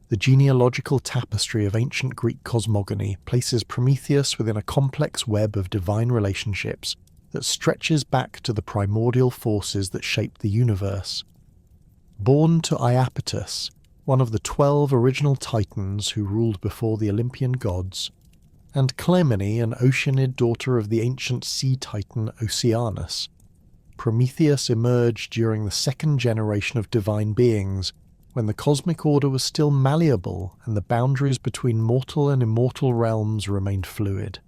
The genealogical tapestry of ancient Greek cosmogony places Prometheus within a complex web of divine relationships that stretches back to the primordial forces that shaped the universe. Born to Iapetus, one of the 12 original Titans who ruled before the Olympian gods, and Clymene, an Oceanid daughter of the ancient sea titan Oceanus, Prometheus emerged during the second generation of divine beings, when the cosmic order was still malleable and the boundaries between mortal and immortal realms remained fluid.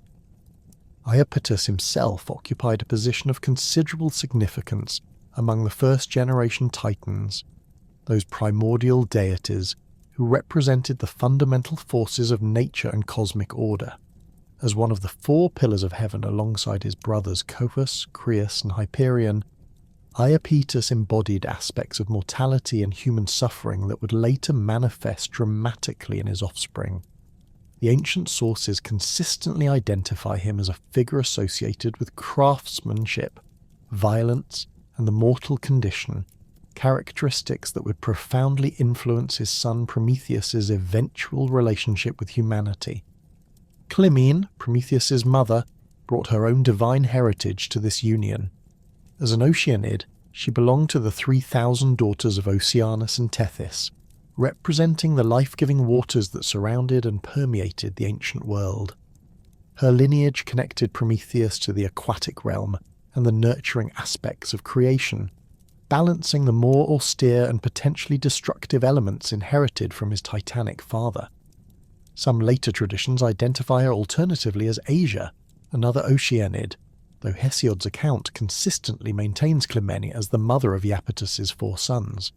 Iapetus himself occupied a position of considerable significance among the first-generation Titans, those primordial deities who represented the fundamental forces of nature and cosmic order. As one of the 4 pillars of heaven alongside his brothers Copus, Crius and Hyperion, Iapetus embodied aspects of mortality and human suffering that would later manifest dramatically in his offspring. The ancient sources consistently identify him as a figure associated with craftsmanship, violence, and the mortal condition, characteristics that would profoundly influence his son Prometheus's eventual relationship with humanity. Clymene, Prometheus's mother, brought her own divine heritage to this union. As an Oceanid, she belonged to the 3,000 daughters of Oceanus and Tethys, representing the life-giving waters that surrounded and permeated the ancient world. Her lineage connected Prometheus to the aquatic realm and the nurturing aspects of creation, balancing the more austere and potentially destructive elements inherited from his titanic father. Some later traditions identify her alternatively as Asia, another Oceanid, though Hesiod's account consistently maintains Clymene as the mother of Iapetus's 4 sons.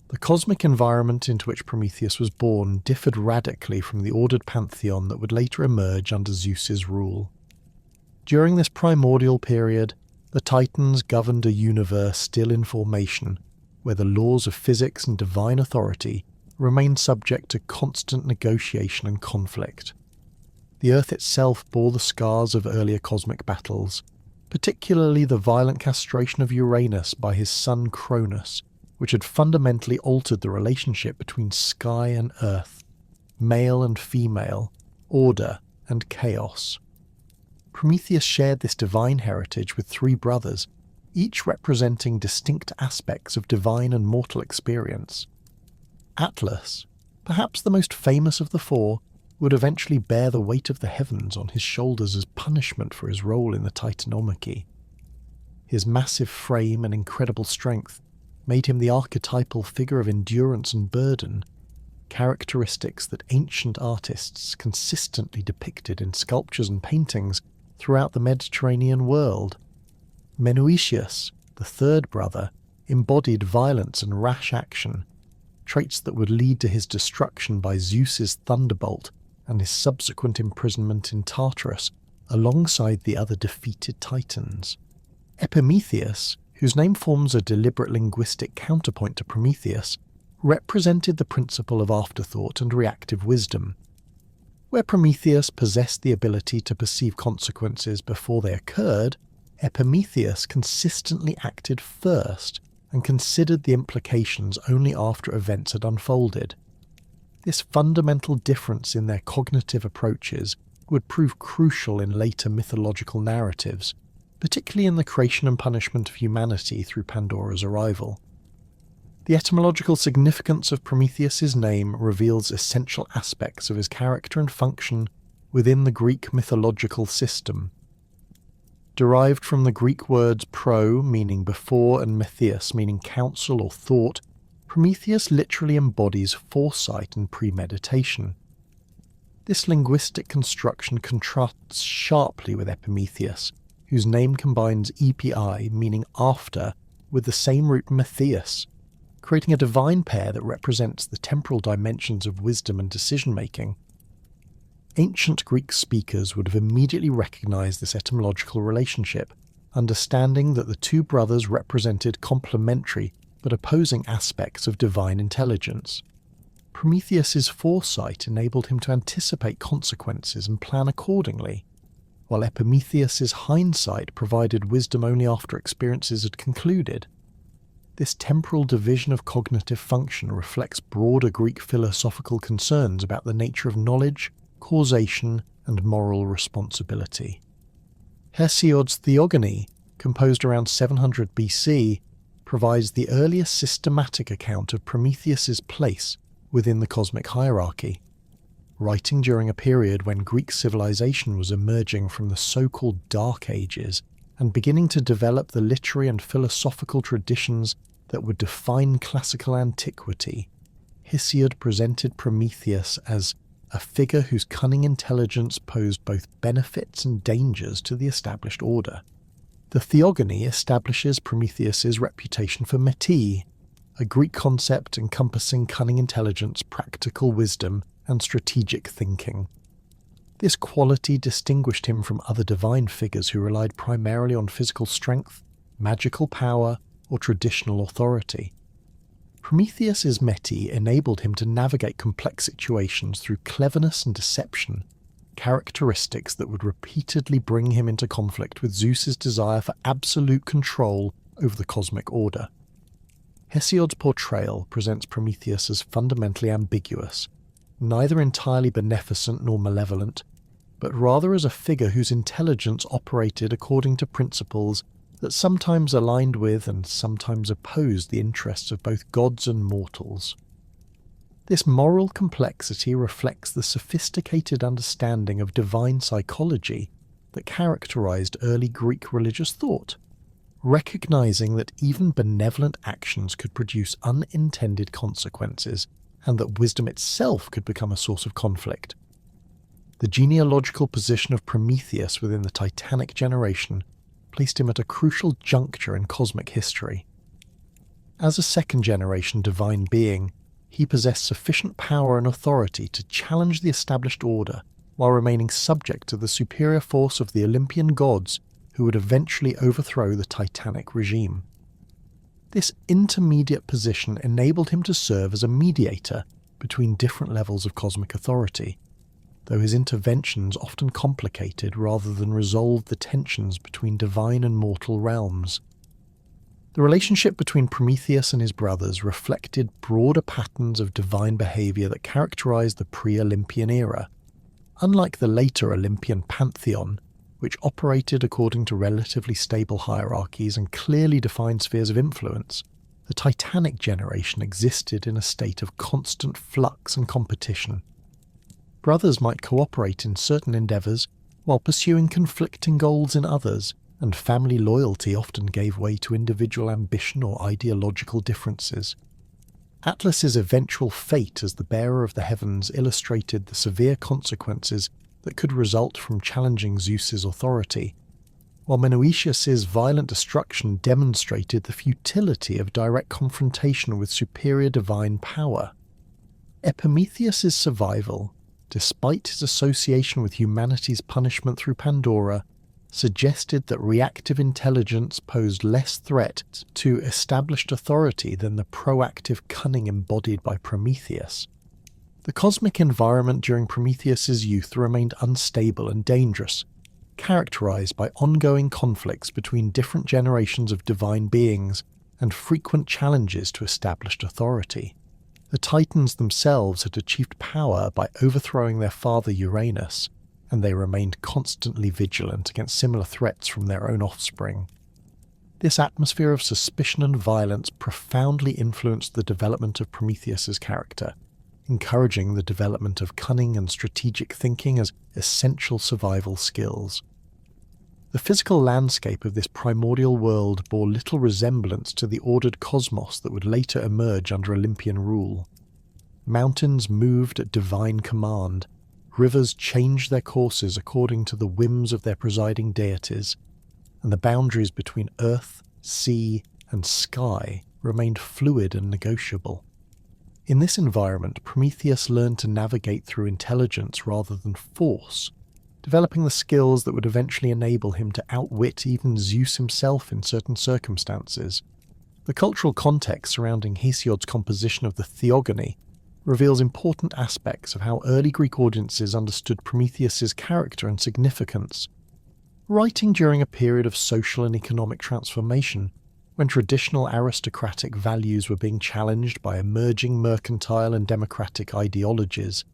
The cosmic environment into which Prometheus was born differed radically from the ordered pantheon that would later emerge under Zeus's rule. During this primordial period, the Titans governed a universe still in formation, where the laws of physics and divine authority remained subject to constant negotiation and conflict. The Earth itself bore the scars of earlier cosmic battles, particularly the violent castration of Uranus by his son Cronus, which had fundamentally altered the relationship between sky and earth, male and female, order and chaos. Prometheus shared this divine heritage with 3 brothers, each representing distinct aspects of divine and mortal experience. Atlas, perhaps the most famous of the 4, would eventually bear the weight of the heavens on his shoulders as punishment for his role in the Titanomachy. His massive frame and incredible strength made him the archetypal figure of endurance and burden, characteristics that ancient artists consistently depicted in sculptures and paintings throughout the Mediterranean world. Menoetius, the 3rd brother, embodied violence and rash action, traits that would lead to his destruction by Zeus's thunderbolt and his subsequent imprisonment in Tartarus alongside the other defeated Titans. Epimetheus, whose name forms a deliberate linguistic counterpoint to Prometheus, represented the principle of afterthought and reactive wisdom. Where Prometheus possessed the ability to perceive consequences before they occurred, Epimetheus consistently acted first and considered the implications only after events had unfolded. This fundamental difference in their cognitive approaches would prove crucial in later mythological narratives, particularly in the creation and punishment of humanity through Pandora's arrival. The etymological significance of Prometheus's name reveals essential aspects of his character and function within the Greek mythological system. Derived from the Greek words pro, meaning before, and metheus, meaning counsel or thought, Prometheus literally embodies foresight and premeditation. This linguistic construction contrasts sharply with Epimetheus, whose name combines epi, meaning after, with the same root metheus, creating a divine pair that represents the temporal dimensions of wisdom and decision-making. Ancient Greek speakers would have immediately recognized this etymological relationship, understanding that the 2 brothers represented complementary but opposing aspects of divine intelligence. Prometheus's foresight enabled him to anticipate consequences and plan accordingly, while Epimetheus's hindsight provided wisdom only after experiences had concluded. This temporal division of cognitive function reflects broader Greek philosophical concerns about the nature of knowledge, causation, and moral responsibility. Hesiod's Theogony, composed around 700 BC, provides the earliest systematic account of Prometheus's place within the cosmic hierarchy. Writing during a period when Greek civilization was emerging from the so-called Dark Ages and beginning to develop the literary and philosophical traditions that would define classical antiquity, Hesiod presented Prometheus as a figure whose cunning intelligence posed both benefits and dangers to the established order. The Theogony establishes Prometheus's reputation for meti, a Greek concept encompassing cunning intelligence, practical wisdom, and strategic thinking. This quality distinguished him from other divine figures who relied primarily on physical strength, magical power, or traditional authority. Prometheus's meti enabled him to navigate complex situations through cleverness and deception, characteristics that would repeatedly bring him into conflict with Zeus's desire for absolute control over the cosmic order. Hesiod's portrayal presents Prometheus as fundamentally ambiguous, neither entirely beneficent nor malevolent, but rather as a figure whose intelligence operated according to principles that sometimes aligned with and sometimes opposed the interests of both gods and mortals. This moral complexity reflects the sophisticated understanding of divine psychology that characterized early Greek religious thought, recognizing that even benevolent actions could produce unintended consequences and that wisdom itself could become a source of conflict. The genealogical position of Prometheus within the Titanic generation placed him at a crucial juncture in cosmic history. As a second-generation divine being, he possessed sufficient power and authority to challenge the established order while remaining subject to the superior force of the Olympian gods who would eventually overthrow the Titanic regime. This intermediate position enabled him to serve as a mediator between different levels of cosmic authority, though his interventions often complicated rather than resolved the tensions between divine and mortal realms. The relationship between Prometheus and his brothers reflected broader patterns of divine behavior that characterized the pre-Olympian era. Unlike the later Olympian pantheon, which operated according to relatively stable hierarchies and clearly defined spheres of influence, the Titanic generation existed in a state of constant flux and competition. Brothers might cooperate in certain endeavours while pursuing conflicting goals in others, and family loyalty often gave way to individual ambition or ideological differences. Atlas's eventual fate as the bearer of the heavens illustrated the severe consequences that could result from challenging Zeus's authority, while Menoetius's violent destruction demonstrated the futility of direct confrontation with superior divine power. Epimetheus's survival, despite his association with humanity's punishment through Pandora, suggested that reactive intelligence posed less threat to established authority than the proactive cunning embodied by Prometheus. The cosmic environment during Prometheus's youth remained unstable and dangerous, characterized by ongoing conflicts between different generations of divine beings and frequent challenges to established authority. The Titans themselves had achieved power by overthrowing their father Uranus, and they remained constantly vigilant against similar threats from their own offspring. This atmosphere of suspicion and violence profoundly influenced the development of Prometheus's character, encouraging the development of cunning and strategic thinking as essential survival skills. The physical landscape of this primordial world bore little resemblance to the ordered cosmos that would later emerge under Olympian rule. Mountains moved at divine command, rivers changed their courses according to the whims of their presiding deities, and the boundaries between earth, sea, and sky remained fluid and negotiable. In this environment, Prometheus learned to navigate through intelligence rather than force, developing the skills that would eventually enable him to outwit even Zeus himself in certain circumstances. The cultural context surrounding Hesiod's composition of the Theogony reveals important aspects of how early Greek audiences understood Prometheus's character and significance. Writing during a period of social and economic transformation, When traditional aristocratic values were being challenged by emerging mercantile and democratic ideologies,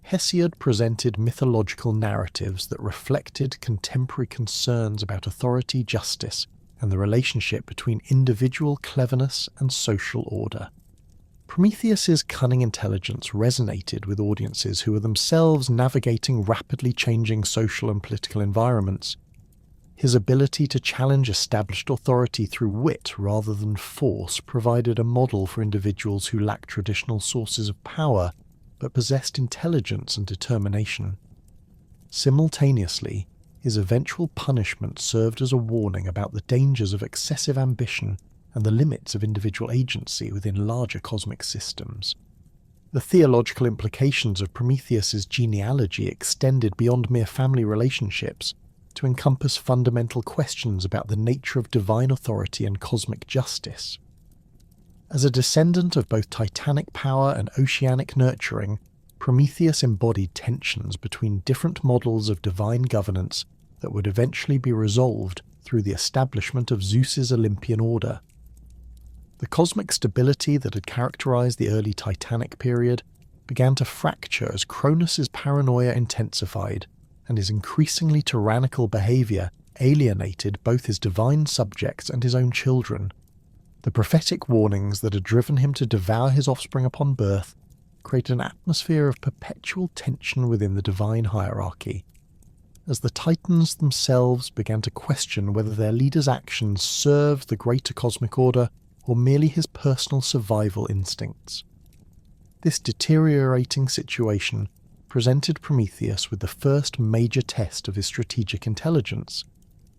Hesiod presented mythological narratives that reflected contemporary concerns about authority, justice, and the relationship between individual cleverness and social order. Prometheus's cunning intelligence resonated with audiences who were themselves navigating rapidly changing social and political environments. His ability to challenge established authority through wit rather than force provided a model for individuals who lacked traditional sources of power but possessed intelligence and determination. Simultaneously, his eventual punishment served as a warning about the dangers of excessive ambition and the limits of individual agency within larger cosmic systems. The theological implications of Prometheus's genealogy extended beyond mere family relationships to encompass fundamental questions about the nature of divine authority and cosmic justice. As a descendant of both titanic power and oceanic nurturing, Prometheus embodied tensions between different models of divine governance that would eventually be resolved through the establishment of Zeus's Olympian order. The cosmic stability that had characterized the early Titanic period began to fracture as Cronus's paranoia intensified, and his increasingly tyrannical behavior alienated both his divine subjects and his own children. The prophetic warnings that had driven him to devour his offspring upon birth created an atmosphere of perpetual tension within the divine hierarchy. As the Titans themselves began to question whether their leader's actions served the greater cosmic order or merely his personal survival instincts. This deteriorating situation presented Prometheus with the first major test of his strategic intelligence,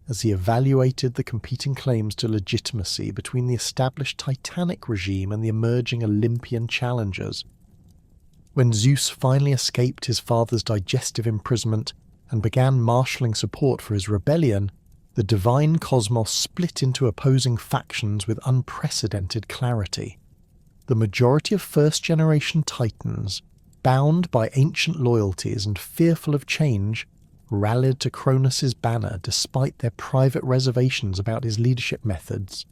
as he evaluated the competing claims to legitimacy between the established Titanic regime and the emerging Olympian challengers. When Zeus finally escaped his father's digestive imprisonment and began marshalling support for his rebellion, the divine cosmos split into opposing factions with unprecedented clarity. The majority of first-generation Titans, bound by ancient loyalties and fearful of change, rallied to Cronus's banner despite their private reservations about his leadership methods.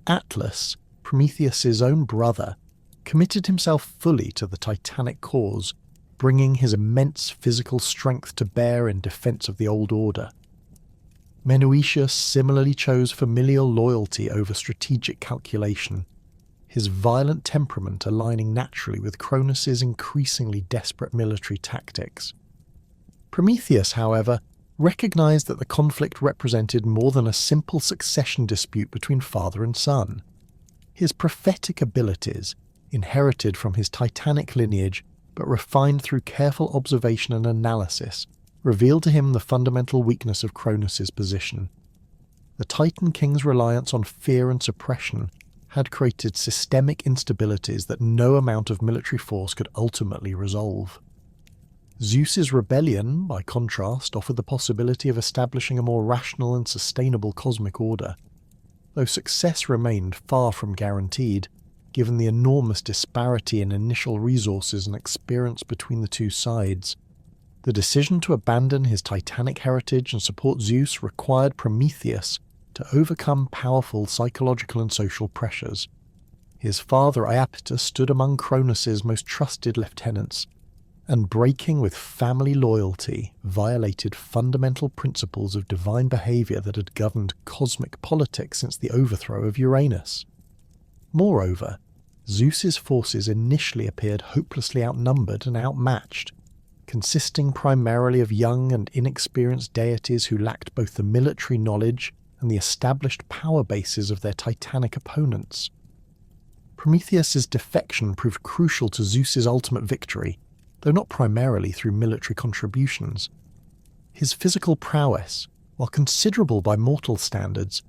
Atlas, Prometheus's own brother, committed himself fully to the Titanic cause, bringing his immense physical strength to bear in defense of the old order. Menoetius similarly chose familial loyalty over strategic calculation, his violent temperament aligning naturally with Cronus's increasingly desperate military tactics. Prometheus, however, recognized that the conflict represented more than a simple succession dispute between father and son. His prophetic abilities, inherited from his Titanic lineage but refined through careful observation and analysis, revealed to him the fundamental weakness of Cronus's position. The Titan King's reliance on fear and suppression had created systemic instabilities that no amount of military force could ultimately resolve. Zeus's rebellion, by contrast, offered the possibility of establishing a more rational and sustainable cosmic order, though success remained far from guaranteed, given the enormous disparity in initial resources and experience between the two sides. The decision to abandon his Titanic heritage and support Zeus required Prometheus to overcome powerful psychological and social pressures. His father Iapetus stood among Cronus's most trusted lieutenants, and breaking with family loyalty violated fundamental principles of divine behavior that had governed cosmic politics since the overthrow of Uranus. Moreover, Zeus's forces initially appeared hopelessly outnumbered and outmatched, consisting primarily of young and inexperienced deities who lacked both the military knowledge and the established power bases of their Titanic opponents. Prometheus's defection proved crucial to Zeus's ultimate victory, though not primarily through military contributions. His physical prowess, while considerable by mortal standards,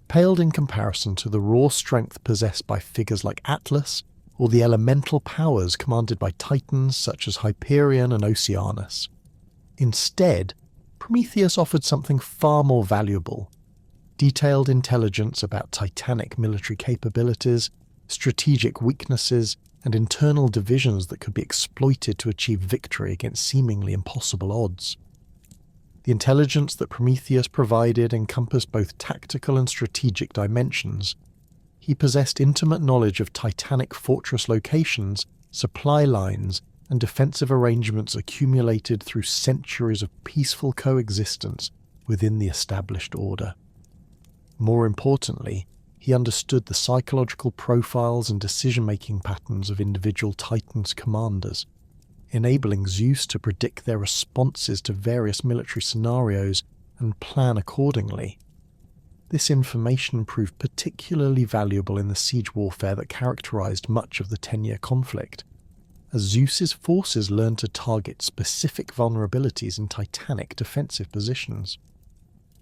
paled in comparison to the raw strength possessed by figures like Atlas or the elemental powers commanded by titans such as Hyperion and Oceanus. Instead, Prometheus offered something far more valuable: detailed intelligence about Titanic military capabilities, strategic weaknesses, and internal divisions that could be exploited to achieve victory against seemingly impossible odds. The intelligence that Prometheus provided encompassed both tactical and strategic dimensions, He possessed intimate knowledge of Titanic fortress locations, supply lines, and defensive arrangements accumulated through centuries of peaceful coexistence within the established order. More importantly, he understood the psychological profiles and decision-making patterns of individual Titans' commanders, enabling Zeus to predict their responses to various military scenarios and plan accordingly. This information proved particularly valuable in the siege warfare that characterized much of the 10-year conflict, as Zeus's forces learned to target specific vulnerabilities in Titanic defensive positions.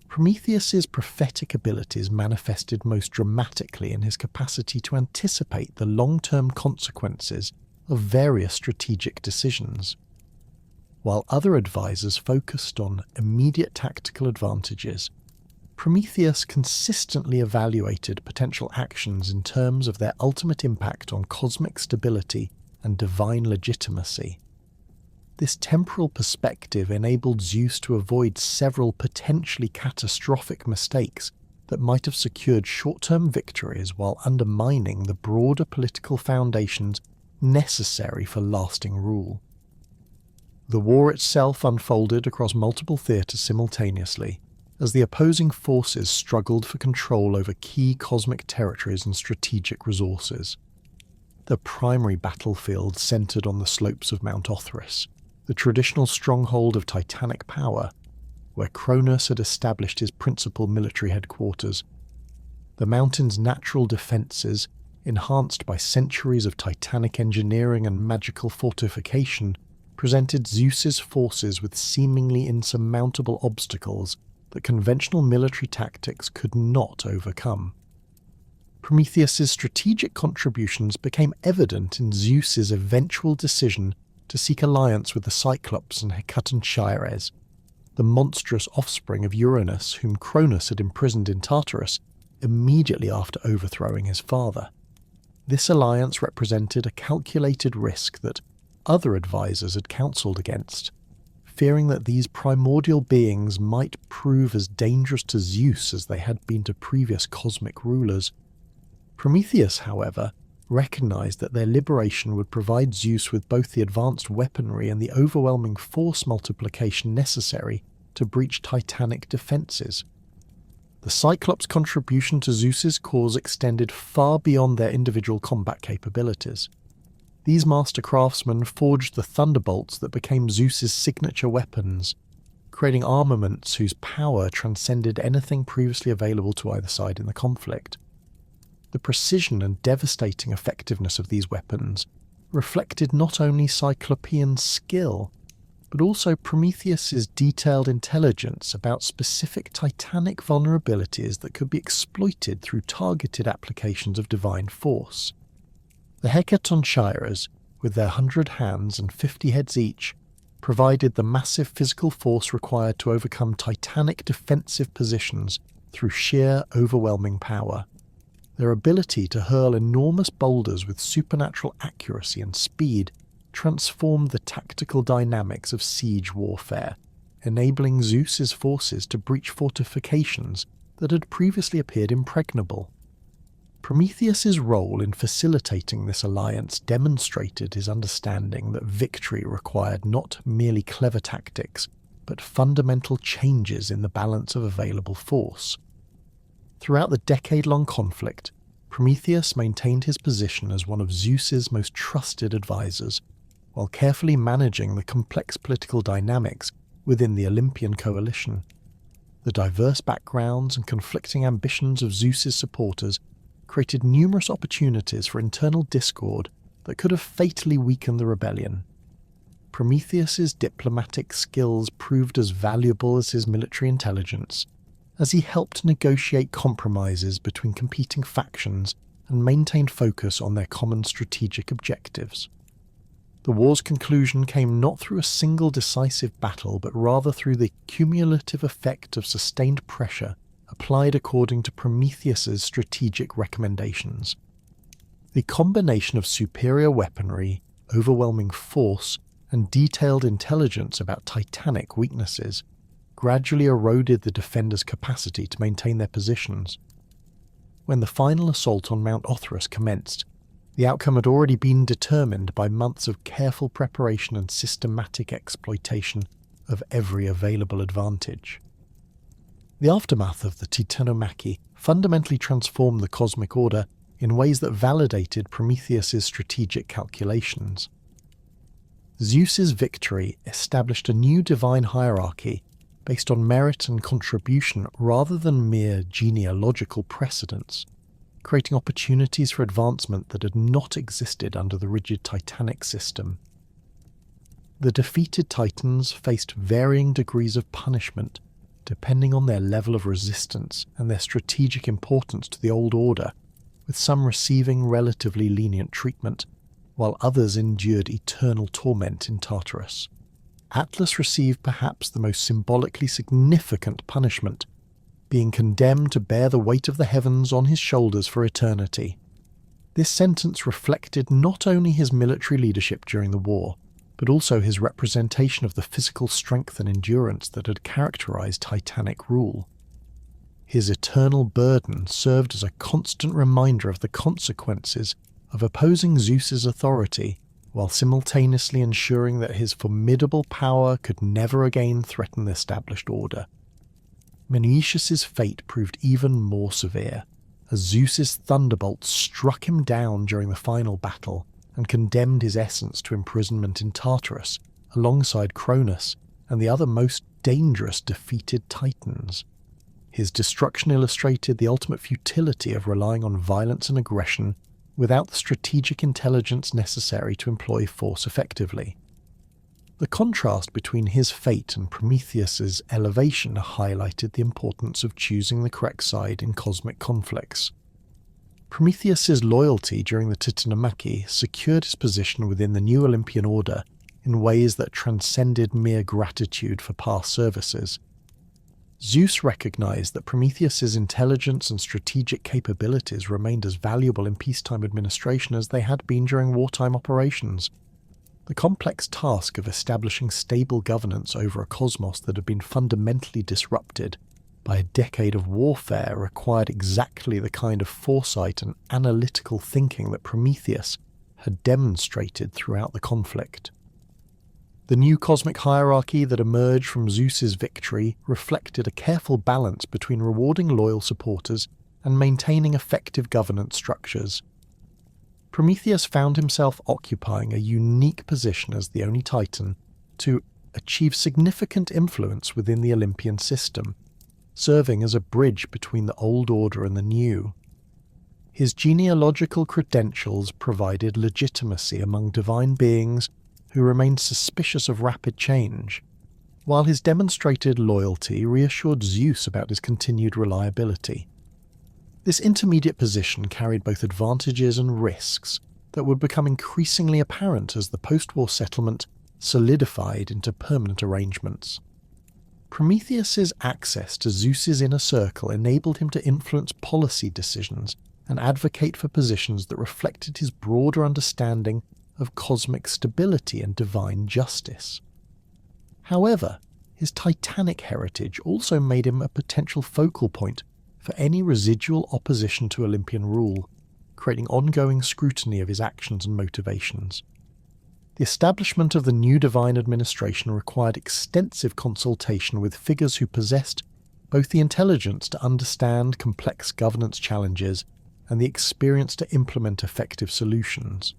Prometheus's prophetic abilities manifested most dramatically in his capacity to anticipate the long-term consequences of various strategic decisions. While other advisors focused on immediate tactical advantages, Prometheus consistently evaluated potential actions in terms of their ultimate impact on cosmic stability and divine legitimacy. This temporal perspective enabled Zeus to avoid several potentially catastrophic mistakes that might have secured short-term victories while undermining the broader political foundations necessary for lasting rule. The war itself unfolded across multiple theatres simultaneously, as the opposing forces struggled for control over key cosmic territories and strategic resources. The primary battlefield centered on the slopes of Mount Othrys, the traditional stronghold of Titanic power, where Cronus had established his principal military headquarters. The mountain's natural defences, enhanced by centuries of Titanic engineering and magical fortification, presented Zeus's forces with seemingly insurmountable obstacles that conventional military tactics could not overcome. Prometheus's strategic contributions became evident in Zeus's eventual decision to seek alliance with the Cyclops and Hecatoncheires, the monstrous offspring of Uranus whom Cronus had imprisoned in Tartarus immediately after overthrowing his father. This alliance represented a calculated risk that other advisors had counselled against, fearing that these primordial beings might prove as dangerous to Zeus as they had been to previous cosmic rulers. Prometheus, however, recognized that their liberation would provide Zeus with both the advanced weaponry and the overwhelming force multiplication necessary to breach Titanic defenses. The Cyclops' contribution to Zeus's cause extended far beyond their individual combat capabilities. These master craftsmen forged the thunderbolts that became Zeus's signature weapons, creating armaments whose power transcended anything previously available to either side in the conflict. The precision and devastating effectiveness of these weapons reflected not only Cyclopean skill, but also Prometheus's detailed intelligence about specific Titanic vulnerabilities that could be exploited through targeted applications of divine force. The Hecatoncheires, with their 100 hands and 50 heads each, provided the massive physical force required to overcome Titanic defensive positions through sheer overwhelming power. Their ability to hurl enormous boulders with supernatural accuracy and speed transformed the tactical dynamics of siege warfare, enabling Zeus's forces to breach fortifications that had previously appeared impregnable. Prometheus's role in facilitating this alliance demonstrated his understanding that victory required not merely clever tactics, but fundamental changes in the balance of available force. Throughout the decade-long conflict, Prometheus maintained his position as one of Zeus's most trusted advisors, while carefully managing the complex political dynamics within the Olympian coalition. The diverse backgrounds and conflicting ambitions of Zeus's supporters created numerous opportunities for internal discord that could have fatally weakened the rebellion. Prometheus's diplomatic skills proved as valuable as his military intelligence, as he helped negotiate compromises between competing factions and maintained focus on their common strategic objectives. The war's conclusion came not through a single decisive battle, but rather through the cumulative effect of sustained pressure applied according to Prometheus's strategic recommendations. The combination of superior weaponry, overwhelming force, and detailed intelligence about Titanic weaknesses gradually eroded the defenders' capacity to maintain their positions. when the final assault on Mount Othrys commenced, the outcome had already been determined by months of careful preparation and systematic exploitation of every available advantage. The aftermath of the Titanomachy fundamentally transformed the cosmic order in ways that validated Prometheus's strategic calculations. Zeus's victory established a new divine hierarchy based on merit and contribution rather than mere genealogical precedence, creating opportunities for advancement that had not existed under the rigid Titanic system. The defeated Titans faced varying degrees of punishment depending on their level of resistance and their strategic importance to the old order, with some receiving relatively lenient treatment, while others endured eternal torment in Tartarus. Atlas received perhaps the most symbolically significant punishment, being condemned to bear the weight of the heavens on his shoulders for eternity. This sentence reflected not only his military leadership during the war, but also his representation of the physical strength and endurance that had characterized Titanic rule. His eternal burden served as a constant reminder of the consequences of opposing Zeus's authority, while simultaneously ensuring that his formidable power could never again threaten the established order. Menœtius's fate proved even more severe, as Zeus's thunderbolt struck him down during the final battle and condemned his essence to imprisonment in Tartarus, alongside Cronus and the other most dangerous defeated Titans. His destruction illustrated the ultimate futility of relying on violence and aggression without the strategic intelligence necessary to employ force effectively. The contrast between his fate and Prometheus's elevation highlighted the importance of choosing the correct side in cosmic conflicts. Prometheus's loyalty during the Titanomachy secured his position within the new Olympian order in ways that transcended mere gratitude for past services. Zeus recognized that Prometheus's intelligence and strategic capabilities remained as valuable in peacetime administration as they had been during wartime operations. The complex task of establishing stable governance over a cosmos that had been fundamentally disrupted by a decade of warfare required exactly the kind of foresight and analytical thinking that Prometheus had demonstrated throughout the conflict. The new cosmic hierarchy that emerged from Zeus's victory reflected a careful balance between rewarding loyal supporters and maintaining effective governance structures. Prometheus found himself occupying a unique position as the only Titan to achieve significant influence within the Olympian system, serving as a bridge between the old order and the new. His genealogical credentials provided legitimacy among divine beings who remained suspicious of rapid change, while his demonstrated loyalty reassured Zeus about his continued reliability. This intermediate position carried both advantages and risks that would become increasingly apparent as the post-war settlement solidified into permanent arrangements. Prometheus's access to Zeus's inner circle enabled him to influence policy decisions and advocate for positions that reflected his broader understanding of cosmic stability and divine justice. However, his Titanic heritage also made him a potential focal point for any residual opposition to Olympian rule, creating ongoing scrutiny of his actions and motivations. The establishment of the new divine administration required extensive consultation with figures who possessed both the intelligence to understand complex governance challenges and the experience to implement effective solutions.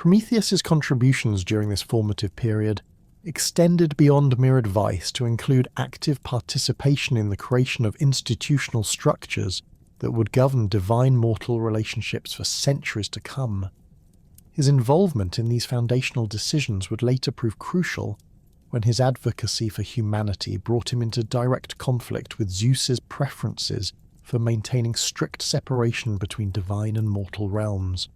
Prometheus's contributions during this formative period extended beyond mere advice to include active participation in the creation of institutional structures that would govern divine-mortal relationships for centuries to come. His involvement in these foundational decisions would later prove crucial when his advocacy for humanity brought him into direct conflict with Zeus's preferences for maintaining strict separation between divine and mortal realms.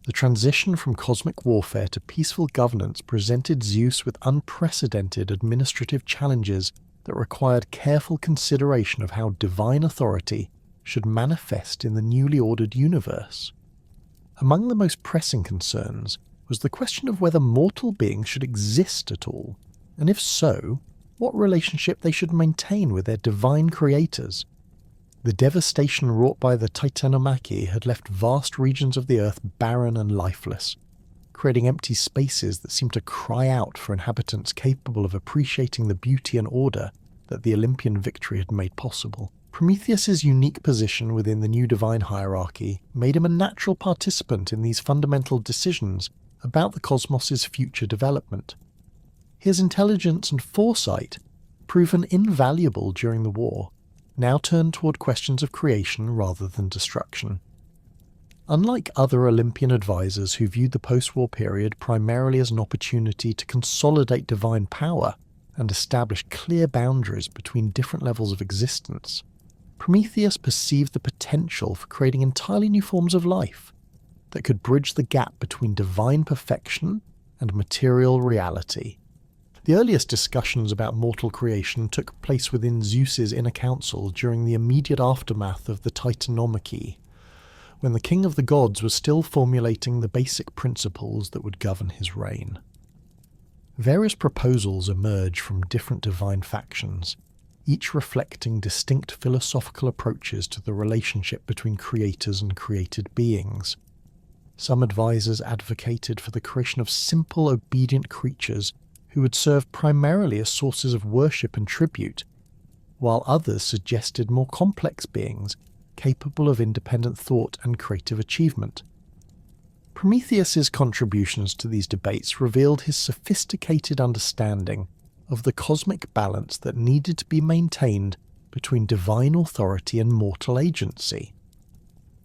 The transition from cosmic warfare to peaceful governance presented Zeus with unprecedented administrative challenges that required careful consideration of how divine authority should manifest in the newly ordered universe. Among the most pressing concerns was the question of whether mortal beings should exist at all, and if so, what relationship they should maintain with their divine creators. The devastation wrought by the Titanomachy had left vast regions of the earth barren and lifeless, creating empty spaces that seemed to cry out for inhabitants capable of appreciating the beauty and order that the Olympian victory had made possible. Prometheus's unique position within the new divine hierarchy made him a natural participant in these fundamental decisions about the cosmos's future development. His intelligence and foresight, proven invaluable during the war, now turned toward questions of creation rather than destruction. Unlike other Olympian advisors who viewed the post-war period primarily as an opportunity to consolidate divine power and establish clear boundaries between different levels of existence, Prometheus perceived the potential for creating entirely new forms of life that could bridge the gap between divine perfection and material reality. The earliest discussions about mortal creation took place within Zeus's inner council during the immediate aftermath of the Titanomachy, when the king of the gods was still formulating the basic principles that would govern his reign. Various proposals emerged from different divine factions, each reflecting distinct philosophical approaches to the relationship between creators and created beings. Some advisors advocated for the creation of simple, obedient creatures who would serve primarily as sources of worship and tribute, while others suggested more complex beings capable of independent thought and creative achievement. Prometheus's contributions to these debates revealed his sophisticated understanding of the cosmic balance that needed to be maintained between divine authority and mortal agency.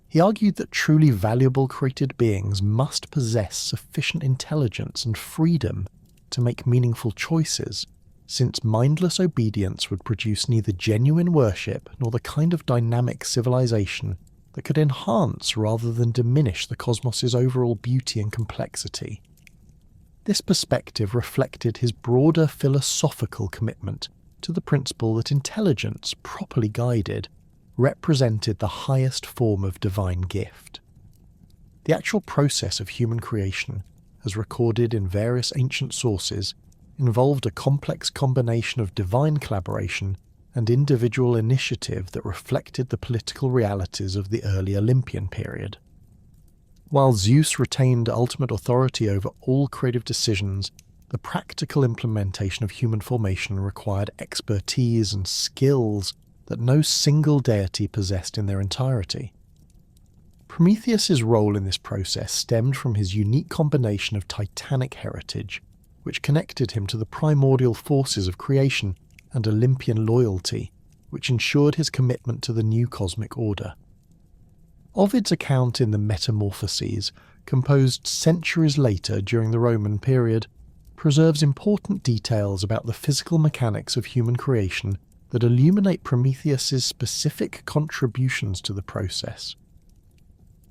He argued that truly valuable created beings must possess sufficient intelligence and freedom to make meaningful choices, since mindless obedience would produce neither genuine worship nor the kind of dynamic civilization that could enhance rather than diminish the cosmos's overall beauty and complexity. This perspective reflected his broader philosophical commitment to the principle that intelligence, properly guided, represented the highest form of divine gift. The actual process of human creation, as recorded in various ancient sources, involved a complex combination of divine collaboration and individual initiative that reflected the political realities of the early Olympian period. While Zeus retained ultimate authority over all creative decisions, the practical implementation of human formation required expertise and skills that no single deity possessed in their entirety. Prometheus's role in this process stemmed from his unique combination of titanic heritage, which connected him to the primordial forces of creation, and Olympian loyalty, which ensured his commitment to the new cosmic order. Ovid's account in the Metamorphoses, composed centuries later during the Roman period, preserves important details about the physical mechanics of human creation that illuminate Prometheus's specific contributions to the process.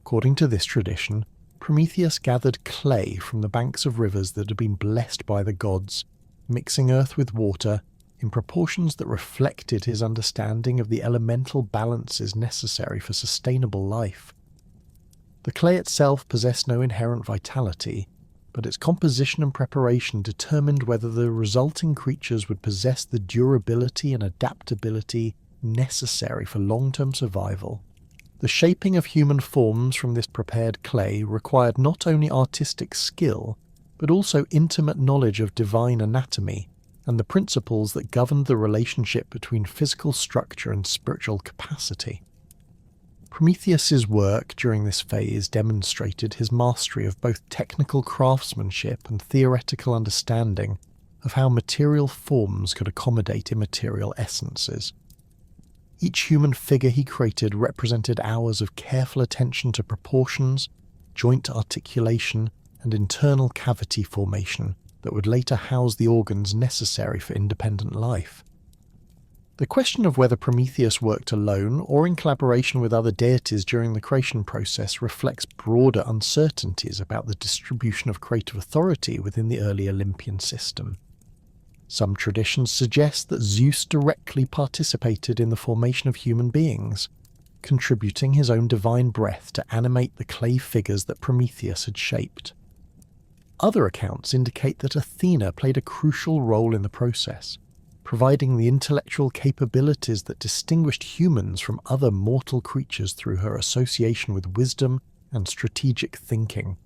According to this tradition, Prometheus gathered clay from the banks of rivers that had been blessed by the gods, mixing earth with water in proportions that reflected his understanding of the elemental balances necessary for sustainable life. The clay itself possessed no inherent vitality, but its composition and preparation determined whether the resulting creatures would possess the durability and adaptability necessary for long-term survival. The shaping of human forms from this prepared clay required not only artistic skill, but also intimate knowledge of divine anatomy and the principles that governed the relationship between physical structure and spiritual capacity. Prometheus's work during this phase demonstrated his mastery of both technical craftsmanship and theoretical understanding of how material forms could accommodate immaterial essences. Each human figure he created represented hours of careful attention to proportions, joint articulation, and internal cavity formation that would later house the organs necessary for independent life. The question of whether Prometheus worked alone or in collaboration with other deities during the creation process reflects broader uncertainties about the distribution of creative authority within the early Olympian system. Some traditions suggest that Zeus directly participated in the formation of human beings, contributing his own divine breath to animate the clay figures that Prometheus had shaped. Other accounts indicate that Athena played a crucial role in the process, providing the intellectual capabilities that distinguished humans from other mortal creatures through her association with wisdom and strategic thinking.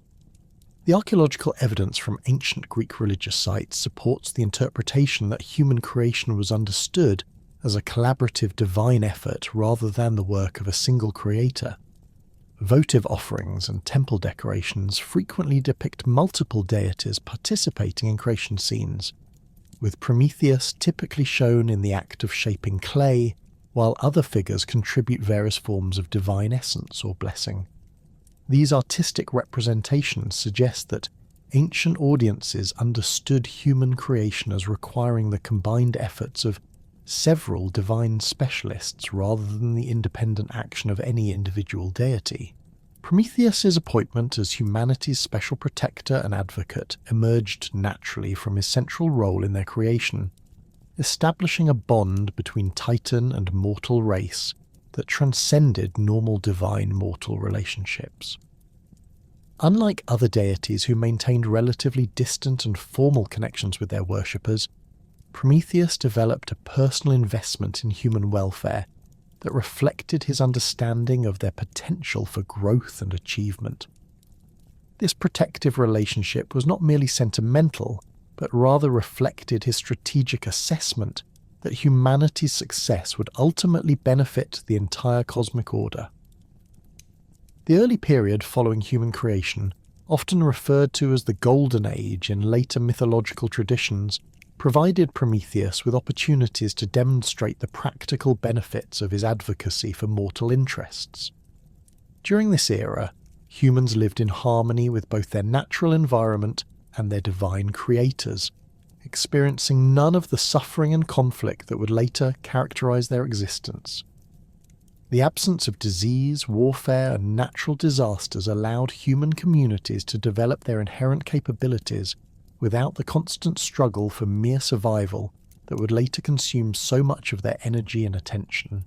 The archaeological evidence from ancient Greek religious sites supports the interpretation that human creation was understood as a collaborative divine effort rather than the work of a single creator. Votive offerings and temple decorations frequently depict multiple deities participating in creation scenes, with Prometheus typically shown in the act of shaping clay, while other figures contribute various forms of divine essence or blessing. These artistic representations suggest that ancient audiences understood human creation as requiring the combined efforts of several divine specialists rather than the independent action of any individual deity. Prometheus's appointment as humanity's special protector and advocate emerged naturally from his central role in their creation, establishing a bond between Titan and mortal race that transcended normal divine-mortal relationships. Unlike other deities who maintained relatively distant and formal connections with their worshippers, Prometheus developed a personal investment in human welfare that reflected his understanding of their potential for growth and achievement. This protective relationship was not merely sentimental, but rather reflected his strategic assessment that humanity's success would ultimately benefit the entire cosmic order. The early period following human creation, often referred to as the Golden Age in later mythological traditions, provided Prometheus with opportunities to demonstrate the practical benefits of his advocacy for mortal interests. During this era, humans lived in harmony with both their natural environment and their divine creators, experiencing none of the suffering and conflict that would later characterize their existence. The absence of disease, warfare, and natural disasters allowed human communities to develop their inherent capabilities without the constant struggle for mere survival that would later consume so much of their energy and attention.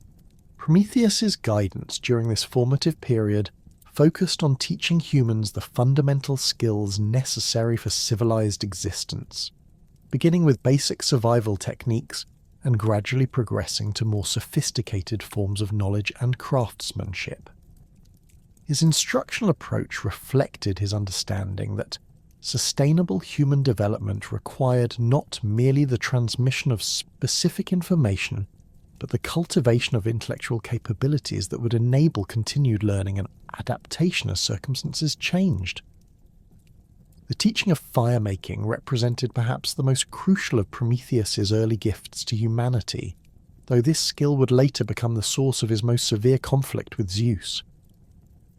Prometheus's guidance during this formative period focused on teaching humans the fundamental skills necessary for civilized existence, beginning with basic survival techniques and gradually progressing to more sophisticated forms of knowledge and craftsmanship. His instructional approach reflected his understanding that sustainable human development required not merely the transmission of specific information, but the cultivation of intellectual capabilities that would enable continued learning and adaptation as circumstances changed. The teaching of fire-making represented perhaps the most crucial of Prometheus's early gifts to humanity, though this skill would later become the source of his most severe conflict with Zeus.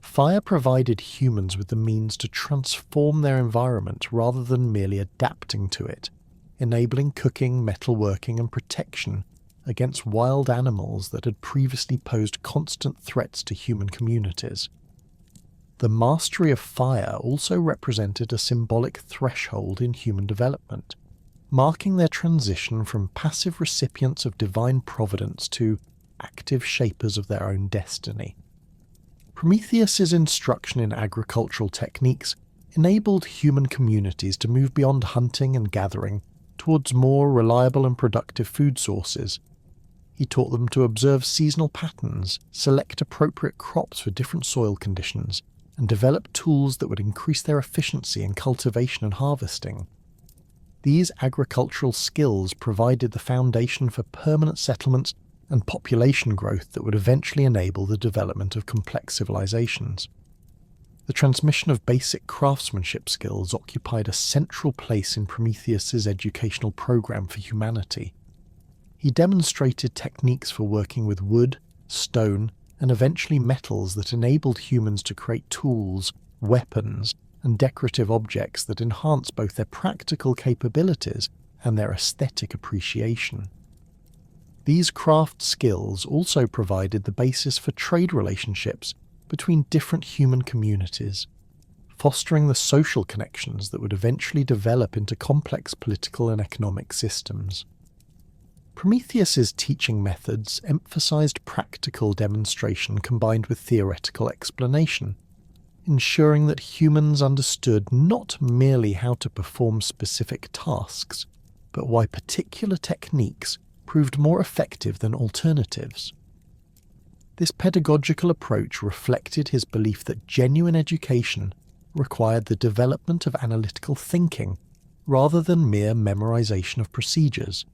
Fire provided humans with the means to transform their environment rather than merely adapting to it, enabling cooking, metalworking, and protection against wild animals that had previously posed constant threats to human communities. The mastery of fire also represented a symbolic threshold in human development, marking their transition from passive recipients of divine providence to active shapers of their own destiny. Prometheus's instruction in agricultural techniques enabled human communities to move beyond hunting and gathering towards more reliable and productive food sources. He taught them to observe seasonal patterns, select appropriate crops for different soil conditions, and develop tools that would increase their efficiency in cultivation and harvesting. These agricultural skills provided the foundation for permanent settlements and population growth that would eventually enable the development of complex civilizations. The transmission of basic craftsmanship skills occupied a central place in Prometheus's educational program for humanity. He demonstrated techniques for working with wood, stone, and eventually metals that enabled humans to create tools, weapons, and decorative objects that enhance both their practical capabilities and their aesthetic appreciation. These craft skills also provided the basis for trade relationships between different human communities, fostering the social connections that would eventually develop into complex political and economic systems. Prometheus's teaching methods emphasized practical demonstration combined with theoretical explanation, ensuring that humans understood not merely how to perform specific tasks, but why particular techniques proved more effective than alternatives. This pedagogical approach reflected his belief that genuine education required the development of analytical thinking rather than mere memorization of procedures.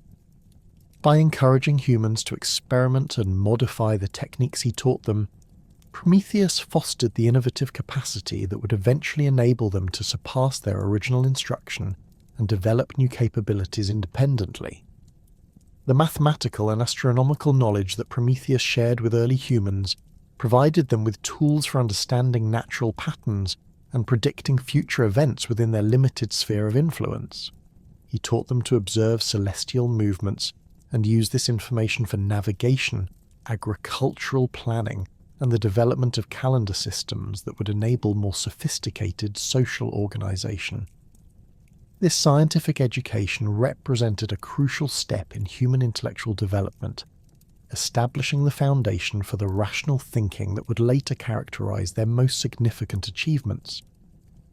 By encouraging humans to experiment and modify the techniques he taught them, Prometheus fostered the innovative capacity that would eventually enable them to surpass their original instruction and develop new capabilities independently. The mathematical and astronomical knowledge that Prometheus shared with early humans provided them with tools for understanding natural patterns and predicting future events within their limited sphere of influence. He taught them to observe celestial movements and use this information for navigation, agricultural planning, and the development of calendar systems that would enable more sophisticated social organization. This scientific education represented a crucial step in human intellectual development, establishing the foundation for the rational thinking that would later characterize their most significant achievements.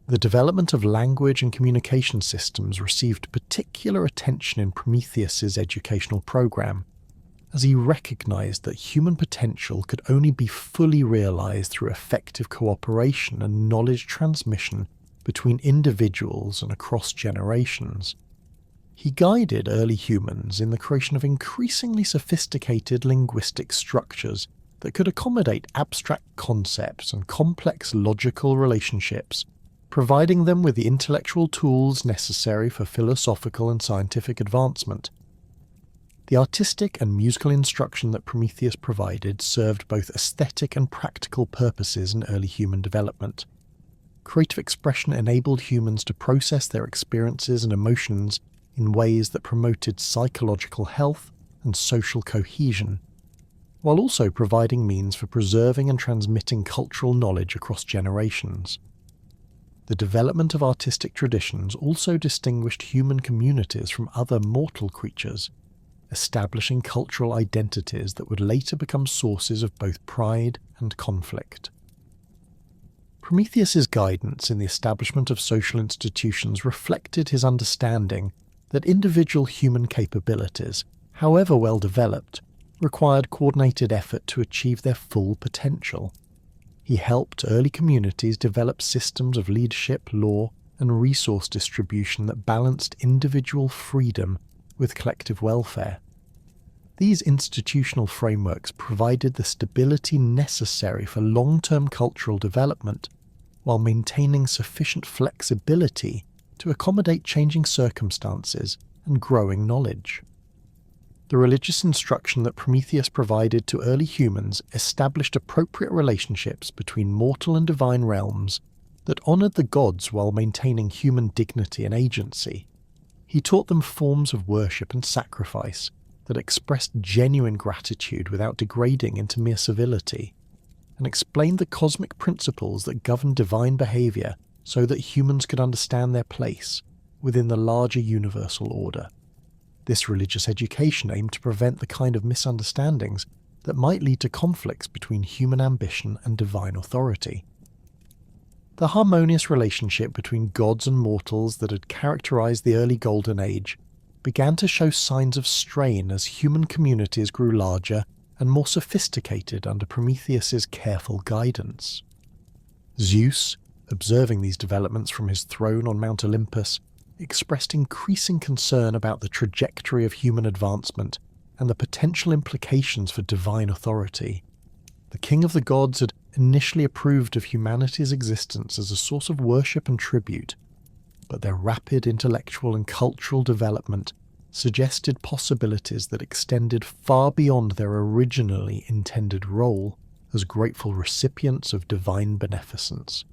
The development of language and communication systems received particular attention in Prometheus's educational program, as he recognized that human potential could only be fully realized through effective cooperation and knowledge transmission between individuals and across generations. He guided early humans in the creation of increasingly sophisticated linguistic structures that could accommodate abstract concepts and complex logical relationships, providing them with the intellectual tools necessary for philosophical and scientific advancement. The artistic and musical instruction that Prometheus provided served both aesthetic and practical purposes in early human development. Creative expression enabled humans to process their experiences and emotions in ways that promoted psychological health and social cohesion, while also providing means for preserving and transmitting cultural knowledge across generations. The development of artistic traditions also distinguished human communities from other mortal creatures, establishing cultural identities that would later become sources of both pride and conflict. Prometheus's guidance in the establishment of social institutions reflected his understanding that individual human capabilities, however well developed, required coordinated effort to achieve their full potential. He helped early communities develop systems of leadership, law, and resource distribution that balanced individual freedom with collective welfare. These institutional frameworks provided the stability necessary for long-term cultural development, while maintaining sufficient flexibility to accommodate changing circumstances and growing knowledge. The religious instruction that Prometheus provided to early humans established appropriate relationships between mortal and divine realms that honored the gods while maintaining human dignity and agency. He taught them forms of worship and sacrifice that expressed genuine gratitude without degrading into mere civility, and explained the cosmic principles that govern divine behavior so that humans could understand their place within the larger universal order. This religious education aimed to prevent the kind of misunderstandings that might lead to conflicts between human ambition and divine authority. The harmonious relationship between gods and mortals that had characterized the early Golden Age began to show signs of strain as human communities grew larger and more sophisticated under Prometheus's careful guidance. Zeus, observing these developments from his throne on Mount Olympus, expressed increasing concern about the trajectory of human advancement and the potential implications for divine authority. The king of the gods had initially approved of humanity's existence as a source of worship and tribute, but their rapid intellectual and cultural development suggested possibilities that extended far beyond their originally intended role as grateful recipients of divine beneficence.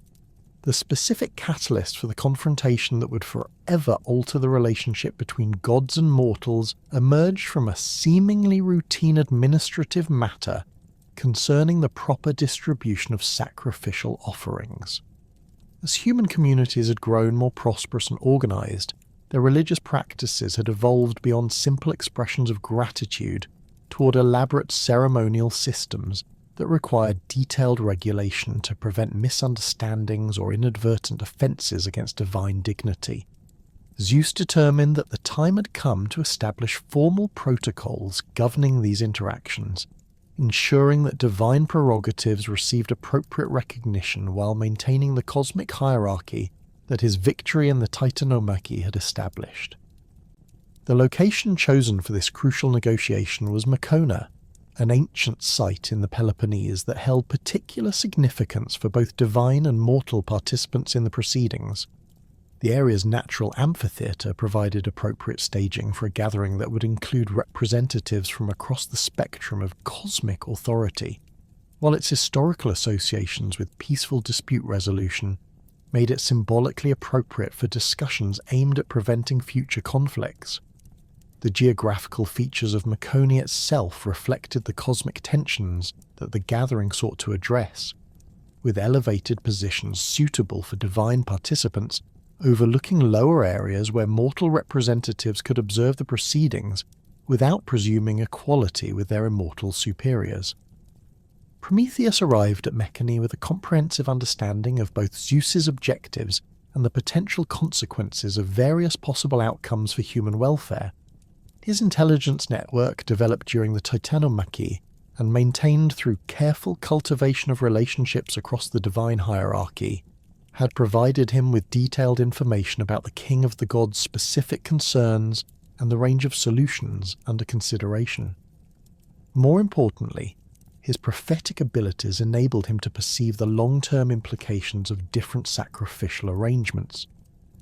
The specific catalyst for the confrontation that would forever alter the relationship between gods and mortals emerged from a seemingly routine administrative matter concerning the proper distribution of sacrificial offerings. As human communities had grown more prosperous and organized, their religious practices had evolved beyond simple expressions of gratitude toward elaborate ceremonial systems that required detailed regulation to prevent misunderstandings or inadvertent offences against divine dignity. Zeus determined that the time had come to establish formal protocols governing these interactions, ensuring that divine prerogatives received appropriate recognition while maintaining the cosmic hierarchy that his victory in the Titanomachy had established. The location chosen for this crucial negotiation was Mekona, an ancient site in the Peloponnese that held particular significance for both divine and mortal participants in the proceedings. The area's natural amphitheatre provided appropriate staging for a gathering that would include representatives from across the spectrum of cosmic authority, while its historical associations with peaceful dispute resolution made it symbolically appropriate for discussions aimed at preventing future conflicts. The geographical features of Mekone itself reflected the cosmic tensions that the gathering sought to address, with elevated positions suitable for divine participants overlooking lower areas where mortal representatives could observe the proceedings without presuming equality with their immortal superiors. Prometheus arrived at Mekone with a comprehensive understanding of both Zeus's objectives and the potential consequences of various possible outcomes for human welfare. His intelligence network, developed during the Titanomachy and maintained through careful cultivation of relationships across the divine hierarchy, had provided him with detailed information about the king of the gods' specific concerns and the range of solutions under consideration. More importantly, his prophetic abilities enabled him to perceive the long-term implications of different sacrificial arrangements,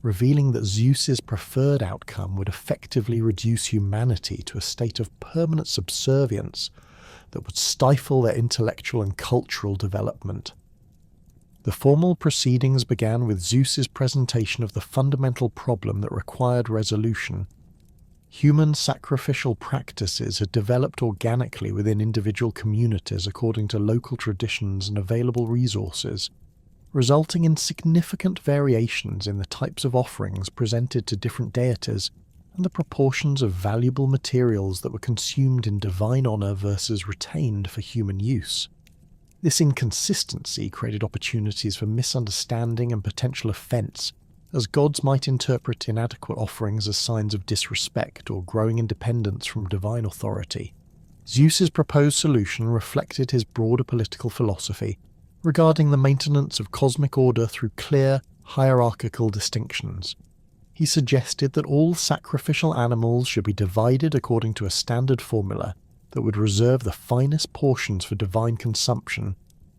revealing that Zeus's preferred outcome would effectively reduce humanity to a state of permanent subservience that would stifle their intellectual and cultural development. The formal proceedings began with Zeus's presentation of the fundamental problem that required resolution. Human sacrificial practices had developed organically within individual communities according to local traditions and available resources, resulting in significant variations in the types of offerings presented to different deities and the proportions of valuable materials that were consumed in divine honor versus retained for human use. This inconsistency created opportunities for misunderstanding and potential offense, as gods might interpret inadequate offerings as signs of disrespect or growing independence from divine authority. Zeus's proposed solution reflected his broader political philosophy regarding the maintenance of cosmic order through clear, hierarchical distinctions. He suggested that all sacrificial animals should be divided according to a standard formula that would reserve the finest portions for divine consumption,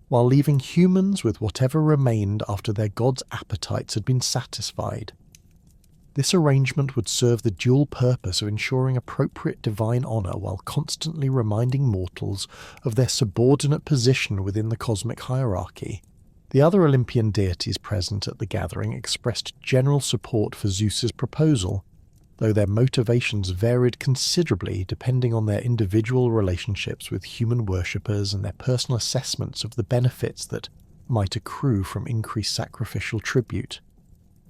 while leaving humans with whatever remained after their gods' appetites had been satisfied. This arrangement would serve the dual purpose of ensuring appropriate divine honor while constantly reminding mortals of their subordinate position within the cosmic hierarchy. The other Olympian deities present at the gathering expressed general support for Zeus's proposal, though their motivations varied considerably depending on their individual relationships with human worshippers and their personal assessments of the benefits that might accrue from increased sacrificial tribute.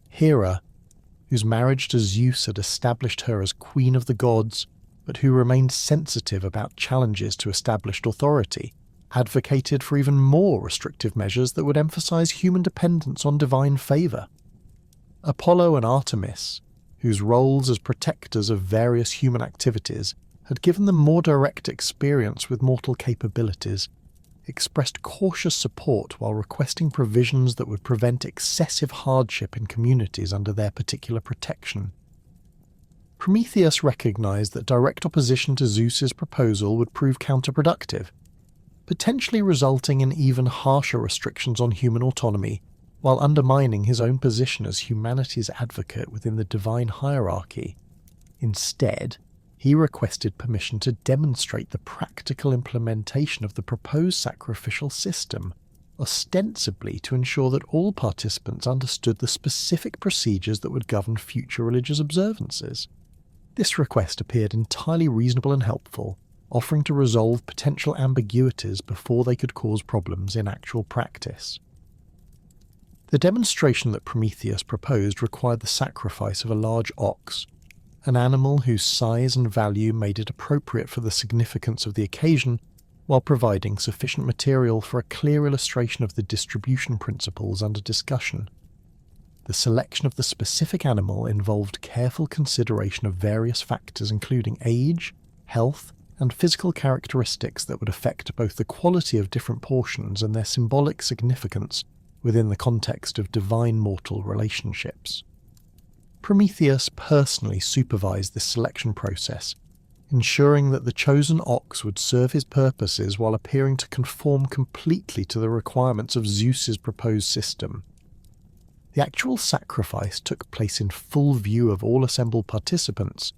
Hera, whose marriage to Zeus had established her as queen of the gods, but who remained sensitive about challenges to established authority, advocated for even more restrictive measures that would emphasize human dependence on divine favor. Apollo and Artemis, whose roles as protectors of various human activities had given them more direct experience with mortal capabilities, expressed cautious support while requesting provisions that would prevent excessive hardship in communities under their particular protection. Prometheus recognized that direct opposition to Zeus's proposal would prove counterproductive, potentially resulting in even harsher restrictions on human autonomy, while undermining his own position as humanity's advocate within the divine hierarchy. Instead, he requested permission to demonstrate the practical implementation of the proposed sacrificial system, ostensibly to ensure that all participants understood the specific procedures that would govern future religious observances. This request appeared entirely reasonable and helpful, offering to resolve potential ambiguities before they could cause problems in actual practice. The demonstration that Prometheus proposed required the sacrifice of a large ox, an animal whose size and value made it appropriate for the significance of the occasion, while providing sufficient material for a clear illustration of the distribution principles under discussion. the selection of the specific animal involved careful consideration of various factors including age, health, and physical characteristics that would affect both the quality of different portions and their symbolic significance within the context of divine-mortal relationships. Prometheus personally supervised this selection process, ensuring that the chosen ox would serve his purposes while appearing to conform completely to the requirements of Zeus's proposed system. The actual sacrifice took place in full view of all assembled participants,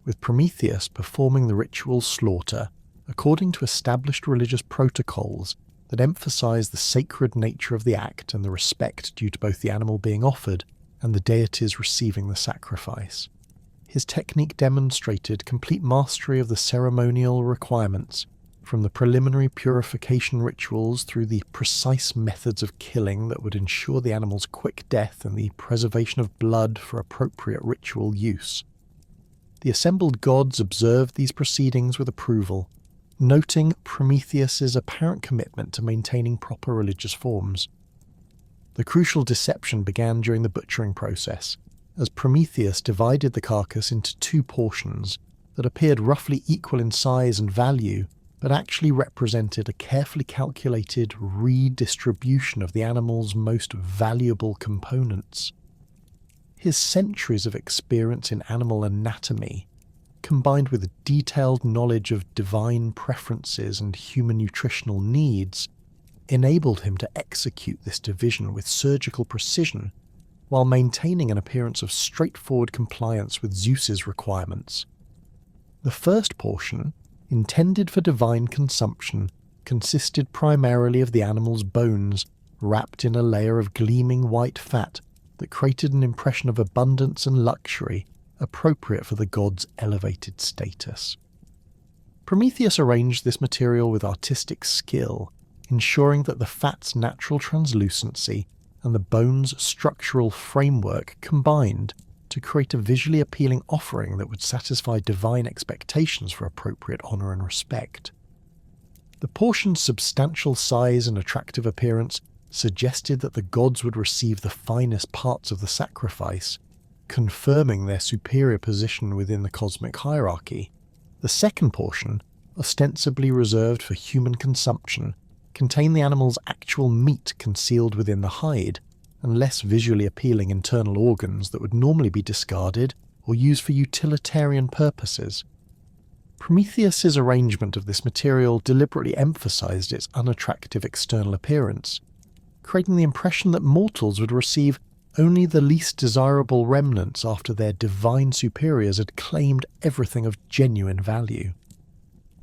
with Prometheus performing the ritual slaughter according to established religious protocols that emphasize the sacred nature of the act and the respect due to both the animal being offered and the deities receiving the sacrifice. His technique demonstrated complete mastery of the ceremonial requirements, from the preliminary purification rituals through the precise methods of killing that would ensure the animal's quick death and the preservation of blood for appropriate ritual use. The assembled gods observed these proceedings with approval, noting Prometheus's apparent commitment to maintaining proper religious forms. The crucial deception began during the butchering process, as Prometheus divided the carcass into two portions that appeared roughly equal in size and value, but actually represented a carefully calculated redistribution of the animal's most valuable components. His centuries of experience in animal anatomy, combined with detailed knowledge of divine preferences and human nutritional needs, enabled him to execute this division with surgical precision while maintaining an appearance of straightforward compliance with Zeus's requirements. The first portion, intended for divine consumption, consisted primarily of the animal's bones wrapped in a layer of gleaming white fat that created an impression of abundance and luxury appropriate for the god's elevated status. Prometheus arranged this material with artistic skill, ensuring that the fat's natural translucency and the bone's structural framework combined to create a visually appealing offering that would satisfy divine expectations for appropriate honour and respect. The portion's substantial size and attractive appearance suggested that the gods would receive the finest parts of the sacrifice, confirming their superior position within the cosmic hierarchy. The second portion, ostensibly reserved for human consumption, contained the animal's actual meat concealed within the hide, and less visually appealing internal organs that would normally be discarded or used for utilitarian purposes. Prometheus's arrangement of this material deliberately emphasized its unattractive external appearance, creating the impression that mortals would receive only the least desirable remnants after their divine superiors had claimed everything of genuine value.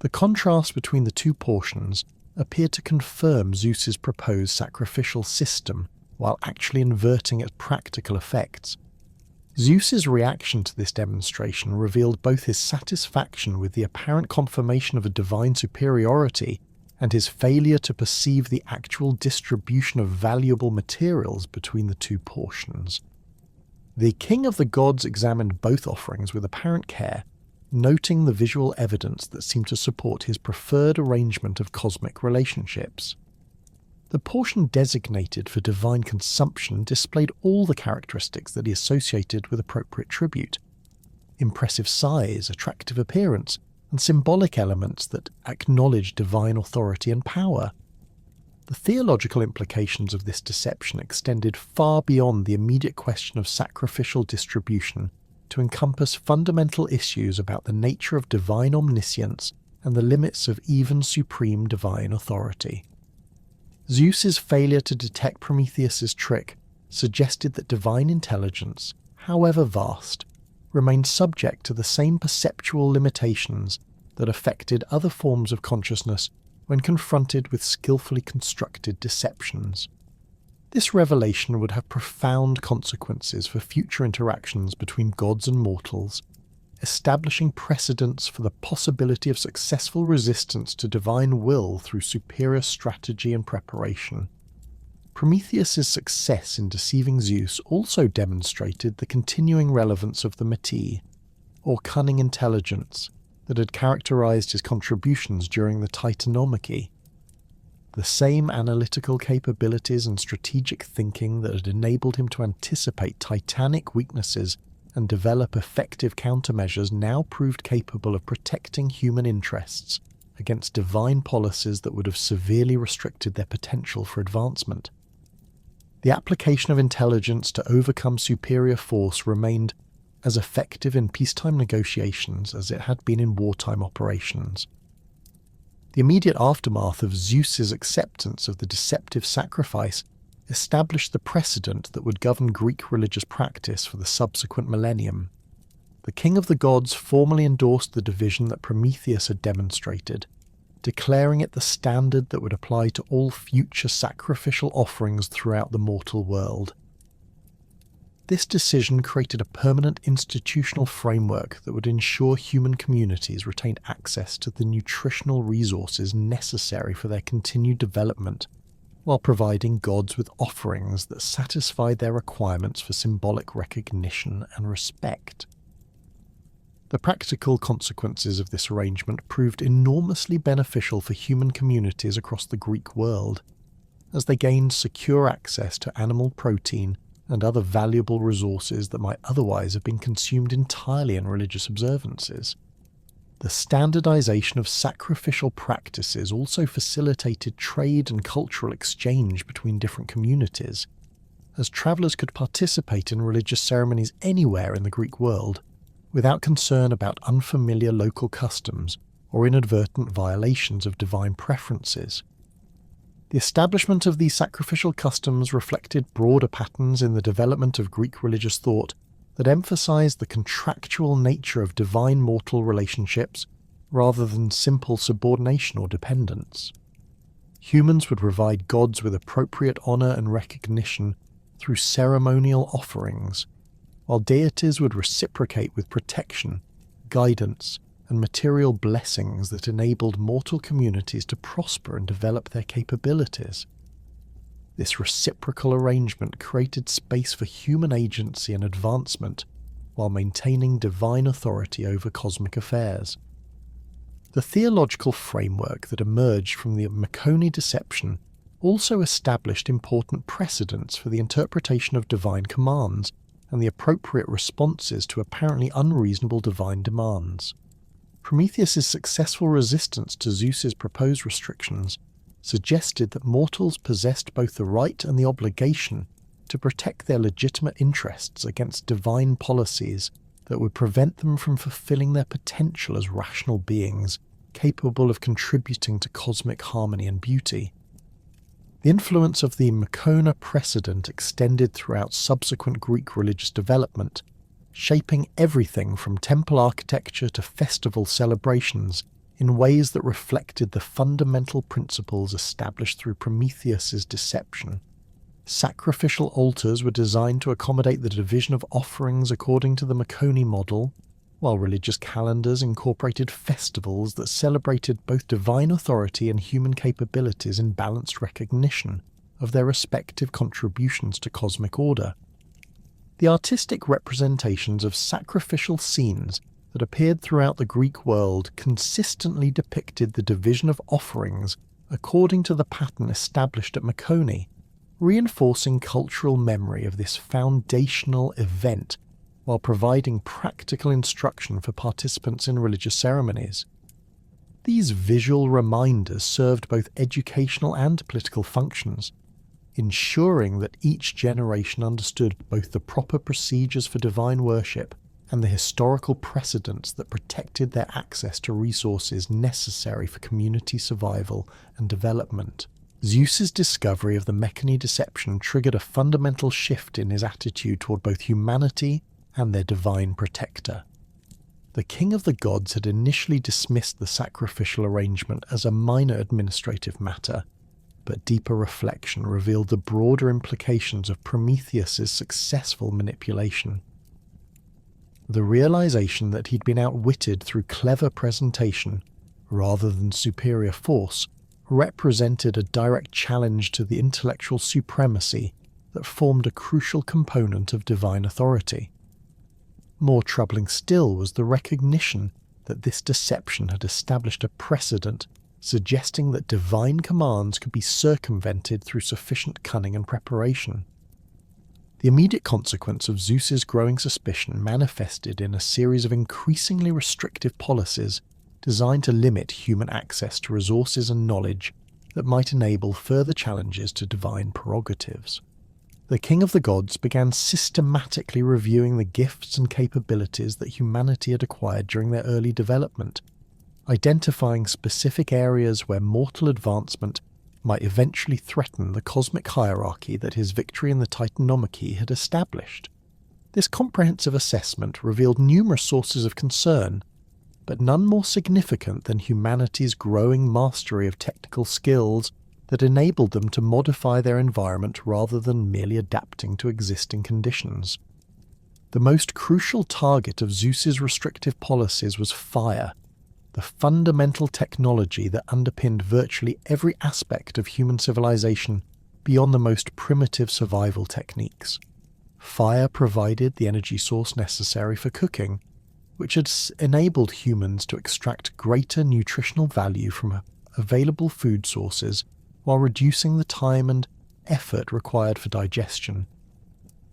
The contrast between the two portions appeared to confirm Zeus's proposed sacrificial system, while actually inverting its practical effects. Zeus's reaction to this demonstration revealed both his satisfaction with the apparent confirmation of a divine superiority and his failure to perceive the actual distribution of valuable materials between the two portions. The king of the gods examined both offerings with apparent care, noting the visual evidence that seemed to support his preferred arrangement of cosmic relationships. The portion designated for divine consumption displayed all the characteristics that he associated with appropriate tribute: impressive size, attractive appearance, and symbolic elements that acknowledge divine authority and power. The theological implications of this deception extended far beyond the immediate question of sacrificial distribution to encompass fundamental issues about the nature of divine omniscience and the limits of even supreme divine authority. Zeus's failure to detect Prometheus's trick suggested that divine intelligence, however vast, remained subject to the same perceptual limitations that affected other forms of consciousness when confronted with skillfully constructed deceptions. This revelation would have profound consequences for future interactions between gods and mortals, establishing precedents for the possibility of successful resistance to divine will through superior strategy and preparation. Prometheus's success in deceiving Zeus also demonstrated the continuing relevance of the Meti, or cunning intelligence, that had characterized his contributions during the Titanomachy. The same analytical capabilities and strategic thinking that had enabled him to anticipate titanic weaknesses and develop effective countermeasures now proved capable of protecting human interests against divine policies that would have severely restricted their potential for advancement. The application of intelligence to overcome superior force remained as effective in peacetime negotiations as it had been in wartime operations. The immediate aftermath of Zeus's acceptance of the deceptive sacrifice established the precedent that would govern Greek religious practice for the subsequent millennium. The king of the gods formally endorsed the division that Prometheus had demonstrated, declaring it the standard that would apply to all future sacrificial offerings throughout the mortal world. This decision created a permanent institutional framework that would ensure human communities retained access to the nutritional resources necessary for their continued development, while providing gods with offerings that satisfied their requirements for symbolic recognition and respect. The practical consequences of this arrangement proved enormously beneficial for human communities across the Greek world, as they gained secure access to animal protein and other valuable resources that might otherwise have been consumed entirely in religious observances. The standardization of sacrificial practices also facilitated trade and cultural exchange between different communities, as travelers could participate in religious ceremonies anywhere in the Greek world without concern about unfamiliar local customs or inadvertent violations of divine preferences. The establishment of these sacrificial customs reflected broader patterns in the development of Greek religious thought that emphasized the contractual nature of divine-mortal relationships rather than simple subordination or dependence. Humans would provide gods with appropriate honor and recognition through ceremonial offerings, while deities would reciprocate with protection, guidance, and material blessings that enabled mortal communities to prosper and develop their capabilities. This reciprocal arrangement created space for human agency and advancement while maintaining divine authority over cosmic affairs. The theological framework that emerged from the Mycone deception also established important precedents for the interpretation of divine commands and the appropriate responses to apparently unreasonable divine demands. Prometheus's successful resistance to Zeus's proposed restrictions suggested that mortals possessed both the right and the obligation to protect their legitimate interests against divine policies that would prevent them from fulfilling their potential as rational beings capable of contributing to cosmic harmony and beauty. The influence of the Mycone precedent extended throughout subsequent Greek religious development, shaping everything from temple architecture to festival celebrations in ways that reflected the fundamental principles established through Prometheus's deception. Sacrificial altars were designed to accommodate the division of offerings according to the Mycone model, while religious calendars incorporated festivals that celebrated both divine authority and human capabilities in balanced recognition of their respective contributions to cosmic order. The artistic representations of sacrificial scenes that appeared throughout the Greek world consistently depicted the division of offerings according to the pattern established at Mycone, reinforcing cultural memory of this foundational event while providing practical instruction for participants in religious ceremonies. These visual reminders served both educational and political functions, ensuring that each generation understood both the proper procedures for divine worship and the historical precedents that protected their access to resources necessary for community survival and development. Zeus's discovery of the Mycone deception triggered a fundamental shift in his attitude toward both humanity and their divine protector. The king of the gods had initially dismissed the sacrificial arrangement as a minor administrative matter, but deeper reflection revealed the broader implications of Prometheus's successful manipulation. The realization that he'd been outwitted through clever presentation, rather than superior force, represented a direct challenge to the intellectual supremacy that formed a crucial component of divine authority. More troubling still was the recognition that this deception had established a precedent suggesting that divine commands could be circumvented through sufficient cunning and preparation. The immediate consequence of Zeus's growing suspicion manifested in a series of increasingly restrictive policies designed to limit human access to resources and knowledge that might enable further challenges to divine prerogatives. The king of the gods began systematically reviewing the gifts and capabilities that humanity had acquired during their early development, identifying specific areas where mortal advancement might eventually threaten the cosmic hierarchy that his victory in the Titanomachy had established. This comprehensive assessment revealed numerous sources of concern, but none more significant than humanity's growing mastery of technical skills that enabled them to modify their environment rather than merely adapting to existing conditions. The most crucial target of Zeus's restrictive policies was fire, the fundamental technology that underpinned virtually every aspect of human civilization beyond the most primitive survival techniques. Fire provided the energy source necessary for cooking, which had enabled humans to extract greater nutritional value from available food sources while reducing the time and effort required for digestion.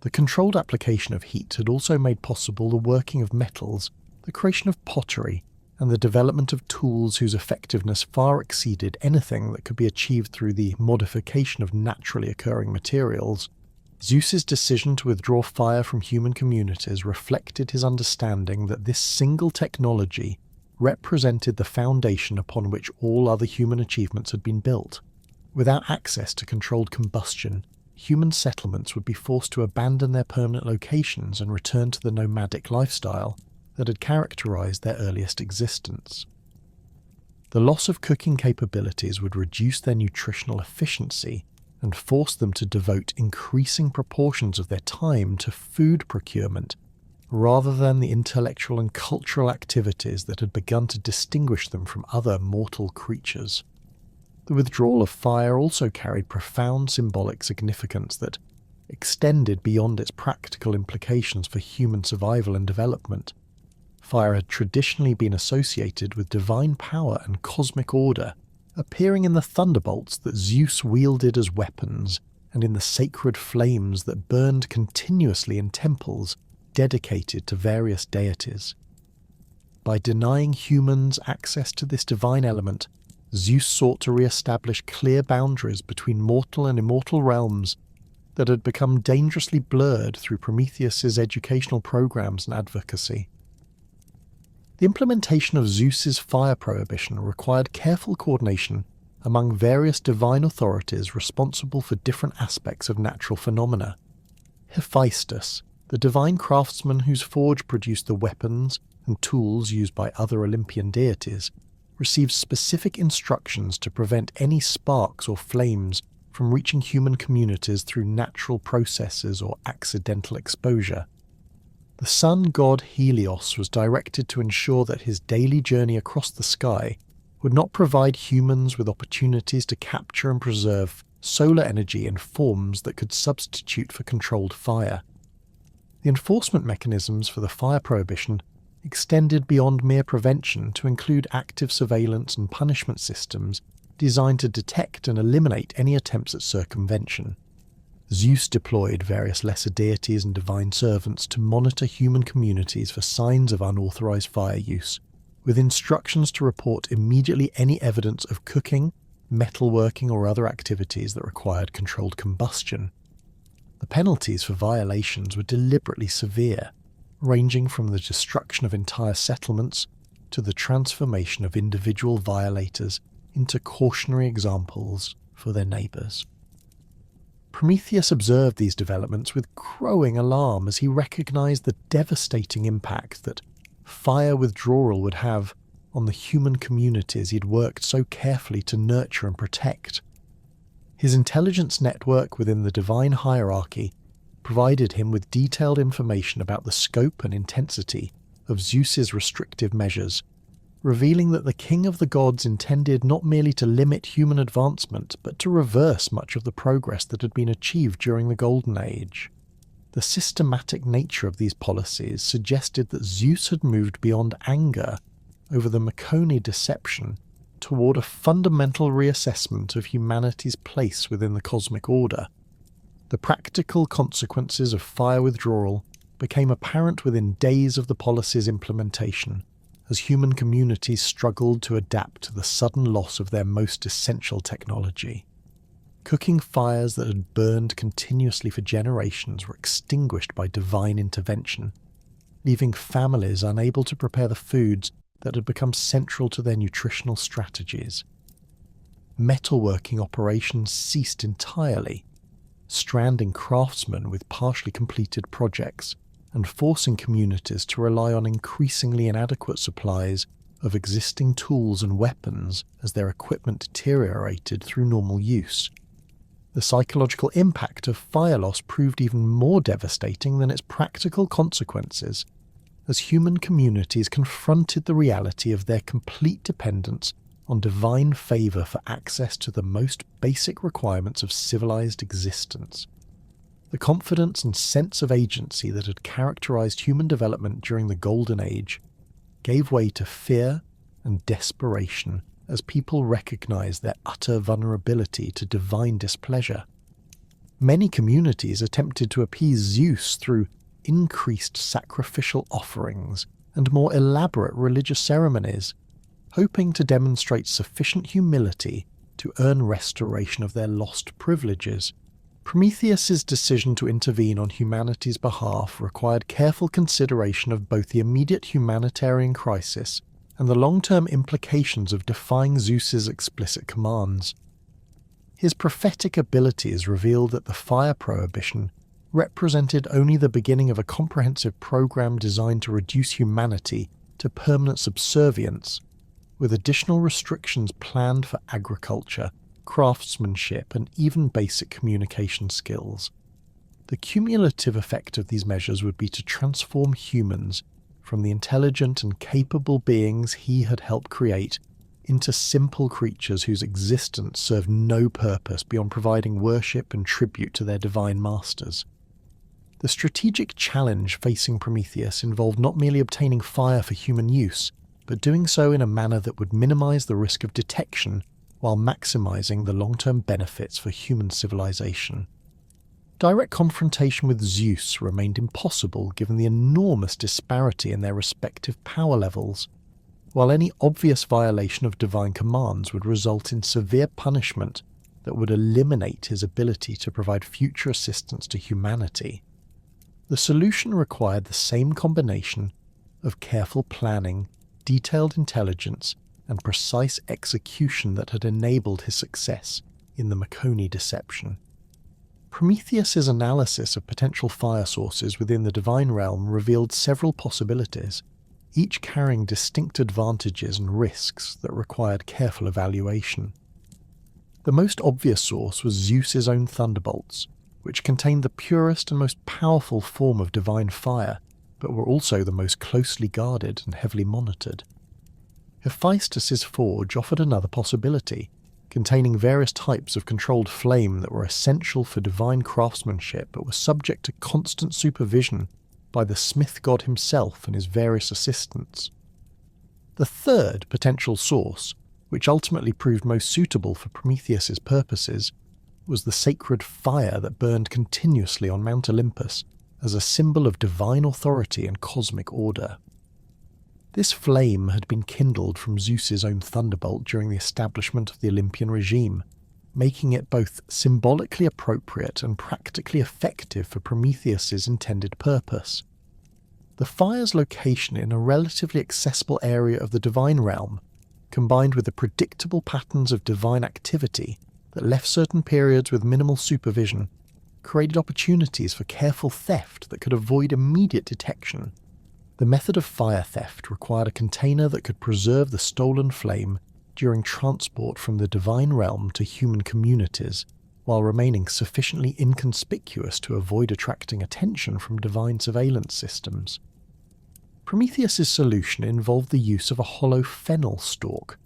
The controlled application of heat had also made possible the working of metals, the creation of pottery, and the development of tools whose effectiveness far exceeded anything that could be achieved through the modification of naturally occurring materials. Zeus's decision to withdraw fire from human communities reflected his understanding that this single technology represented the foundation upon which all other human achievements had been built. Without access to controlled combustion, human settlements would be forced to abandon their permanent locations and return to the nomadic lifestyle that had characterized their earliest existence. The loss of cooking capabilities would reduce their nutritional efficiency and force them to devote increasing proportions of their time to food procurement rather than the intellectual and cultural activities that had begun to distinguish them from other mortal creatures. The withdrawal of fire also carried profound symbolic significance that extended beyond its practical implications for human survival and development. Fire had traditionally been associated with divine power and cosmic order, appearing in the thunderbolts that Zeus wielded as weapons and in the sacred flames that burned continuously in temples dedicated to various deities. By denying humans access to this divine element, Zeus sought to re-establish clear boundaries between mortal and immortal realms that had become dangerously blurred through Prometheus's educational programs and advocacy. The implementation of Zeus's fire prohibition required careful coordination among various divine authorities responsible for different aspects of natural phenomena. Hephaestus, the divine craftsman whose forge produced the weapons and tools used by other Olympian deities, received specific instructions to prevent any sparks or flames from reaching human communities through natural processes or accidental exposure. The sun god Helios was directed to ensure that his daily journey across the sky would not provide humans with opportunities to capture and preserve solar energy in forms that could substitute for controlled fire. The enforcement mechanisms for the fire prohibition extended beyond mere prevention to include active surveillance and punishment systems designed to detect and eliminate any attempts at circumvention. Zeus deployed various lesser deities and divine servants to monitor human communities for signs of unauthorized fire use, with instructions to report immediately any evidence of cooking, metalworking, or other activities that required controlled combustion. The penalties for violations were deliberately severe, ranging from the destruction of entire settlements to the transformation of individual violators into cautionary examples for their neighbours. Prometheus observed these developments with growing alarm as he recognized the devastating impact that fire withdrawal would have on the human communities he'd worked so carefully to nurture and protect. His intelligence network within the divine hierarchy provided him with detailed information about the scope and intensity of Zeus's restrictive measures, revealing that the king of the gods intended not merely to limit human advancement, but to reverse much of the progress that had been achieved during the Golden Age. The systematic nature of these policies suggested that Zeus had moved beyond anger over the Mecone deception toward a fundamental reassessment of humanity's place within the cosmic order. The practical consequences of fire withdrawal became apparent within days of the policy's implementation, as human communities struggled to adapt to the sudden loss of their most essential technology. Cooking fires that had burned continuously for generations were extinguished by divine intervention, leaving families unable to prepare the foods that had become central to their nutritional strategies. Metalworking operations ceased entirely, stranding craftsmen with partially completed projects and forcing communities to rely on increasingly inadequate supplies of existing tools and weapons as their equipment deteriorated through normal use. The psychological impact of fire loss proved even more devastating than its practical consequences, as human communities confronted the reality of their complete dependence on divine favour for access to the most basic requirements of civilized existence. The confidence and sense of agency that had characterized human development during the Golden Age gave way to fear and desperation as people recognized their utter vulnerability to divine displeasure. Many communities attempted to appease Zeus through increased sacrificial offerings and more elaborate religious ceremonies, hoping to demonstrate sufficient humility to earn restoration of their lost privileges. Prometheus's decision to intervene on humanity's behalf required careful consideration of both the immediate humanitarian crisis and the long-term implications of defying Zeus's explicit commands. His prophetic abilities revealed that the fire prohibition represented only the beginning of a comprehensive program designed to reduce humanity to permanent subservience, with additional restrictions planned for agriculture, craftsmanship, and even basic communication skills. The cumulative effect of these measures would be to transform humans from the intelligent and capable beings he had helped create into simple creatures whose existence served no purpose beyond providing worship and tribute to their divine masters. The strategic challenge facing Prometheus involved not merely obtaining fire for human use, but doing so in a manner that would minimize the risk of detection while maximizing the long-term benefits for human civilization. Direct confrontation with Zeus remained impossible given the enormous disparity in their respective power levels, while any obvious violation of divine commands would result in severe punishment that would eliminate his ability to provide future assistance to humanity. The solution required the same combination of careful planning, detailed intelligence, and precise execution that had enabled his success in the Marconi deception. Prometheus's analysis of potential fire sources within the divine realm revealed several possibilities, each carrying distinct advantages and risks that required careful evaluation. The most obvious source was Zeus's own thunderbolts, which contained the purest and most powerful form of divine fire, but were also the most closely guarded and heavily monitored. Hephaestus's forge offered another possibility, containing various types of controlled flame that were essential for divine craftsmanship but were subject to constant supervision by the smith god himself and his various assistants. The third potential source, which ultimately proved most suitable for Prometheus's purposes, was the sacred fire that burned continuously on Mount Olympus as a symbol of divine authority and cosmic order. This flame had been kindled from Zeus's own thunderbolt during the establishment of the Olympian regime, making it both symbolically appropriate and practically effective for Prometheus's intended purpose. The fire's location in a relatively accessible area of the divine realm, combined with the predictable patterns of divine activity that left certain periods with minimal supervision, created opportunities for careful theft that could avoid immediate detection. The method of fire theft required a container that could preserve the stolen flame during transport from the divine realm to human communities, while remaining sufficiently inconspicuous to avoid attracting attention from divine surveillance systems. Prometheus's solution involved the use of a hollow fennel stalk,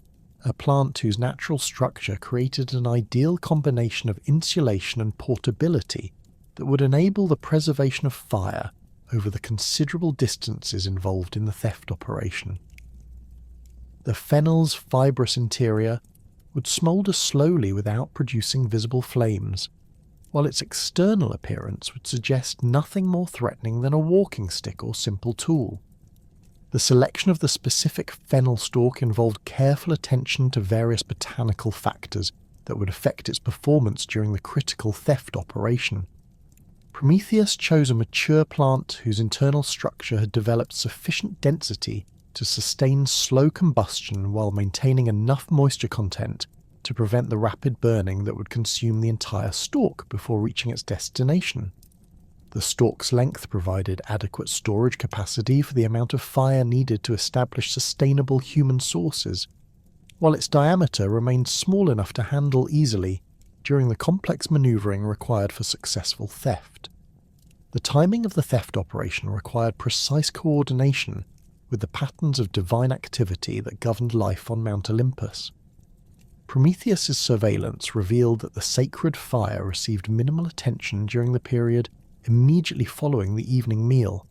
a plant whose natural structure created an ideal combination of insulation and portability that would enable the preservation of fire over the considerable distances involved in the theft operation. The fennel's fibrous interior would smoulder slowly without producing visible flames, while its external appearance would suggest nothing more threatening than a walking stick or simple tool. The selection of the specific fennel stalk involved careful attention to various botanical factors that would affect its performance during the critical theft operation. Prometheus chose a mature plant whose internal structure had developed sufficient density to sustain slow combustion while maintaining enough moisture content to prevent the rapid burning that would consume the entire stalk before reaching its destination. The stalk's length provided adequate storage capacity for the amount of fire needed to establish sustainable human sources, while its diameter remained small enough to handle easily during the complex maneuvering required for successful theft. The timing of the theft operation required precise coordination with the patterns of divine activity that governed life on Mount Olympus. Prometheus's surveillance revealed that the sacred fire received minimal attention during the period immediately following the evening meal,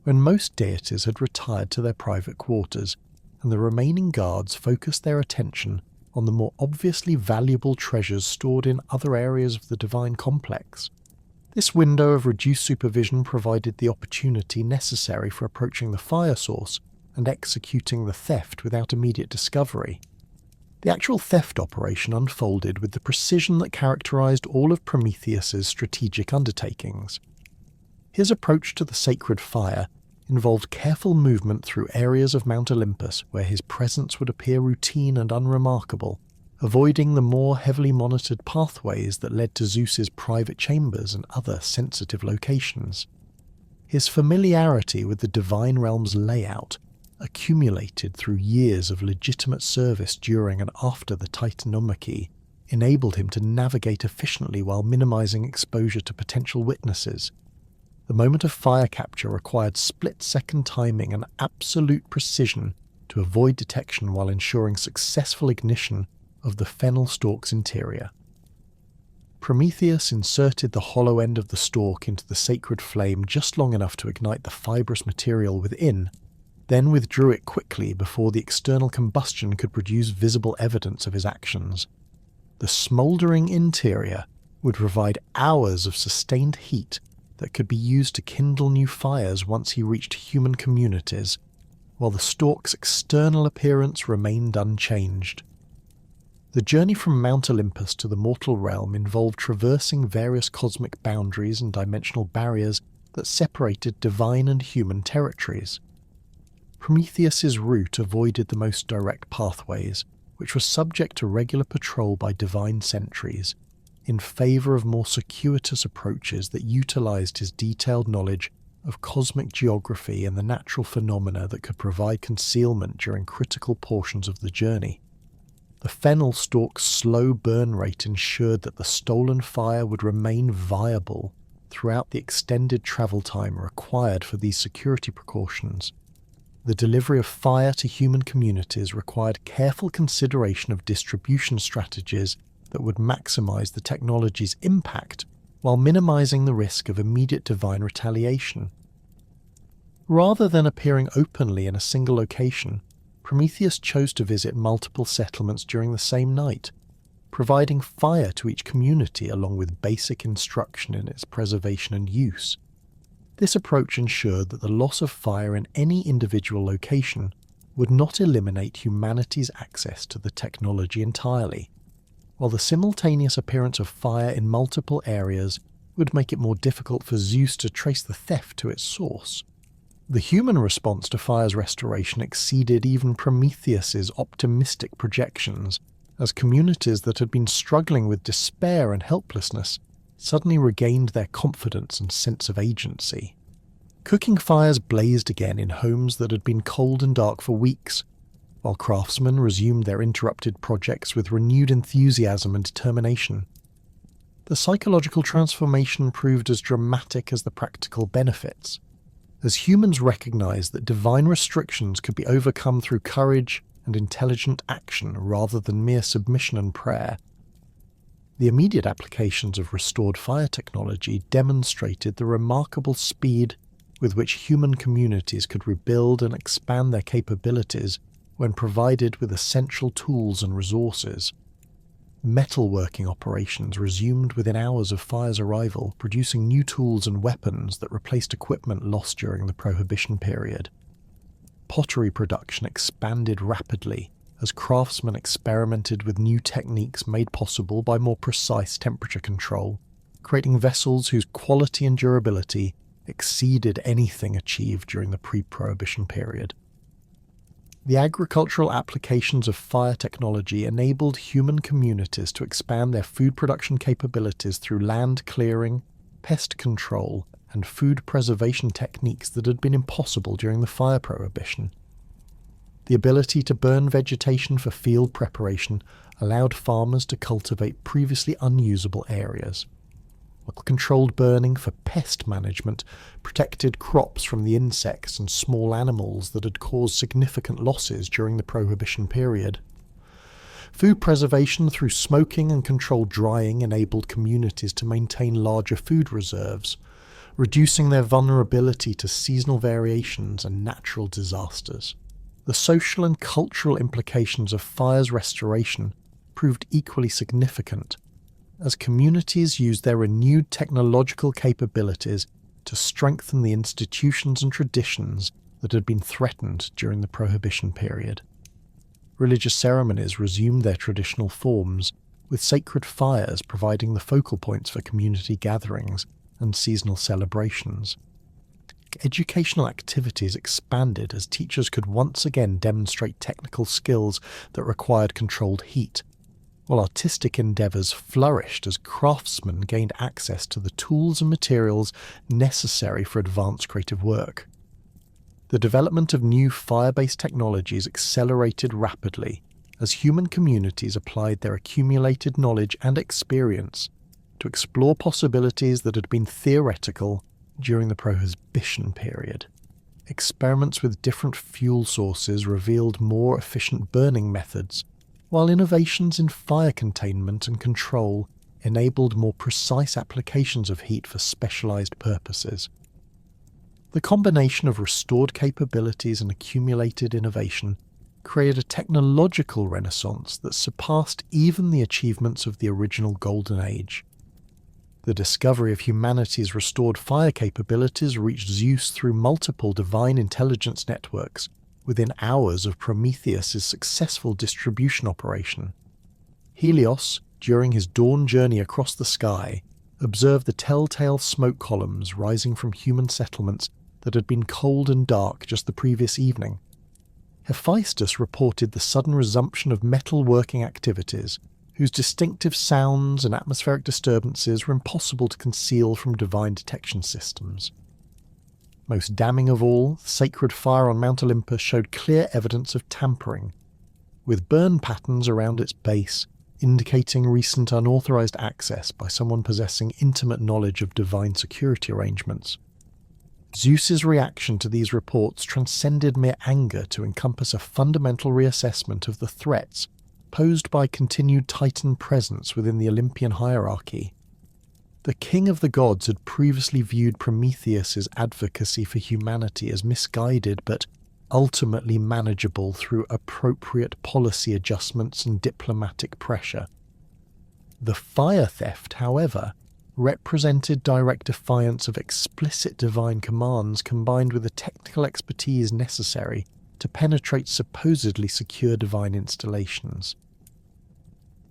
when most deities had retired to their private quarters, and the remaining guards focused their attention on the more obviously valuable treasures stored in other areas of the divine complex. This window of reduced supervision provided the opportunity necessary for approaching the fire source and executing the theft without immediate discovery. The actual theft operation unfolded with the precision that characterized all of Prometheus's strategic undertakings. His approach to the sacred fire involved careful movement through areas of Mount Olympus where his presence would appear routine and unremarkable, avoiding the more heavily monitored pathways that led to Zeus's private chambers and other sensitive locations. His familiarity with the divine realm's layout, accumulated through years of legitimate service during and after the Titanomachy, enabled him to navigate efficiently while minimizing exposure to potential witnesses. The moment of fire capture required split-second timing and absolute precision to avoid detection while ensuring successful ignition of the fennel stalk's interior. Prometheus inserted the hollow end of the stalk into the sacred flame just long enough to ignite the fibrous material within, then withdrew it quickly before the external combustion could produce visible evidence of his actions. The smouldering interior would provide hours of sustained heat that could be used to kindle new fires once he reached human communities, while the stalk's external appearance remained unchanged. The journey from Mount Olympus to the mortal realm involved traversing various cosmic boundaries and dimensional barriers that separated divine and human territories. Prometheus's route avoided the most direct pathways, which were subject to regular patrol by divine sentries, in favour of more circuitous approaches that utilised his detailed knowledge of cosmic geography and the natural phenomena that could provide concealment during critical portions of the journey. The fennel stalk's slow burn rate ensured that the stolen fire would remain viable throughout the extended travel time required for these security precautions. The delivery of fire to human communities required careful consideration of distribution strategies that would maximize the technology's impact while minimizing the risk of immediate divine retaliation. Rather than appearing openly in a single location, Prometheus chose to visit multiple settlements during the same night, providing fire to each community along with basic instruction in its preservation and use. This approach ensured that the loss of fire in any individual location would not eliminate humanity's access to the technology entirely, while the simultaneous appearance of fire in multiple areas would make it more difficult for Zeus to trace the theft to its source. The human response to fire's restoration exceeded even Prometheus's optimistic projections, as communities that had been struggling with despair and helplessness suddenly regained their confidence and sense of agency. Cooking fires blazed again in homes that had been cold and dark for weeks, while craftsmen resumed their interrupted projects with renewed enthusiasm and determination. The psychological transformation proved as dramatic as the practical benefits, as humans recognized that divine restrictions could be overcome through courage and intelligent action rather than mere submission and prayer. The immediate applications of restored fire technology demonstrated the remarkable speed with which human communities could rebuild and expand their capabilities when provided with essential tools and resources. Metalworking operations resumed within hours of fire's arrival, producing new tools and weapons that replaced equipment lost during the Prohibition period. Pottery production expanded rapidly as craftsmen experimented with new techniques made possible by more precise temperature control, creating vessels whose quality and durability exceeded anything achieved during the pre-Prohibition period. The agricultural applications of fire technology enabled human communities to expand their food production capabilities through land clearing, pest control, and food preservation techniques that had been impossible during the fire prohibition. The ability to burn vegetation for field preparation allowed farmers to cultivate previously unusable areas, while controlled burning for pest management protected crops from the insects and small animals that had caused significant losses during the Prohibition period. Food preservation through smoking and controlled drying enabled communities to maintain larger food reserves, reducing their vulnerability to seasonal variations and natural disasters. The social and cultural implications of fire's restoration proved equally significant, as communities used their renewed technological capabilities to strengthen the institutions and traditions that had been threatened during the Prohibition period. Religious ceremonies resumed their traditional forms, with sacred fires providing the focal points for community gatherings and seasonal celebrations. Educational activities expanded as teachers could once again demonstrate technical skills that required controlled heat, while artistic endeavours flourished as craftsmen gained access to the tools and materials necessary for advanced creative work. The development of new fire-based technologies accelerated rapidly as human communities applied their accumulated knowledge and experience to explore possibilities that had been theoretical during the Prohibition period. Experiments with different fuel sources revealed more efficient burning methods, while innovations in fire containment and control enabled more precise applications of heat for specialized purposes. The combination of restored capabilities and accumulated innovation created a technological renaissance that surpassed even the achievements of the original Golden Age. The discovery of humanity's restored fire capabilities reached Zeus through multiple divine intelligence networks within hours of Prometheus's successful distribution operation. Helios, during his dawn journey across the sky, observed the telltale smoke columns rising from human settlements that had been cold and dark just the previous evening. Hephaestus reported the sudden resumption of metal-working activities, whose distinctive sounds and atmospheric disturbances were impossible to conceal from divine detection systems. Most damning of all, the sacred fire on Mount Olympus showed clear evidence of tampering, with burn patterns around its base indicating recent unauthorized access by someone possessing intimate knowledge of divine security arrangements. Zeus's reaction to these reports transcended mere anger to encompass a fundamental reassessment of the threats posed by continued Titan presence within the Olympian hierarchy. The king of the gods had previously viewed Prometheus's advocacy for humanity as misguided but ultimately manageable through appropriate policy adjustments and diplomatic pressure. The fire theft, however, represented direct defiance of explicit divine commands combined with the technical expertise necessary to penetrate supposedly secure divine installations.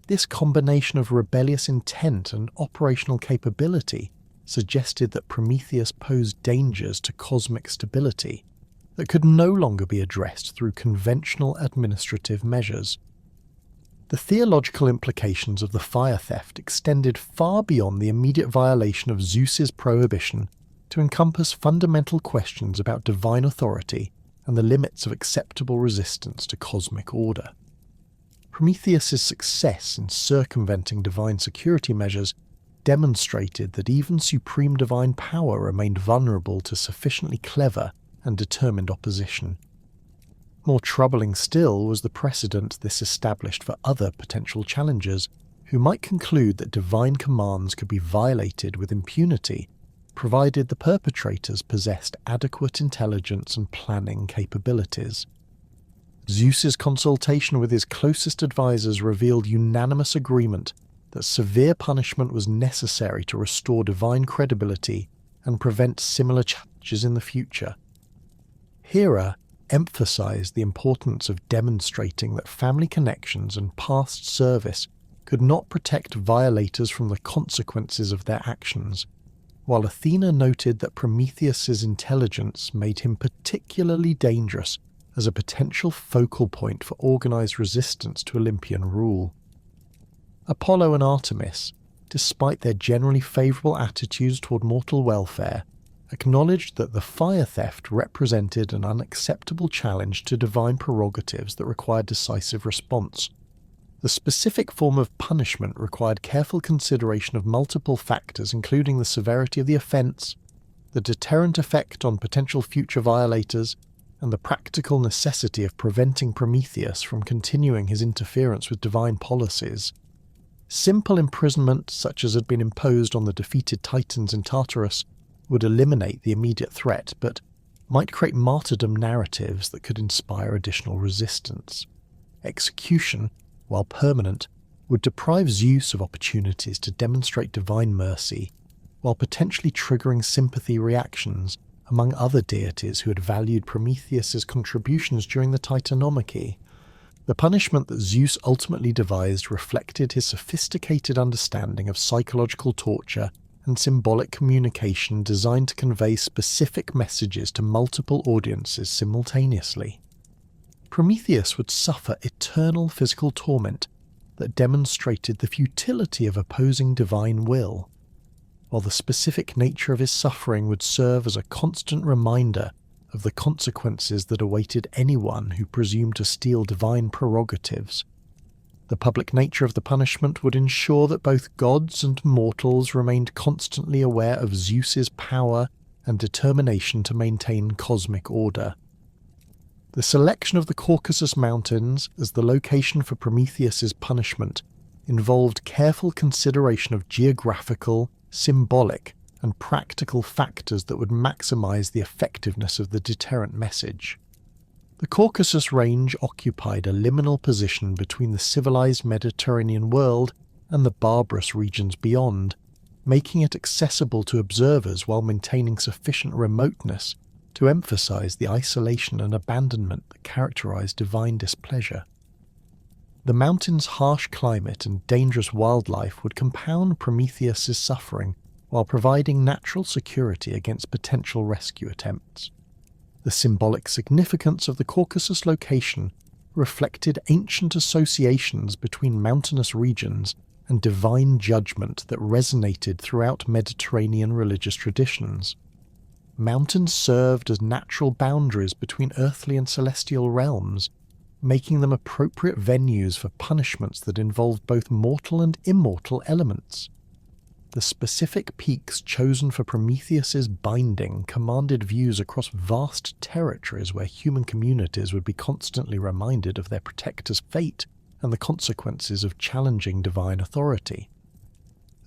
This combination of rebellious intent and operational capability suggested that Prometheus posed dangers to cosmic stability that could no longer be addressed through conventional administrative measures. The theological implications of the fire theft extended far beyond the immediate violation of Zeus's prohibition to encompass fundamental questions about divine authority and the limits of acceptable resistance to cosmic order. Prometheus's success in circumventing divine security measures demonstrated that even supreme divine power remained vulnerable to sufficiently clever and determined opposition. More troubling still was the precedent this established for other potential challengers who might conclude that divine commands could be violated with impunity, provided the perpetrators possessed adequate intelligence and planning capabilities. Zeus's consultation with his closest advisors revealed unanimous agreement that severe punishment was necessary to restore divine credibility and prevent similar challenges in the future. Hera emphasized the importance of demonstrating that family connections and past service could not protect violators from the consequences of their actions, while Athena noted that Prometheus's intelligence made him particularly dangerous as a potential focal point for organized resistance to Olympian rule. Apollo and Artemis, despite their generally favorable attitudes toward mortal welfare, acknowledged that the fire theft represented an unacceptable challenge to divine prerogatives that required decisive response. The specific form of punishment required careful consideration of multiple factors, including the severity of the offense, the deterrent effect on potential future violators, and the practical necessity of preventing Prometheus from continuing his interference with divine policies. Simple imprisonment, such as had been imposed on the defeated Titans in Tartarus, would eliminate the immediate threat, but might create martyrdom narratives that could inspire additional resistance. Execution, while permanent, would deprive Zeus of opportunities to demonstrate divine mercy, while potentially triggering sympathy reactions among other deities who had valued Prometheus's contributions during the Titanomachy. The punishment that Zeus ultimately devised reflected his sophisticated understanding of psychological torture and symbolic communication designed to convey specific messages to multiple audiences simultaneously. Prometheus would suffer eternal physical torment that demonstrated the futility of opposing divine will, while the specific nature of his suffering would serve as a constant reminder of the consequences that awaited anyone who presumed to steal divine prerogatives. The public nature of the punishment would ensure that both gods and mortals remained constantly aware of Zeus's power and determination to maintain cosmic order. The selection of the Caucasus Mountains as the location for Prometheus's punishment involved careful consideration of geographical, symbolic, and practical factors that would maximize the effectiveness of the deterrent message. The Caucasus Range occupied a liminal position between the civilized Mediterranean world and the barbarous regions beyond, making it accessible to observers while maintaining sufficient remoteness to emphasize the isolation and abandonment that characterized divine displeasure. The mountain's harsh climate and dangerous wildlife would compound Prometheus's suffering while providing natural security against potential rescue attempts. The symbolic significance of the Caucasus location reflected ancient associations between mountainous regions and divine judgment that resonated throughout Mediterranean religious traditions. Mountains served as natural boundaries between earthly and celestial realms, making them appropriate venues for punishments that involved both mortal and immortal elements. The specific peaks chosen for Prometheus's binding commanded views across vast territories where human communities would be constantly reminded of their protector's fate and the consequences of challenging divine authority.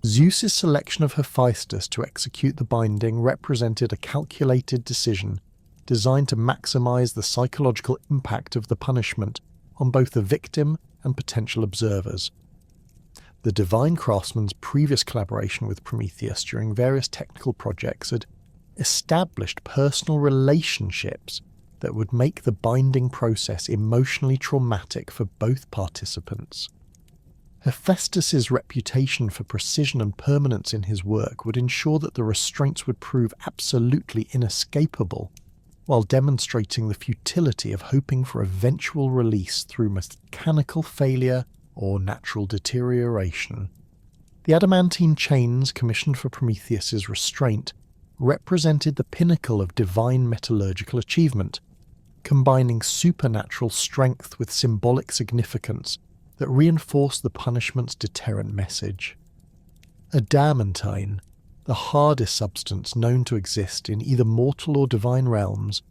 Zeus's selection of Hephaestus to execute the binding represented a calculated decision designed to maximize the psychological impact of the punishment on both the victim and potential observers. The divine craftsman's previous collaboration with Prometheus during various technical projects had established personal relationships that would make the binding process emotionally traumatic for both participants. Hephaestus's reputation for precision and permanence in his work would ensure that the restraints would prove absolutely inescapable, while demonstrating the futility of hoping for eventual release through mechanical failure or natural deterioration. The adamantine chains commissioned for Prometheus's restraint represented the pinnacle of divine metallurgical achievement, combining supernatural strength with symbolic significance that reinforced the punishment's deterrent message. Adamantine, the hardest substance known to exist in either mortal or divine realms,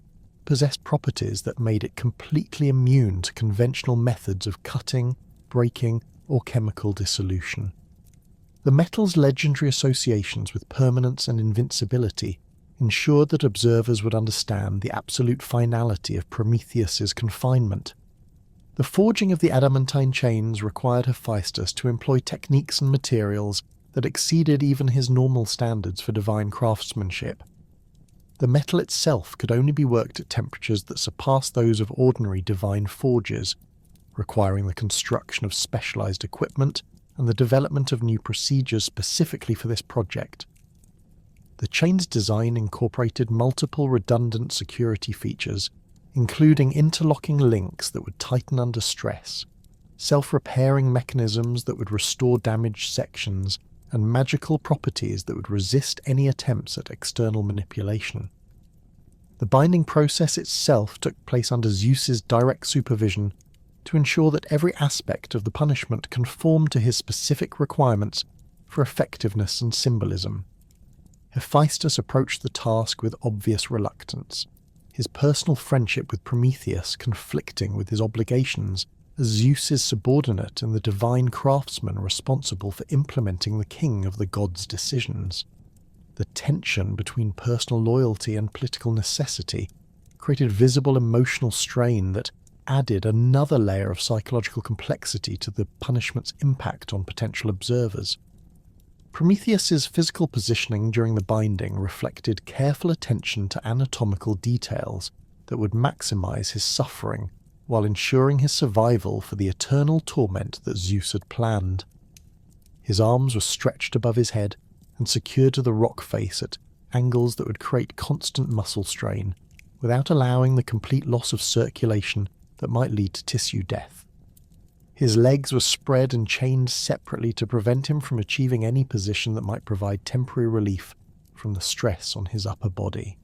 possessed properties that made it completely immune to conventional methods of cutting, breaking, or chemical dissolution. The metal's legendary associations with permanence and invincibility ensured that observers would understand the absolute finality of Prometheus's confinement, The forging of the adamantine chains required Hephaestus to employ techniques and materials that exceeded even his normal standards for divine craftsmanship. The metal itself could only be worked at temperatures that surpassed those of ordinary divine forges, requiring the construction of specialized equipment and the development of new procedures specifically for this project. The chain's design incorporated multiple redundant security features, including interlocking links that would tighten under stress, self-repairing mechanisms that would restore damaged sections, and magical properties that would resist any attempts at external manipulation. The binding process itself took place under Zeus's direct supervision to ensure that every aspect of the punishment conformed to his specific requirements for effectiveness and symbolism. Hephaestus approached the task with obvious reluctance, his personal friendship with Prometheus conflicting with his obligations as Zeus's subordinate and the divine craftsman responsible for implementing the king of the gods' decisions. The tension between personal loyalty and political necessity created visible emotional strain that added another layer of psychological complexity to the punishment's impact on potential observers. Prometheus's physical positioning during the binding reflected careful attention to anatomical details that would maximize his suffering while ensuring his survival for the eternal torment that Zeus had planned. His arms were stretched above his head and secured to the rock face at angles that would create constant muscle strain, without allowing the complete loss of circulation that might lead to tissue death. His legs were spread and chained separately to prevent him from achieving any position that might provide temporary relief from the stress on his upper body.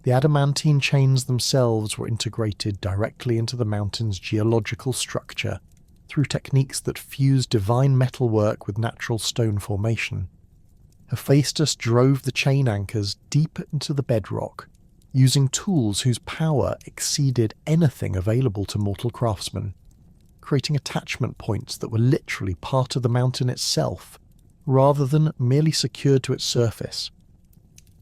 The adamantine chains themselves were integrated directly into the mountain's geological structure through techniques that fused divine metalwork with natural stone formation. Hephaestus drove the chain anchors deep into the bedrock, using tools whose power exceeded anything available to mortal craftsmen, creating attachment points that were literally part of the mountain itself, rather than merely secured to its surface.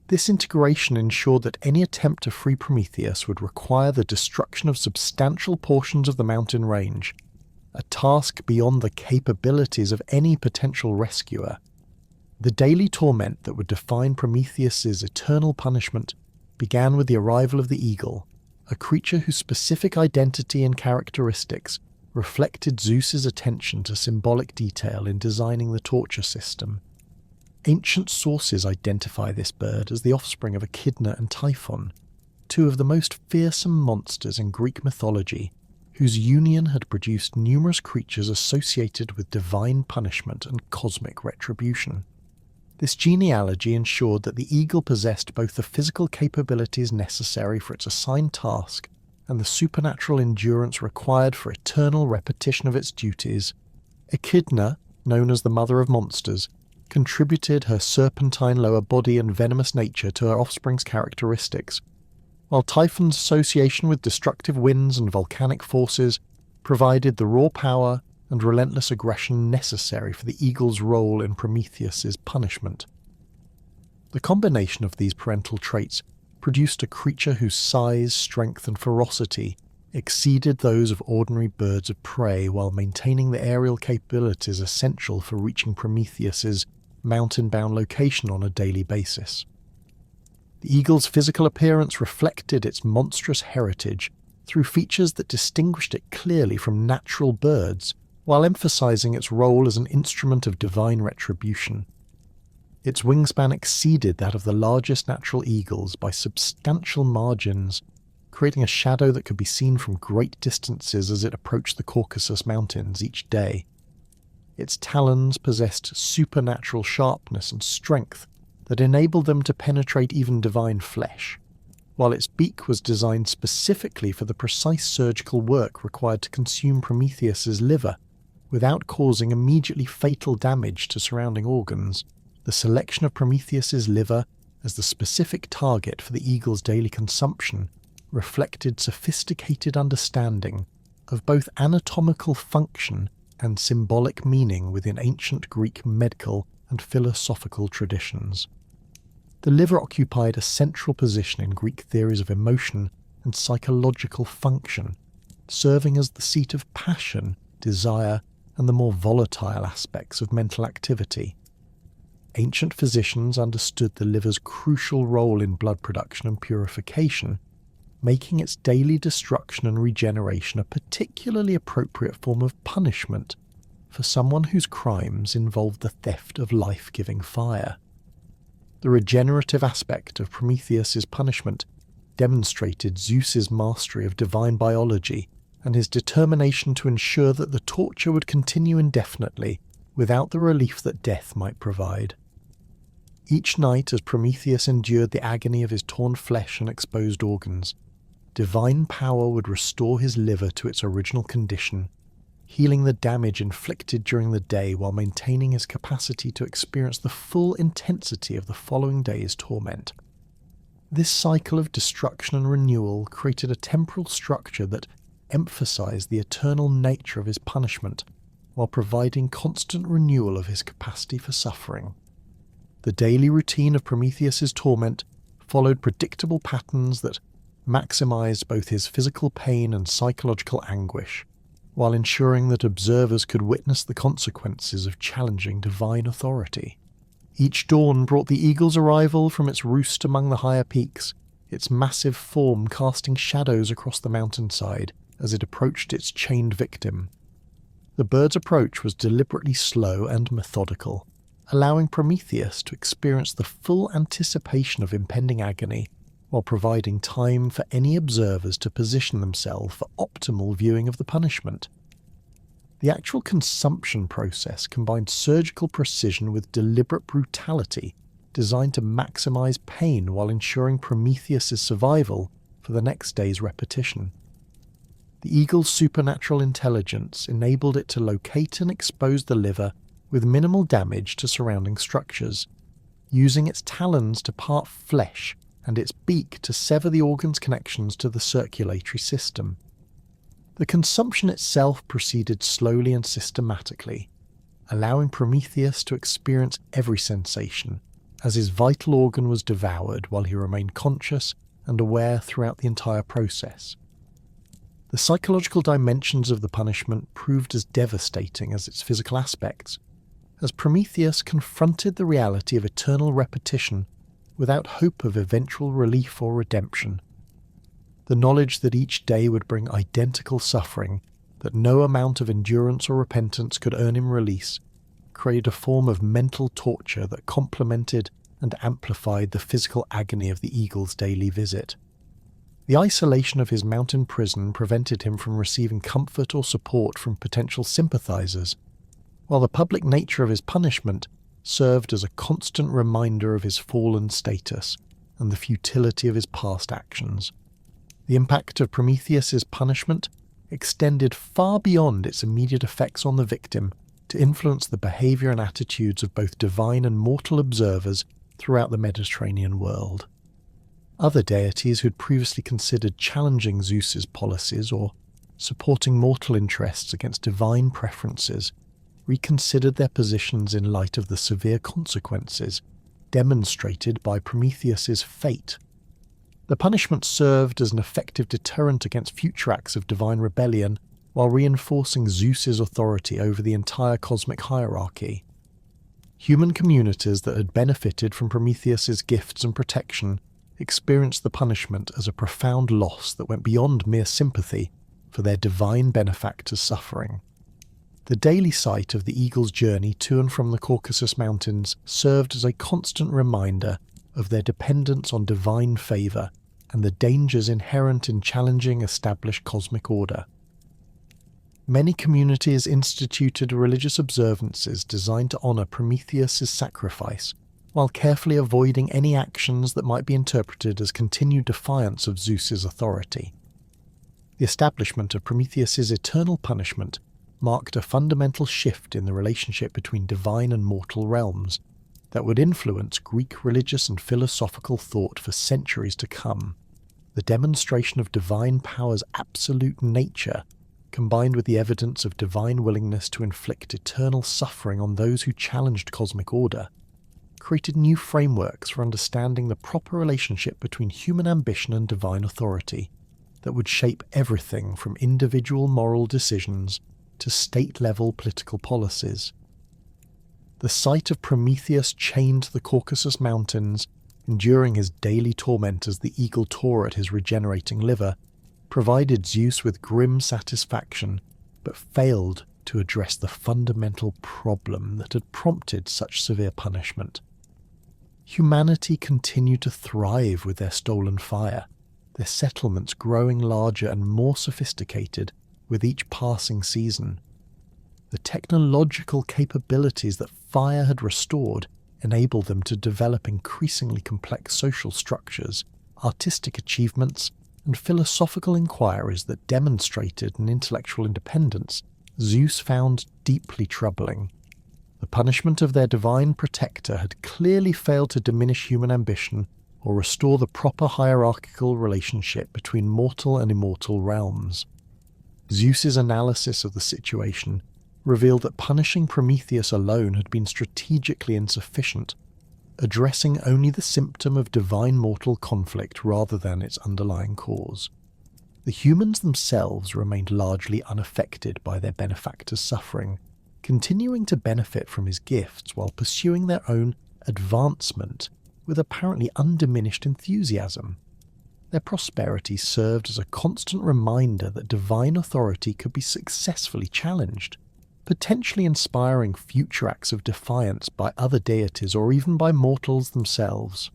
This integration ensured that any attempt to free Prometheus would require the destruction of substantial portions of the mountain range, a task beyond the capabilities of any potential rescuer. The daily torment that would define Prometheus's eternal punishment began with the arrival of the eagle, a creature whose specific identity and characteristics reflected Zeus's attention to symbolic detail in designing the torture system. Ancient sources identify this bird as the offspring of Echidna and Typhon, two of the most fearsome monsters in Greek mythology, whose union had produced numerous creatures associated with divine punishment and cosmic retribution. This genealogy ensured that the eagle possessed both the physical capabilities necessary for its assigned task and the supernatural endurance required for eternal repetition of its duties. Echidna, known as the mother of monsters, contributed her serpentine lower body and venomous nature to her offspring's characteristics, while Typhon's association with destructive winds and volcanic forces provided the raw power and relentless aggression necessary for the eagle's role in Prometheus's punishment. The combination of these parental traits produced a creature whose size, strength, and ferocity exceeded those of ordinary birds of prey while maintaining the aerial capabilities essential for reaching Prometheus's mountain-bound location on a daily basis. The eagle's physical appearance reflected its monstrous heritage through features that distinguished it clearly from natural birds, while emphasizing its role as an instrument of divine retribution. Its wingspan exceeded that of the largest natural eagles by substantial margins, creating a shadow that could be seen from great distances as it approached the Caucasus Mountains each day. Its talons possessed supernatural sharpness and strength that enabled them to penetrate even divine flesh, while its beak was designed specifically for the precise surgical work required to consume Prometheus's liver, without causing immediately fatal damage to surrounding organs. The selection of Prometheus's liver as the specific target for the eagle's daily consumption reflected sophisticated understanding of both anatomical function and symbolic meaning within ancient Greek medical and philosophical traditions. The liver occupied a central position in Greek theories of emotion and psychological function, serving as the seat of passion, desire, and the more volatile aspects of mental activity. Ancient physicians understood the liver's crucial role in blood production and purification, making its daily destruction and regeneration a particularly appropriate form of punishment for someone whose crimes involved the theft of life-giving fire. The regenerative aspect of Prometheus's punishment demonstrated Zeus's mastery of divine biology and his determination to ensure that the torture would continue indefinitely without the relief that death might provide. Each night, as Prometheus endured the agony of his torn flesh and exposed organs, divine power would restore his liver to its original condition, healing the damage inflicted during the day while maintaining his capacity to experience the full intensity of the following day's torment. This cycle of destruction and renewal created a temporal structure that emphasized the eternal nature of his punishment while providing constant renewal of his capacity for suffering. The daily routine of Prometheus's torment followed predictable patterns that maximized both his physical pain and psychological anguish, while ensuring that observers could witness the consequences of challenging divine authority. Each dawn brought the eagle's arrival from its roost among the higher peaks, its massive form casting shadows across the mountainside as it approached its chained victim. The bird's approach was deliberately slow and methodical, allowing Prometheus to experience the full anticipation of impending agony, while providing time for any observers to position themselves for optimal viewing of the punishment. The actual consumption process combined surgical precision with deliberate brutality, designed to maximize pain while ensuring Prometheus's survival for the next day's repetition. The eagle's supernatural intelligence enabled it to locate and expose the liver with minimal damage to surrounding structures, using its talons to part flesh and its beak to sever the organ's connections to the circulatory system. The consumption itself proceeded slowly and systematically, allowing Prometheus to experience every sensation as his vital organ was devoured while he remained conscious and aware throughout the entire process. The psychological dimensions of the punishment proved as devastating as its physical aspects, as Prometheus confronted the reality of eternal repetition without hope of eventual relief or redemption. The knowledge that each day would bring identical suffering, that no amount of endurance or repentance could earn him release, created a form of mental torture that complemented and amplified the physical agony of the eagle's daily visit. The isolation of his mountain prison prevented him from receiving comfort or support from potential sympathizers, while the public nature of his punishment served as a constant reminder of his fallen status and the futility of his past actions. The impact of Prometheus's punishment extended far beyond its immediate effects on the victim to influence the behavior and attitudes of both divine and mortal observers throughout the Mediterranean world. Other deities who had previously considered challenging Zeus's policies or supporting mortal interests against divine preferences reconsidered their positions in light of the severe consequences demonstrated by Prometheus's fate. The punishment served as an effective deterrent against future acts of divine rebellion while reinforcing Zeus's authority over the entire cosmic hierarchy. Human communities that had benefited from Prometheus's gifts and protection experienced the punishment as a profound loss that went beyond mere sympathy for their divine benefactor's suffering. The daily sight of the eagle's journey to and from the Caucasus Mountains served as a constant reminder of their dependence on divine favour and the dangers inherent in challenging established cosmic order. Many communities instituted religious observances designed to honour Prometheus's sacrifice, while carefully avoiding any actions that might be interpreted as continued defiance of Zeus's authority. The establishment of Prometheus's eternal punishment marked a fundamental shift in the relationship between divine and mortal realms that would influence Greek religious and philosophical thought for centuries to come. The demonstration of divine power's absolute nature, combined with the evidence of divine willingness to inflict eternal suffering on those who challenged cosmic order, created new frameworks for understanding the proper relationship between human ambition and divine authority that would shape everything from individual moral decisions to state-level political policies. The sight of Prometheus chained to the Caucasus Mountains, enduring his daily torment as the eagle tore at his regenerating liver, provided Zeus with grim satisfaction, but failed to address the fundamental problem that had prompted such severe punishment. Humanity continued to thrive with their stolen fire, their settlements growing larger and more sophisticated with each passing season. The technological capabilities that fire had restored enabled them to develop increasingly complex social structures, artistic achievements, and philosophical inquiries that demonstrated an intellectual independence Zeus found deeply troubling. The punishment of their divine protector had clearly failed to diminish human ambition or restore the proper hierarchical relationship between mortal and immortal realms. Zeus's analysis of the situation revealed that punishing Prometheus alone had been strategically insufficient, addressing only the symptom of divine-mortal conflict rather than its underlying cause. The humans themselves remained largely unaffected by their benefactor's suffering, continuing to benefit from his gifts while pursuing their own advancement with apparently undiminished enthusiasm. Their prosperity served as a constant reminder that divine authority could be successfully challenged, potentially inspiring future acts of defiance by other deities or even by mortals themselves.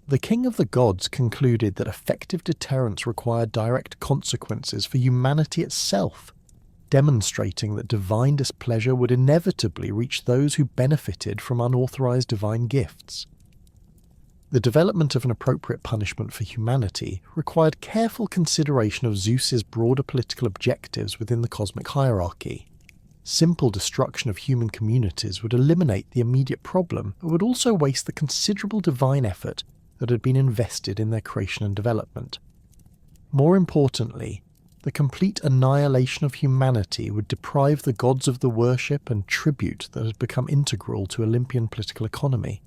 The king of the gods concluded that effective deterrence required direct consequences for humanity itself, demonstrating that divine displeasure would inevitably reach those who benefited from unauthorized divine gifts. The development of an appropriate punishment for humanity required careful consideration of Zeus's broader political objectives within the cosmic hierarchy. Simple destruction of human communities would eliminate the immediate problem, but would also waste the considerable divine effort that had been invested in their creation and development. More importantly, the complete annihilation of humanity would deprive the gods of the worship and tribute that had become integral to Olympian political economy.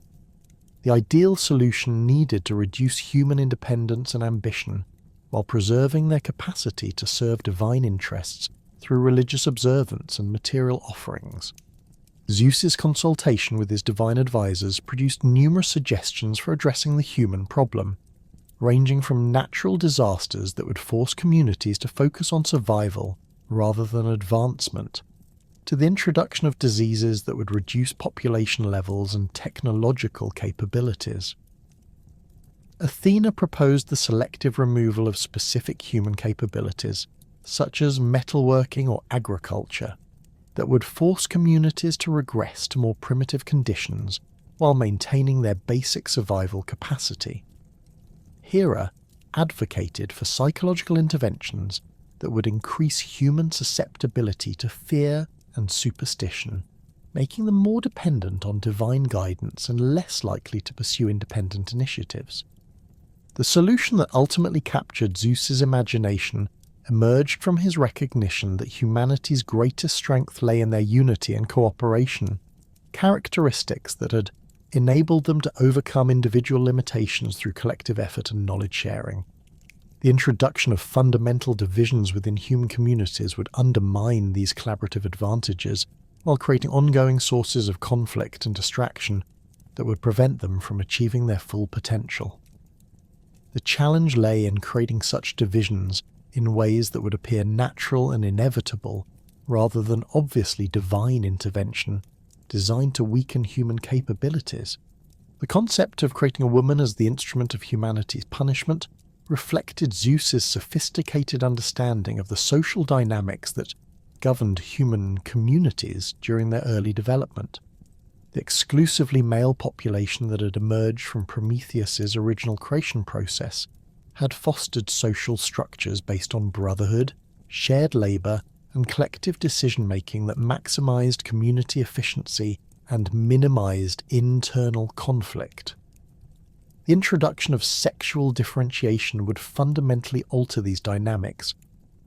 The ideal solution needed to reduce human independence and ambition, while preserving their capacity to serve divine interests through religious observance and material offerings. Zeus's consultation with his divine advisors produced numerous suggestions for addressing the human problem, ranging from natural disasters that would force communities to focus on survival rather than advancement, to the introduction of diseases that would reduce population levels and technological capabilities. Athena proposed the selective removal of specific human capabilities, such as metalworking or agriculture, that would force communities to regress to more primitive conditions while maintaining their basic survival capacity. Hera advocated for psychological interventions that would increase human susceptibility to fear and superstition, making them more dependent on divine guidance and less likely to pursue independent initiatives. The solution that ultimately captured Zeus's imagination emerged from his recognition that humanity's greatest strength lay in their unity and cooperation, characteristics that had enabled them to overcome individual limitations through collective effort and knowledge sharing. The introduction of fundamental divisions within human communities would undermine these collaborative advantages while creating ongoing sources of conflict and distraction that would prevent them from achieving their full potential. The challenge lay in creating such divisions in ways that would appear natural and inevitable, rather than obviously divine intervention designed to weaken human capabilities. The concept of creating a woman as the instrument of humanity's punishment reflected Zeus's sophisticated understanding of the social dynamics that governed human communities during their early development. The exclusively male population that had emerged from Prometheus's original creation process had fostered social structures based on brotherhood, shared labour, and collective decision-making that maximised community efficiency and minimised internal conflict. The introduction of sexual differentiation would fundamentally alter these dynamics,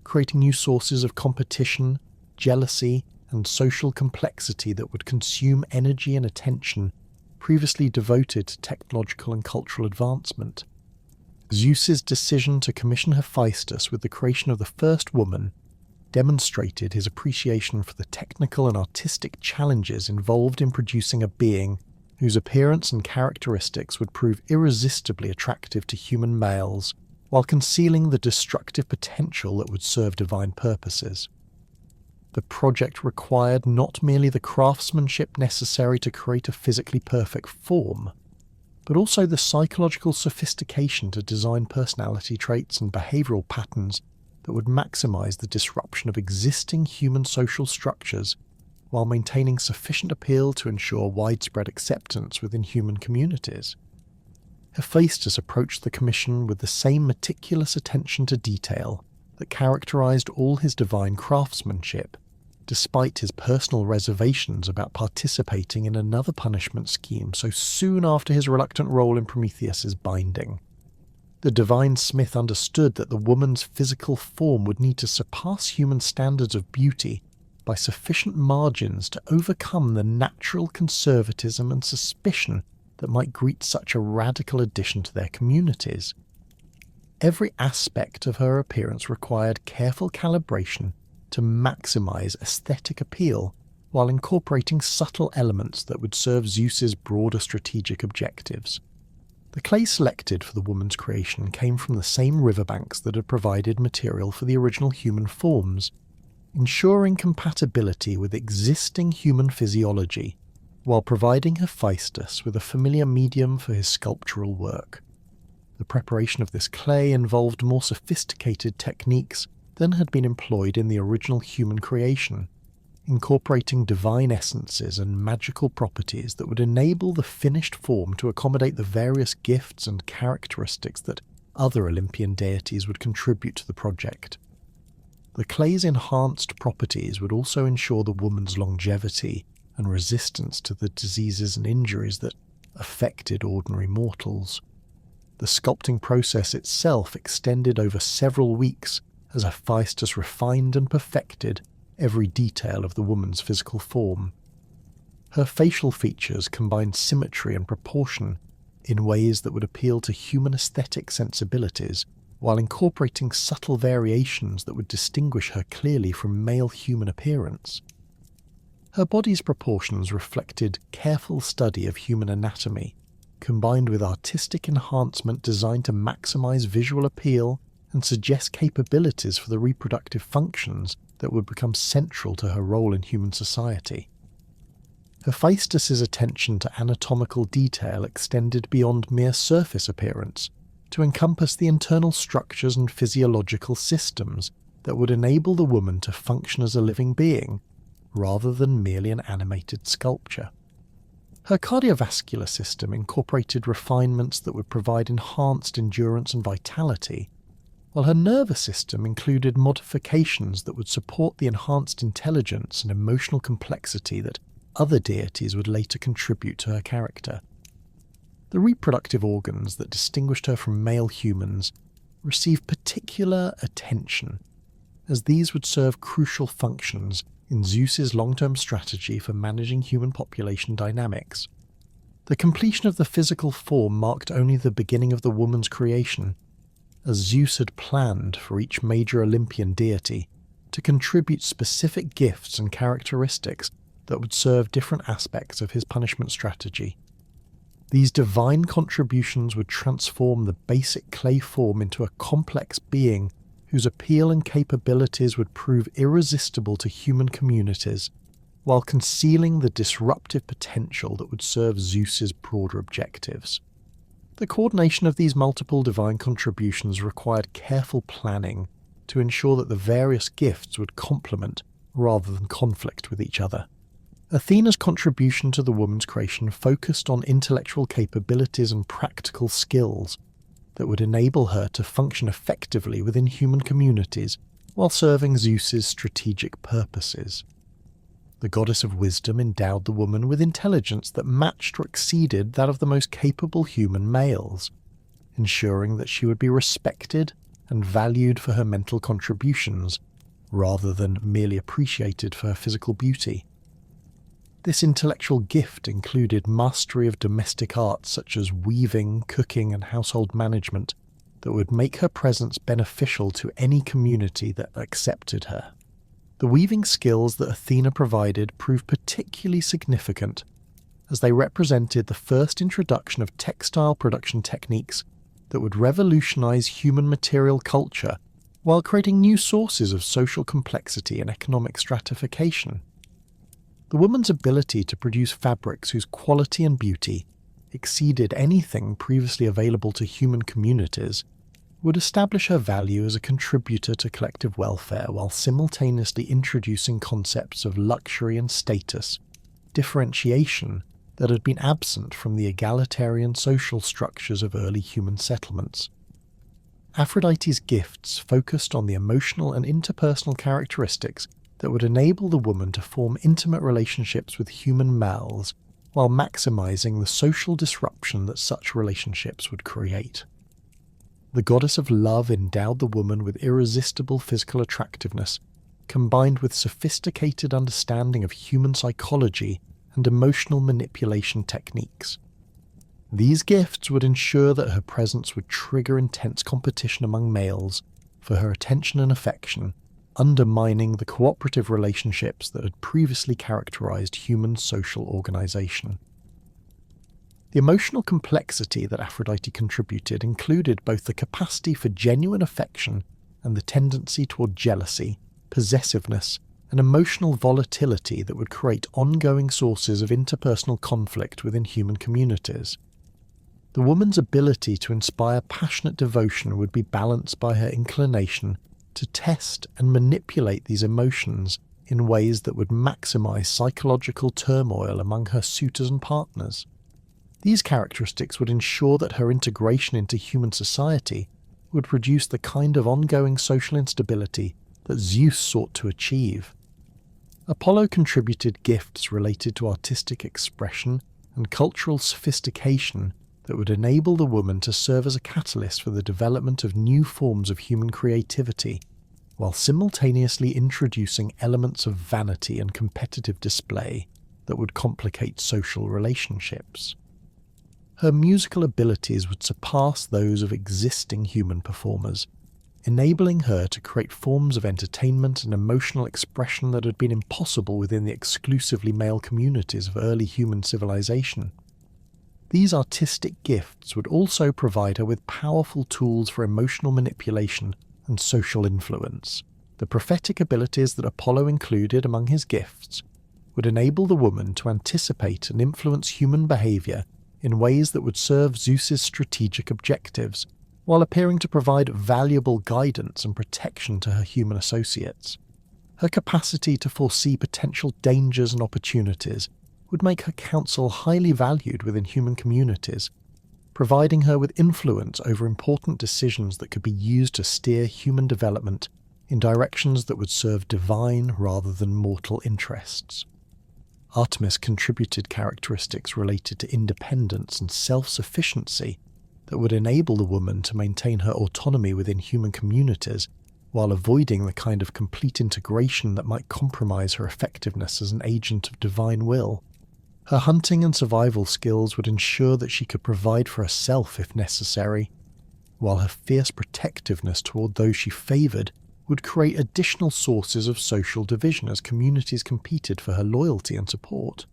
creating new sources of competition, jealousy, and social complexity that would consume energy and attention previously devoted to technological and cultural advancement. Zeus's decision to commission Hephaestus with the creation of the first woman demonstrated his appreciation for the technical and artistic challenges involved in producing a being whose appearance and characteristics would prove irresistibly attractive to human males, while concealing the destructive potential that would serve divine purposes. The project required not merely the craftsmanship necessary to create a physically perfect form, but also the psychological sophistication to design personality traits and behavioral patterns that would maximize the disruption of existing human social structures while maintaining sufficient appeal to ensure widespread acceptance within human communities. Hephaestus approached the commission with the same meticulous attention to detail that characterized all his divine craftsmanship, despite his personal reservations about participating in another punishment scheme so soon after his reluctant role in Prometheus's binding. The divine smith understood that the woman's physical form would need to surpass human standards of beauty by sufficient margins to overcome the natural conservatism and suspicion that might greet such a radical addition to their communities. Every aspect of her appearance required careful calibration to maximize aesthetic appeal while incorporating subtle elements that would serve Zeus's broader strategic objectives. The clay selected for the woman's creation came from the same riverbanks that had provided material for the original human forms, ensuring compatibility with existing human physiology, while providing Hephaestus with a familiar medium for his sculptural work. The preparation of this clay involved more sophisticated techniques than had been employed in the original human creation, incorporating divine essences and magical properties that would enable the finished form to accommodate the various gifts and characteristics that other Olympian deities would contribute to the project. The clay's enhanced properties would also ensure the woman's longevity and resistance to the diseases and injuries that affected ordinary mortals. The sculpting process itself extended over several weeks as Hephaestus refined and perfected every detail of the woman's physical form. Her facial features combined symmetry and proportion in ways that would appeal to human aesthetic sensibilities, while incorporating subtle variations that would distinguish her clearly from male human appearance. Her body's proportions reflected careful study of human anatomy, combined with artistic enhancement designed to maximize visual appeal and suggest capabilities for the reproductive functions that would become central to her role in human society. Hephaestus's attention to anatomical detail extended beyond mere surface appearance to encompass the internal structures and physiological systems that would enable the woman to function as a living being, rather than merely an animated sculpture. Her cardiovascular system incorporated refinements that would provide enhanced endurance and vitality, while her nervous system included modifications that would support the enhanced intelligence and emotional complexity that other deities would later contribute to her character. The reproductive organs that distinguished her from male humans received particular attention, as these would serve crucial functions in Zeus's long-term strategy for managing human population dynamics. The completion of the physical form marked only the beginning of the woman's creation, as Zeus had planned for each major Olympian deity to contribute specific gifts and characteristics that would serve different aspects of his punishment strategy. These divine contributions would transform the basic clay form into a complex being whose appeal and capabilities would prove irresistible to human communities, while concealing the disruptive potential that would serve Zeus's broader objectives. The coordination of these multiple divine contributions required careful planning to ensure that the various gifts would complement rather than conflict with each other. Athena's contribution to the woman's creation focused on intellectual capabilities and practical skills that would enable her to function effectively within human communities while serving Zeus's strategic purposes. The goddess of wisdom endowed the woman with intelligence that matched or exceeded that of the most capable human males, ensuring that she would be respected and valued for her mental contributions, rather than merely appreciated for her physical beauty. This intellectual gift included mastery of domestic arts such as weaving, cooking, and household management, that would make her presence beneficial to any community that accepted her. The weaving skills that Athena provided proved particularly significant, as they represented the first introduction of textile production techniques that would revolutionize human material culture while creating new sources of social complexity and economic stratification. The woman's ability to produce fabrics whose quality and beauty exceeded anything previously available to human communities would establish her value as a contributor to collective welfare while simultaneously introducing concepts of luxury and status, differentiation that had been absent from the egalitarian social structures of early human settlements. Aphrodite's gifts focused on the emotional and interpersonal characteristics that would enable the woman to form intimate relationships with human males while maximizing the social disruption that such relationships would create. The goddess of love endowed the woman with irresistible physical attractiveness, combined with sophisticated understanding of human psychology and emotional manipulation techniques. These gifts would ensure that her presence would trigger intense competition among males for her attention and affection, undermining the cooperative relationships that had previously characterized human social organization. The emotional complexity that Aphrodite contributed included both the capacity for genuine affection and the tendency toward jealousy, possessiveness, and emotional volatility that would create ongoing sources of interpersonal conflict within human communities. The woman's ability to inspire passionate devotion would be balanced by her inclination to test and manipulate these emotions in ways that would maximize psychological turmoil among her suitors and partners. These characteristics would ensure that her integration into human society would produce the kind of ongoing social instability that Zeus sought to achieve. Apollo contributed gifts related to artistic expression and cultural sophistication that would enable the woman to serve as a catalyst for the development of new forms of human creativity, while simultaneously introducing elements of vanity and competitive display that would complicate social relationships. Her musical abilities would surpass those of existing human performers, enabling her to create forms of entertainment and emotional expression that had been impossible within the exclusively male communities of early human civilization. These artistic gifts would also provide her with powerful tools for emotional manipulation and social influence. The prophetic abilities that Apollo included among his gifts would enable the woman to anticipate and influence human behavior in ways that would serve Zeus's strategic objectives, while appearing to provide valuable guidance and protection to her human associates. Her capacity to foresee potential dangers and opportunities would make her counsel highly valued within human communities, providing her with influence over important decisions that could be used to steer human development in directions that would serve divine rather than mortal interests. Artemis contributed characteristics related to independence and self-sufficiency that would enable the woman to maintain her autonomy within human communities while avoiding the kind of complete integration that might compromise her effectiveness as an agent of divine will. Her hunting and survival skills would ensure that she could provide for herself if necessary, while her fierce protectiveness toward those she favoured would create additional sources of social division as communities competed for her loyalty and support.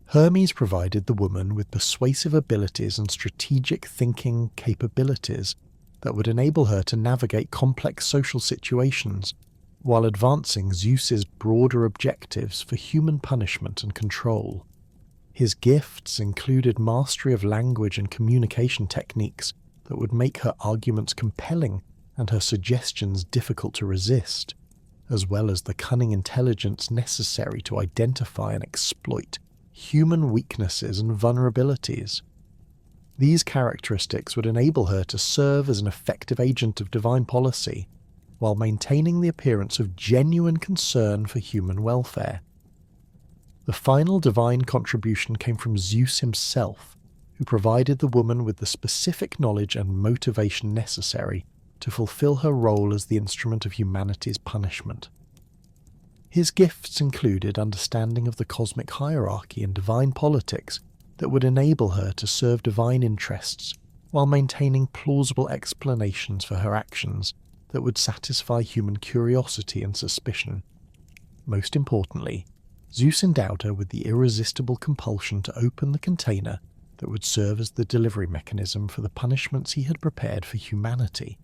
Hermes provided the woman with persuasive abilities and strategic thinking capabilities that would enable her to navigate complex social situations while advancing Zeus's broader objectives for human punishment and control. His gifts included mastery of language and communication techniques that would make her arguments compelling and her suggestions difficult to resist, as well as the cunning intelligence necessary to identify and exploit human weaknesses and vulnerabilities. These characteristics would enable her to serve as an effective agent of divine policy, while maintaining the appearance of genuine concern for human welfare. The final divine contribution came from Zeus himself, who provided the woman with the specific knowledge and motivation necessary to fulfill her role as the instrument of humanity's punishment. His gifts included understanding of the cosmic hierarchy and divine politics that would enable her to serve divine interests while maintaining plausible explanations for her actions that would satisfy human curiosity and suspicion. Most importantly, Zeus endowed her with the irresistible compulsion to open the container that would serve as the delivery mechanism for the punishments he had prepared for humanity.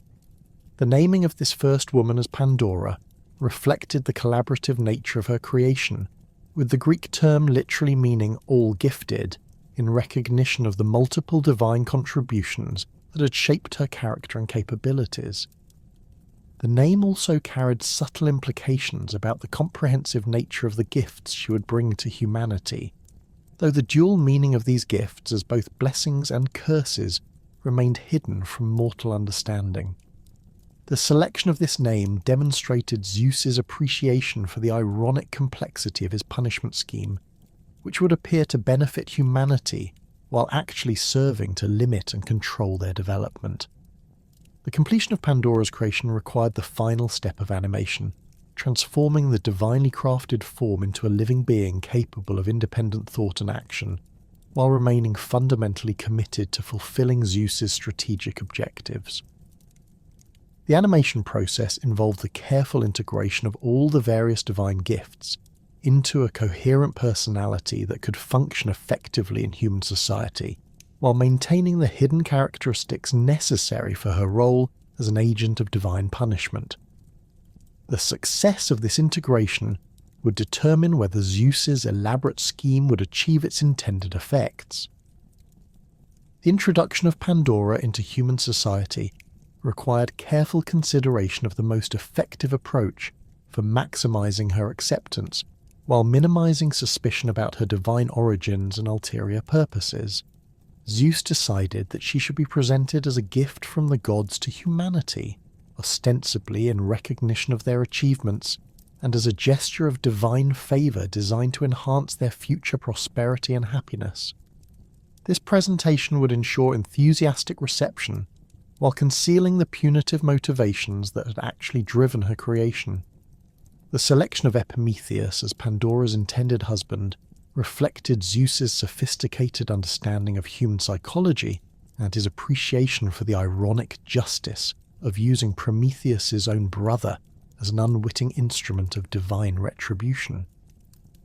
The naming of this first woman as Pandora reflected the collaborative nature of her creation, with the Greek term literally meaning all gifted, in recognition of the multiple divine contributions that had shaped her character and capabilities. The name also carried subtle implications about the comprehensive nature of the gifts she would bring to humanity, though the dual meaning of these gifts as both blessings and curses remained hidden from mortal understanding. The selection of this name demonstrated Zeus's appreciation for the ironic complexity of his punishment scheme, which would appear to benefit humanity while actually serving to limit and control their development. The completion of Pandora's creation required the final step of animation, transforming the divinely crafted form into a living being capable of independent thought and action, while remaining fundamentally committed to fulfilling Zeus's strategic objectives. The animation process involved the careful integration of all the various divine gifts into a coherent personality that could function effectively in human society, while maintaining the hidden characteristics necessary for her role as an agent of divine punishment. The success of this integration would determine whether Zeus's elaborate scheme would achieve its intended effects. The introduction of Pandora into human society required careful consideration of the most effective approach for maximizing her acceptance, while minimizing suspicion about her divine origins and ulterior purposes. Zeus decided that she should be presented as a gift from the gods to humanity, ostensibly in recognition of their achievements, and as a gesture of divine favour designed to enhance their future prosperity and happiness. This presentation would ensure enthusiastic reception, while concealing the punitive motivations that had actually driven her creation. The selection of Epimetheus as Pandora's intended husband reflected Zeus's sophisticated understanding of human psychology and his appreciation for the ironic justice of using Prometheus's own brother as an unwitting instrument of divine retribution.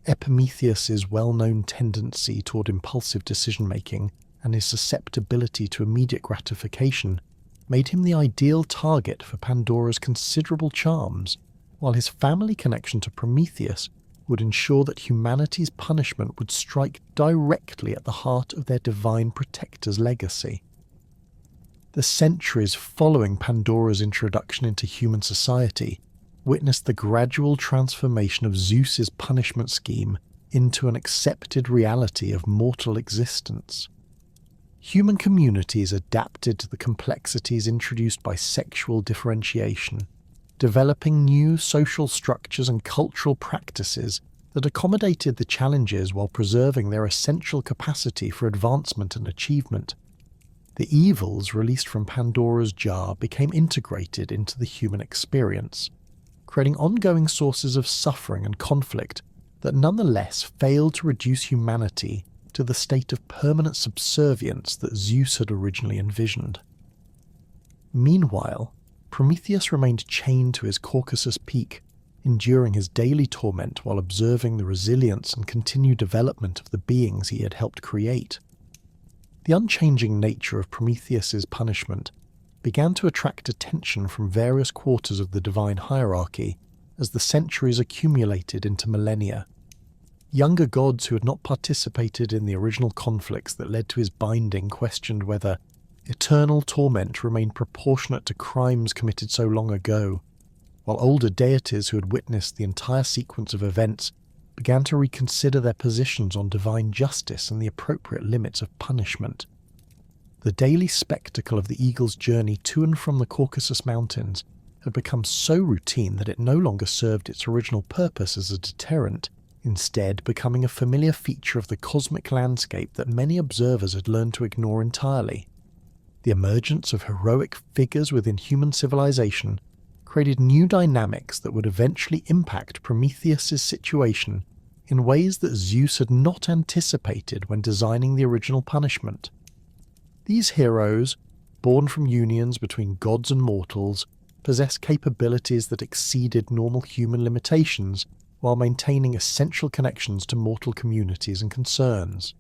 Epimetheus's well-known tendency toward impulsive decision-making and his susceptibility to immediate gratification made him the ideal target for Pandora's considerable charms, while his family connection to Prometheus would ensure that humanity's punishment would strike directly at the heart of their divine protector's legacy. The centuries following Pandora's introduction into human society witnessed the gradual transformation of Zeus's punishment scheme into an accepted reality of mortal existence. Human communities adapted to the complexities introduced by sexual differentiation, developing new social structures and cultural practices that accommodated the challenges while preserving their essential capacity for advancement and achievement. The evils released from Pandora's jar became integrated into the human experience, creating ongoing sources of suffering and conflict that nonetheless failed to reduce humanity to the state of permanent subservience that Zeus had originally envisioned. Meanwhile, Prometheus remained chained to his Caucasus peak, enduring his daily torment while observing the resilience and continued development of the beings he had helped create. The unchanging nature of Prometheus's punishment began to attract attention from various quarters of the divine hierarchy as the centuries accumulated into millennia. Younger gods who had not participated in the original conflicts that led to his binding questioned whether eternal torment remained proportionate to crimes committed so long ago, while older deities who had witnessed the entire sequence of events began to reconsider their positions on divine justice and the appropriate limits of punishment. The daily spectacle of the eagle's journey to and from the Caucasus Mountains had become so routine that it no longer served its original purpose as a deterrent, instead becoming a familiar feature of the cosmic landscape that many observers had learned to ignore entirely. The emergence of heroic figures within human civilization created new dynamics that would eventually impact Prometheus's situation in ways that Zeus had not anticipated when designing the original punishment. These heroes, born from unions between gods and mortals, possess capabilities that exceeded normal human limitations while maintaining essential connections to mortal communities and concerns.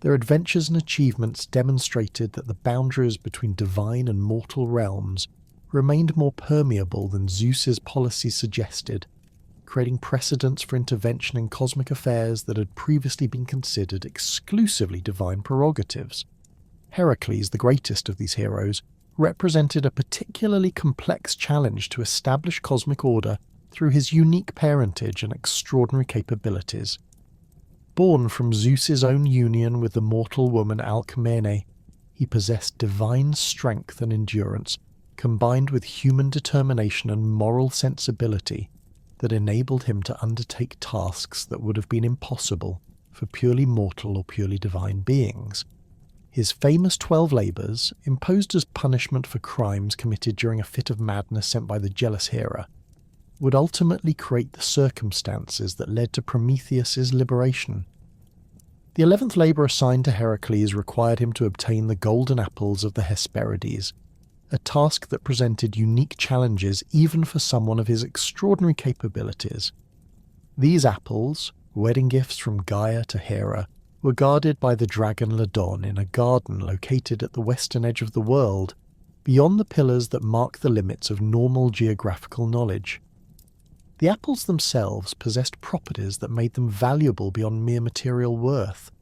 Their adventures and achievements demonstrated that the boundaries between divine and mortal realms remained more permeable than Zeus's policy suggested, creating precedents for intervention in cosmic affairs that had previously been considered exclusively divine prerogatives. Heracles, the greatest of these heroes, represented a particularly complex challenge to establish cosmic order through his unique parentage and extraordinary capabilities. Born from Zeus's own union with the mortal woman Alcmene, he possessed divine strength and endurance, combined with human determination and moral sensibility that enabled him to undertake tasks that would have been impossible for purely mortal or purely divine beings. His famous 12 labours, imposed as punishment for crimes committed during a fit of madness sent by the jealous Hera, would ultimately create the circumstances that led to Prometheus's liberation. The 11th labour assigned to Heracles required him to obtain the golden apples of the Hesperides, a task that presented unique challenges even for someone of his extraordinary capabilities. These apples, wedding gifts from Gaia to Hera, were guarded by the dragon Ladon in a garden located at the western edge of the world, beyond the pillars that mark the limits of normal geographical knowledge. The apples themselves possessed properties that made them valuable beyond mere material worth,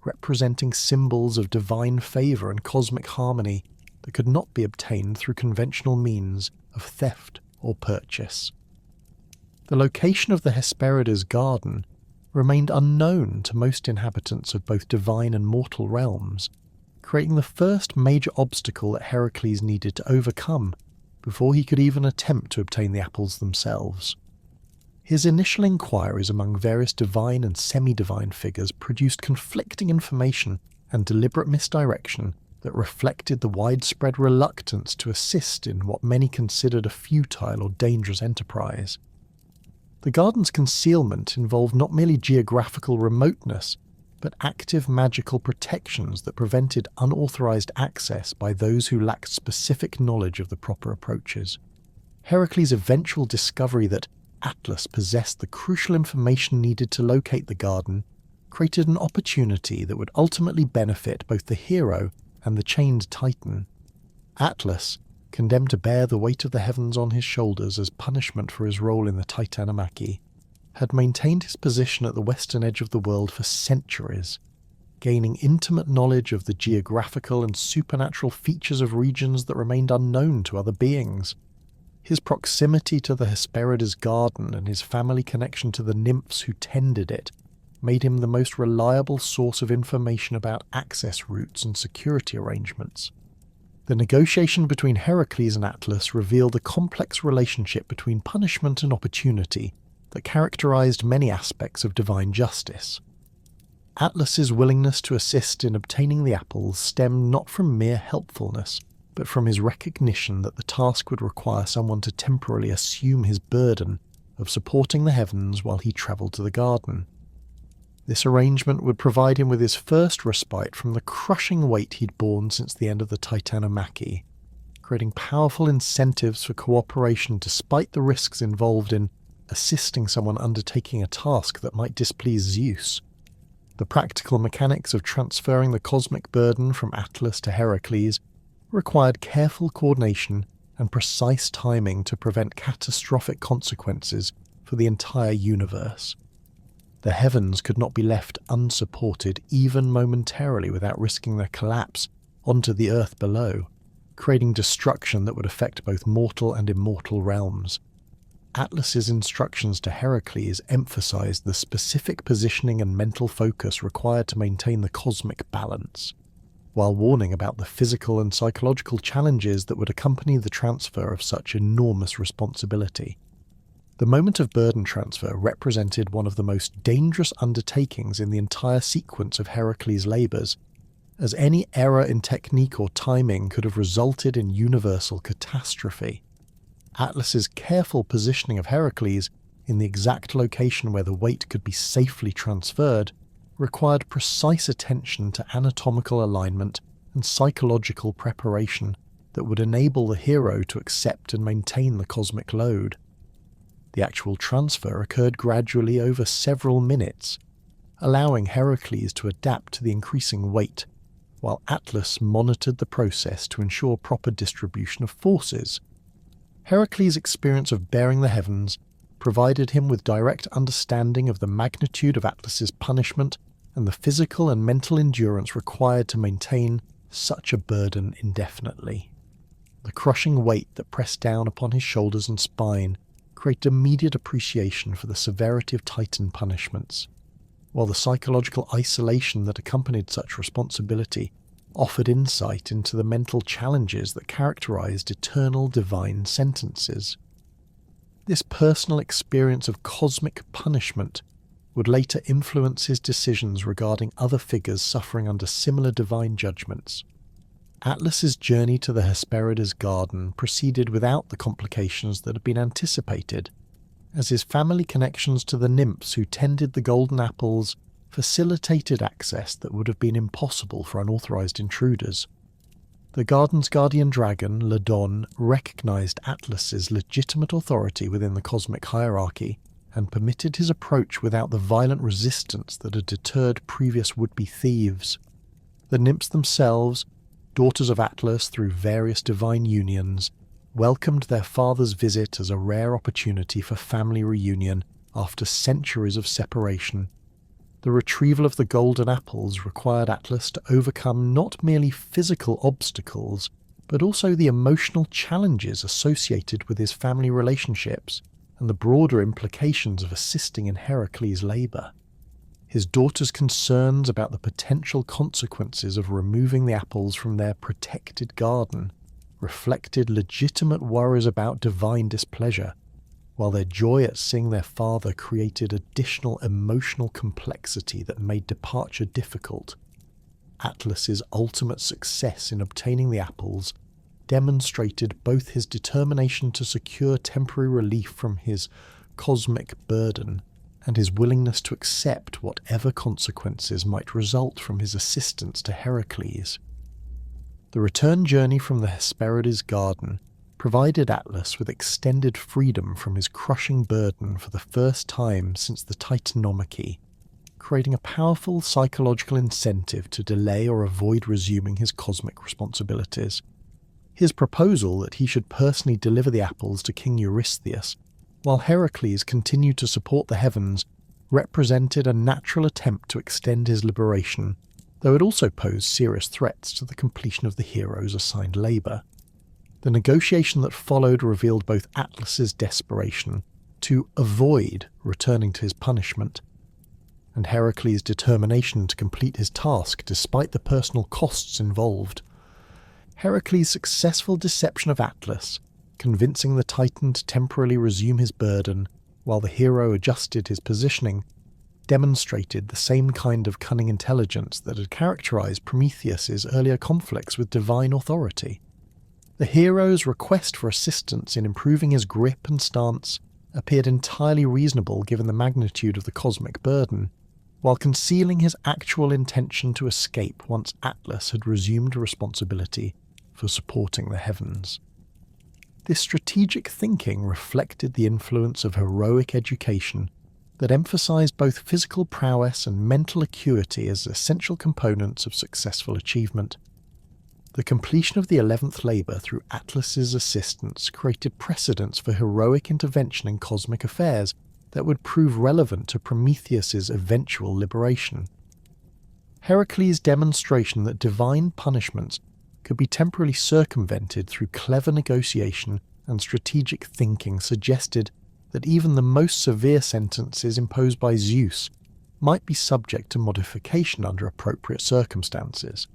representing symbols of divine favour and cosmic harmony that could not be obtained through conventional means of theft or purchase. The location of the Hesperides garden remained unknown to most inhabitants of both divine and mortal realms, creating the first major obstacle that Heracles needed to overcome before he could even attempt to obtain the apples themselves. His initial inquiries among various divine and semi-divine figures produced conflicting information and deliberate misdirection that reflected the widespread reluctance to assist in what many considered a futile or dangerous enterprise. The garden's concealment involved not merely geographical remoteness, but active magical protections that prevented unauthorized access by those who lacked specific knowledge of the proper approaches. Heracles' eventual discovery that Atlas possessed the crucial information needed to locate the garden created an opportunity that would ultimately benefit both the hero and the chained Titan. Atlas, condemned to bear the weight of the heavens on his shoulders as punishment for his role in the Titanomachy, had maintained his position at the western edge of the world for centuries, gaining intimate knowledge of the geographical and supernatural features of regions that remained unknown to other beings. His proximity to the Hesperides garden and his family connection to the nymphs who tended it made him the most reliable source of information about access routes and security arrangements. The negotiation between Heracles and Atlas revealed a complex relationship between punishment and opportunity that characterized many aspects of divine justice. Atlas's willingness to assist in obtaining the apples stemmed not from mere helpfulness, but from his recognition that the task would require someone to temporarily assume his burden of supporting the heavens while he travelled to the garden. This arrangement would provide him with his first respite from the crushing weight he'd borne since the end of the Titanomachy, creating powerful incentives for cooperation despite the risks involved in assisting someone undertaking a task that might displease Zeus. The practical mechanics of transferring the cosmic burden from Atlas to Heracles required careful coordination and precise timing to prevent catastrophic consequences for the entire universe. The heavens could not be left unsupported even momentarily without risking their collapse onto the earth below, creating destruction that would affect both mortal and immortal realms. Atlas's instructions to Heracles emphasized the specific positioning and mental focus required to maintain the cosmic balance, while warning about the physical and psychological challenges that would accompany the transfer of such enormous responsibility. The moment of burden transfer represented one of the most dangerous undertakings in the entire sequence of Heracles' labours, as any error in technique or timing could have resulted in universal catastrophe. Atlas's careful positioning of Heracles in the exact location where the weight could be safely transferred required precise attention to anatomical alignment and psychological preparation that would enable the hero to accept and maintain the cosmic load. The actual transfer occurred gradually over several minutes, allowing Heracles to adapt to the increasing weight, while Atlas monitored the process to ensure proper distribution of forces. Heracles' experience of bearing the heavens provided him with direct understanding of the magnitude of Atlas's punishment and the physical and mental endurance required to maintain such a burden indefinitely. The crushing weight that pressed down upon his shoulders and spine created immediate appreciation for the severity of Titan punishments, while the psychological isolation that accompanied such responsibility offered insight into the mental challenges that characterized eternal divine sentences. This personal experience of cosmic punishment would later influence his decisions regarding other figures suffering under similar divine judgments. Atlas's journey to the Hesperides garden proceeded without the complications that had been anticipated, as his family connections to the nymphs who tended the golden apples facilitated access that would have been impossible for unauthorized intruders. The garden's guardian dragon, Ladon, recognized Atlas's legitimate authority within the cosmic hierarchy and permitted his approach without the violent resistance that had deterred previous would-be thieves. The nymphs themselves, daughters of Atlas through various divine unions, welcomed their father's visit as a rare opportunity for family reunion after centuries of separation. The retrieval of the golden apples required Atlas to overcome not merely physical obstacles, but also the emotional challenges associated with his family relationships and the broader implications of assisting in Heracles' labour. His daughter's concerns about the potential consequences of removing the apples from their protected garden reflected legitimate worries about divine displeasure, while their joy at seeing their father created additional emotional complexity that made departure difficult. Atlas's ultimate success in obtaining the apples demonstrated both his determination to secure temporary relief from his cosmic burden and his willingness to accept whatever consequences might result from his assistance to Heracles. The return journey from the Hesperides garden provided Atlas with extended freedom from his crushing burden for the first time since the Titanomachy, creating a powerful psychological incentive to delay or avoid resuming his cosmic responsibilities. His proposal that he should personally deliver the apples to King Eurystheus, while Heracles continued to support the heavens, represented a natural attempt to extend his liberation, though it also posed serious threats to the completion of the hero's assigned labour. The negotiation that followed revealed both Atlas's desperation to avoid returning to his punishment, and Heracles' determination to complete his task despite the personal costs involved. Heracles' successful deception of Atlas, convincing the Titan to temporarily resume his burden while the hero adjusted his positioning, demonstrated the same kind of cunning intelligence that had characterized Prometheus's earlier conflicts with divine authority. The hero's request for assistance in improving his grip and stance appeared entirely reasonable given the magnitude of the cosmic burden, while concealing his actual intention to escape once Atlas had resumed responsibility for supporting the heavens. This strategic thinking reflected the influence of heroic education that emphasized both physical prowess and mental acuity as essential components of successful achievement. The completion of the 11th labour through Atlas's assistance created precedents for heroic intervention in cosmic affairs that would prove relevant to Prometheus's eventual liberation. Heracles' demonstration that divine punishments could be temporarily circumvented through clever negotiation and strategic thinking suggested that even the most severe sentences imposed by Zeus might be subject to modification under appropriate circumstances.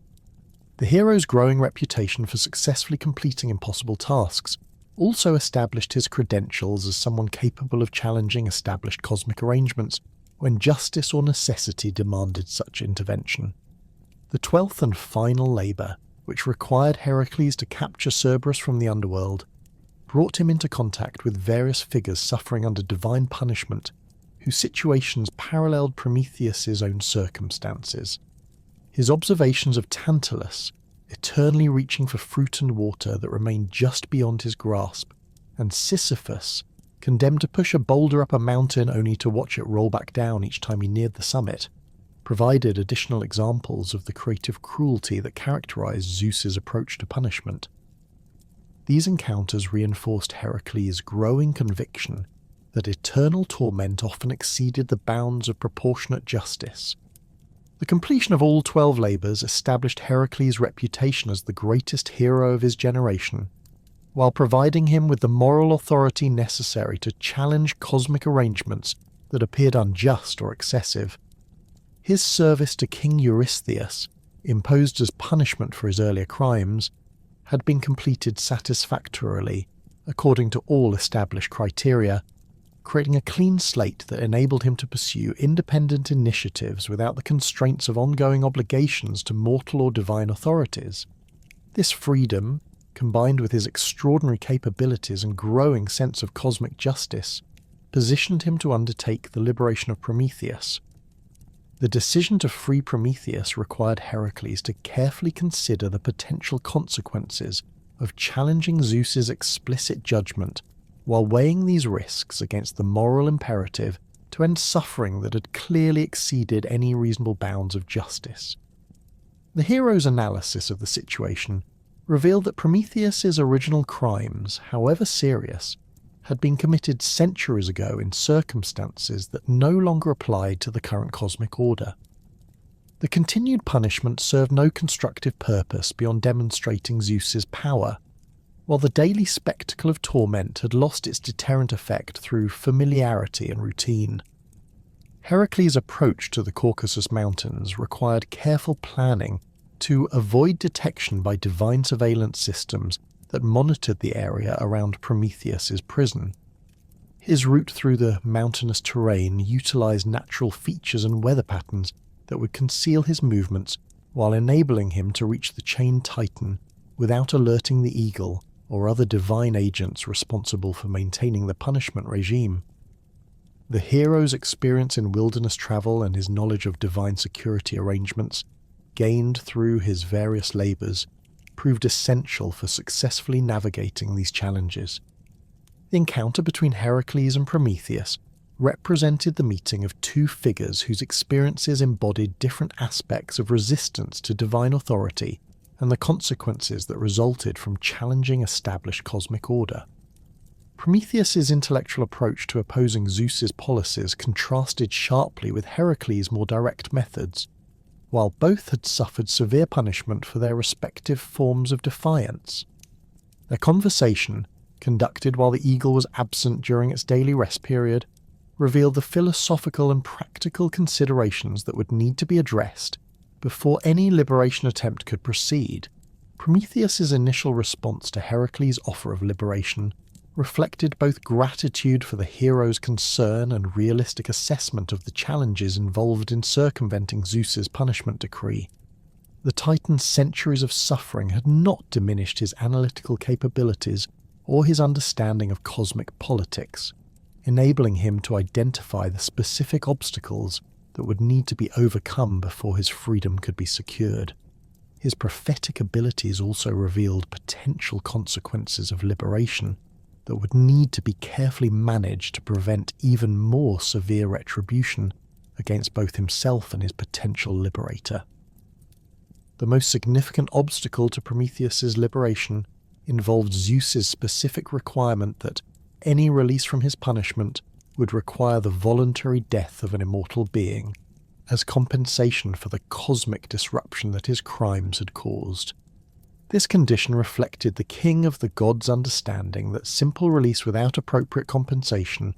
The hero's growing reputation for successfully completing impossible tasks also established his credentials as someone capable of challenging established cosmic arrangements when justice or necessity demanded such intervention. The 12th and final labour, which required Heracles to capture Cerberus from the underworld, brought him into contact with various figures suffering under divine punishment, whose situations paralleled Prometheus's own circumstances. His observations of Tantalus eternally reaching for fruit and water that remained just beyond his grasp, and Sisyphus, condemned to push a boulder up a mountain only to watch it roll back down each time he neared the summit, provided additional examples of the creative cruelty that characterized Zeus's approach to punishment. These encounters reinforced Heracles' growing conviction that eternal torment often exceeded the bounds of proportionate justice. The completion of all 12 labours established Heracles' reputation as the greatest hero of his generation, while providing him with the moral authority necessary to challenge cosmic arrangements that appeared unjust or excessive. His service to King Eurystheus, imposed as punishment for his earlier crimes, had been completed satisfactorily, according to all established criteria, creating a clean slate that enabled him to pursue independent initiatives without the constraints of ongoing obligations to mortal or divine authorities. This freedom, combined with his extraordinary capabilities and growing sense of cosmic justice, positioned him to undertake the liberation of Prometheus. The decision to free Prometheus required Heracles to carefully consider the potential consequences of challenging Zeus's explicit judgment, while weighing these risks against the moral imperative to end suffering that had clearly exceeded any reasonable bounds of justice. The hero's analysis of the situation revealed that Prometheus's original crimes, however serious, had been committed centuries ago in circumstances that no longer applied to the current cosmic order. The continued punishment served no constructive purpose beyond demonstrating Zeus's power, while the daily spectacle of torment had lost its deterrent effect through familiarity and routine. Heracles' approach to the Caucasus Mountains required careful planning to avoid detection by divine surveillance systems that monitored the area around Prometheus's prison. His route through the mountainous terrain utilized natural features and weather patterns that would conceal his movements while enabling him to reach the chained Titan without alerting the eagle or other divine agents responsible for maintaining the punishment regime. The hero's experience in wilderness travel and his knowledge of divine security arrangements, gained through his various labours, proved essential for successfully navigating these challenges. The encounter between Heracles and Prometheus represented the meeting of two figures whose experiences embodied different aspects of resistance to divine authority and the consequences that resulted from challenging established cosmic order. Prometheus's intellectual approach to opposing Zeus's policies contrasted sharply with Heracles' more direct methods, while both had suffered severe punishment for their respective forms of defiance. Their conversation, conducted while the eagle was absent during its daily rest period, revealed the philosophical and practical considerations that would need to be addressed before any liberation attempt could proceed. Prometheus's initial response to Heracles' offer of liberation reflected both gratitude for the hero's concern and realistic assessment of the challenges involved in circumventing Zeus's punishment decree. The Titan's centuries of suffering had not diminished his analytical capabilities or his understanding of cosmic politics, enabling him to identify the specific obstacles that would need to be overcome before his freedom could be secured. His prophetic abilities also revealed potential consequences of liberation that would need to be carefully managed to prevent even more severe retribution against both himself and his potential liberator. The most significant obstacle to Prometheus's liberation involved Zeus's specific requirement that any release from his punishment would require the voluntary death of an immortal being, as compensation for the cosmic disruption that his crimes had caused. This condition reflected the king of the gods' understanding that simple release without appropriate compensation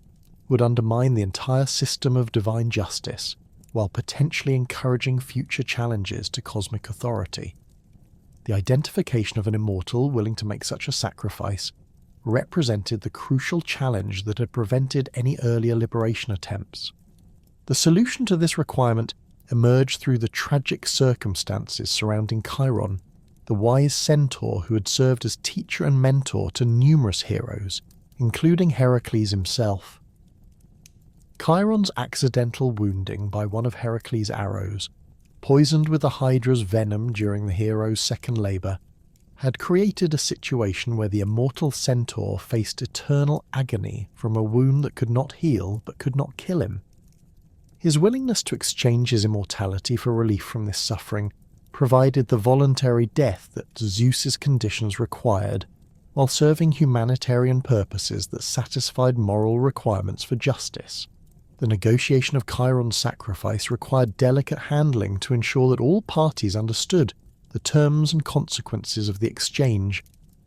would undermine the entire system of divine justice, while potentially encouraging future challenges to cosmic authority. The identification of an immortal willing to make such a sacrifice represented the crucial challenge that had prevented any earlier liberation attempts. The solution to this requirement emerged through the tragic circumstances surrounding Chiron, the wise centaur who had served as teacher and mentor to numerous heroes, including Heracles himself. Chiron's accidental wounding by one of Heracles' arrows poisoned with the Hydra's venom during the hero's second labour, had created a situation where the immortal centaur faced eternal agony from a wound that could not heal but could not kill him. His willingness to exchange his immortality for relief from this suffering provided the voluntary death that Zeus's conditions required, while serving humanitarian purposes that satisfied moral requirements for justice. The negotiation of Chiron's sacrifice required delicate handling to ensure that all parties understood the terms and consequences of the exchange,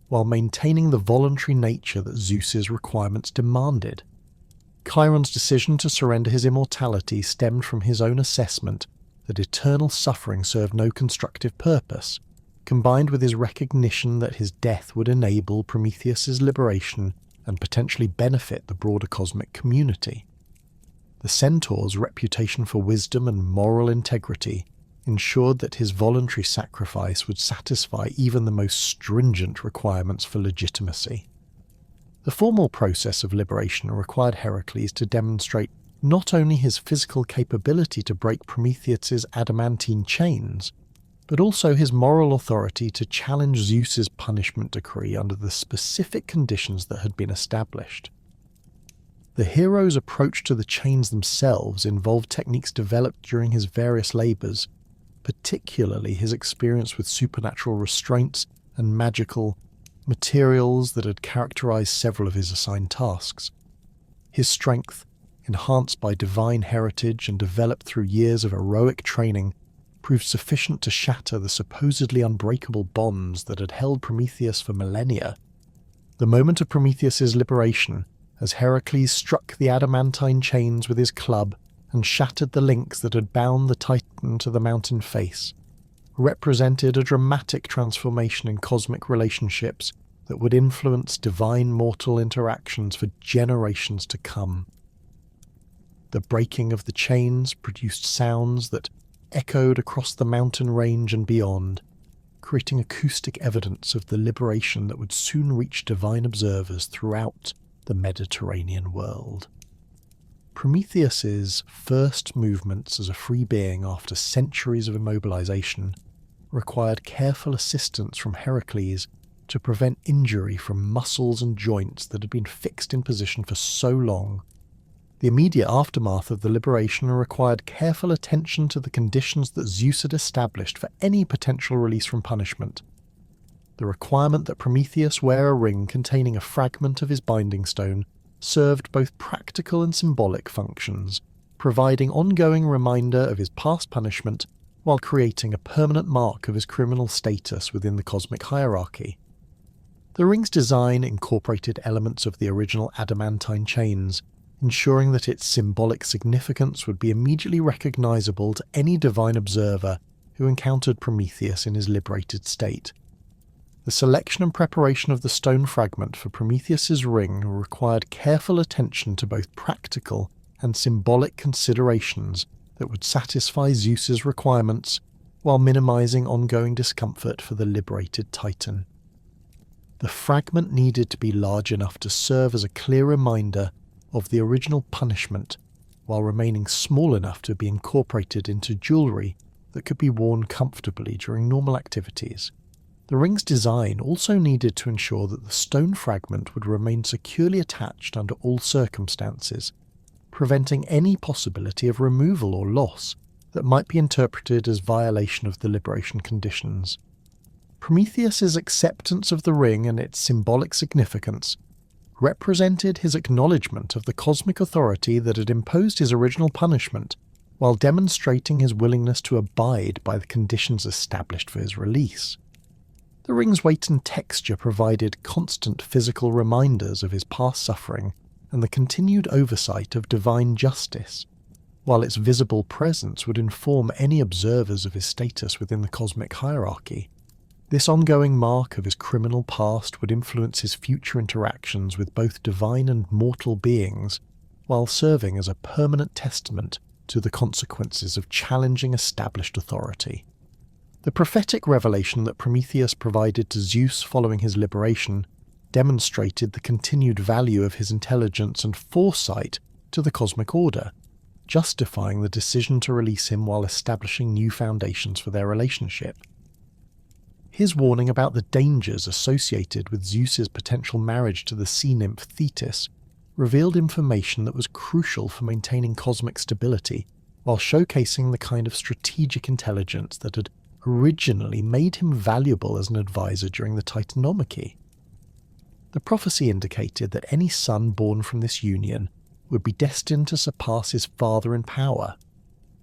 while maintaining the voluntary nature that Zeus's requirements demanded. Chiron's decision to surrender his immortality stemmed from his own assessment that eternal suffering served no constructive purpose, combined with his recognition that his death would enable Prometheus's liberation and potentially benefit the broader cosmic community. The centaur's reputation for wisdom and moral integrity ensured that his voluntary sacrifice would satisfy even the most stringent requirements for legitimacy. The formal process of liberation required Heracles to demonstrate not only his physical capability to break Prometheus's adamantine chains, but also his moral authority to challenge Zeus's punishment decree under the specific conditions that had been established. The hero's approach to the chains themselves involved techniques developed during his various labours, particularly his experience with supernatural restraints and magical materials that had characterized several of his assigned tasks. His strength, enhanced by divine heritage and developed through years of heroic training, proved sufficient to shatter the supposedly unbreakable bonds that had held Prometheus for millennia. The moment of Prometheus's liberation, as Heracles struck the adamantine chains with his club and shattered the links that had bound the Titan to the mountain face, represented a dramatic transformation in cosmic relationships that would influence divine-mortal interactions for generations to come. The breaking of the chains produced sounds that echoed across the mountain range and beyond, creating acoustic evidence of the liberation that would soon reach divine observers throughout the Mediterranean world. Prometheus's first movements as a free being after centuries of immobilization required careful assistance from Heracles to prevent injury from muscles and joints that had been fixed in position for so long. The immediate aftermath of the liberation required careful attention to the conditions that Zeus had established for any potential release from punishment. The requirement that Prometheus wear a ring containing a fragment of his binding stone served both practical and symbolic functions, providing ongoing reminder of his past punishment while creating a permanent mark of his criminal status within the cosmic hierarchy. The ring's design incorporated elements of the original adamantine chains, ensuring that its symbolic significance would be immediately recognizable to any divine observer who encountered Prometheus in his liberated state. The selection and preparation of the stone fragment for Prometheus's ring required careful attention to both practical and symbolic considerations that would satisfy Zeus's requirements while minimizing ongoing discomfort for the liberated Titan. The fragment needed to be large enough to serve as a clear reminder of the original punishment, while remaining small enough to be incorporated into jewellery that could be worn comfortably during normal activities. The ring's design also needed to ensure that the stone fragment would remain securely attached under all circumstances, preventing any possibility of removal or loss that might be interpreted as violation of the liberation conditions. Prometheus's acceptance of the ring and its symbolic significance represented his acknowledgement of the cosmic authority that had imposed his original punishment, while demonstrating his willingness to abide by the conditions established for his release. The ring's weight and texture provided constant physical reminders of his past suffering and the continued oversight of divine justice, while its visible presence would inform any observers of his status within the cosmic hierarchy. This ongoing mark of his criminal past would influence his future interactions with both divine and mortal beings, while serving as a permanent testament to the consequences of challenging established authority. The prophetic revelation that Prometheus provided to Zeus following his liberation demonstrated the continued value of his intelligence and foresight to the cosmic order. justifying the decision to release him while establishing new foundations for their relationship. His warning about the dangers associated with Zeus's potential marriage to the sea nymph Thetis revealed information that was crucial for maintaining cosmic stability, while showcasing the kind of strategic intelligence that had originally made him valuable as an advisor during the Titanomachy. The prophecy indicated that any son born from this union would be destined to surpass his father in power,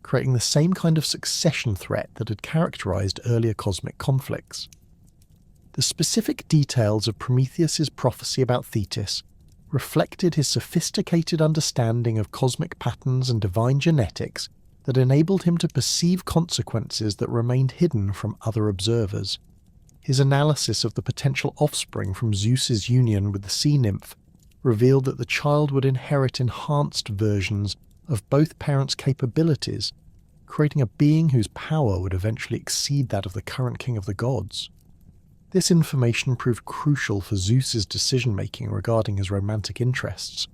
creating the same kind of succession threat that had characterized earlier cosmic conflicts. The specific details of Prometheus's prophecy about Thetis reflected his sophisticated understanding of cosmic patterns and divine genetics that enabled him to perceive consequences that remained hidden from other observers. His analysis of the potential offspring from Zeus's union with the sea nymph revealed that the child would inherit enhanced versions of both parents' capabilities, creating a being whose power would eventually exceed that of the current king of the gods. This information proved crucial for Zeus's decision-making regarding his romantic interests,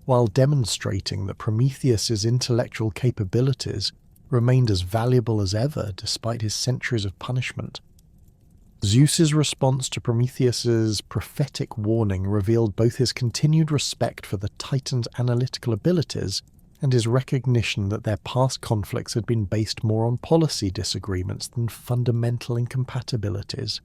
while demonstrating that Prometheus's intellectual capabilities remained as valuable as ever despite his centuries of punishment. Zeus's response to Prometheus's prophetic warning revealed both his continued respect for the Titan's analytical abilities and his recognition that their past conflicts had been based more on policy disagreements than fundamental incompatibilities.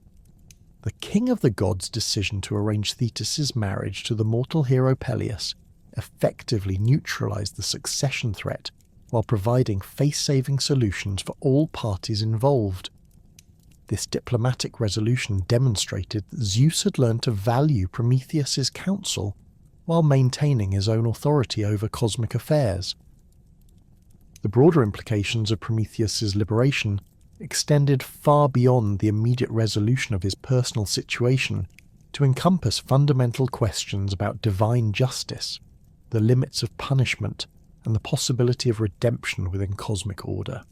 The king of the gods' decision to arrange Thetis's marriage to the mortal hero Peleus effectively neutralized the succession threat while providing face-saving solutions for all parties involved. This diplomatic resolution demonstrated that Zeus had learned to value Prometheus's counsel while maintaining his own authority over cosmic affairs. The broader implications of Prometheus's liberation extended far beyond the immediate resolution of his personal situation to encompass fundamental questions about divine justice, the limits of punishment, and the possibility of redemption within cosmic order.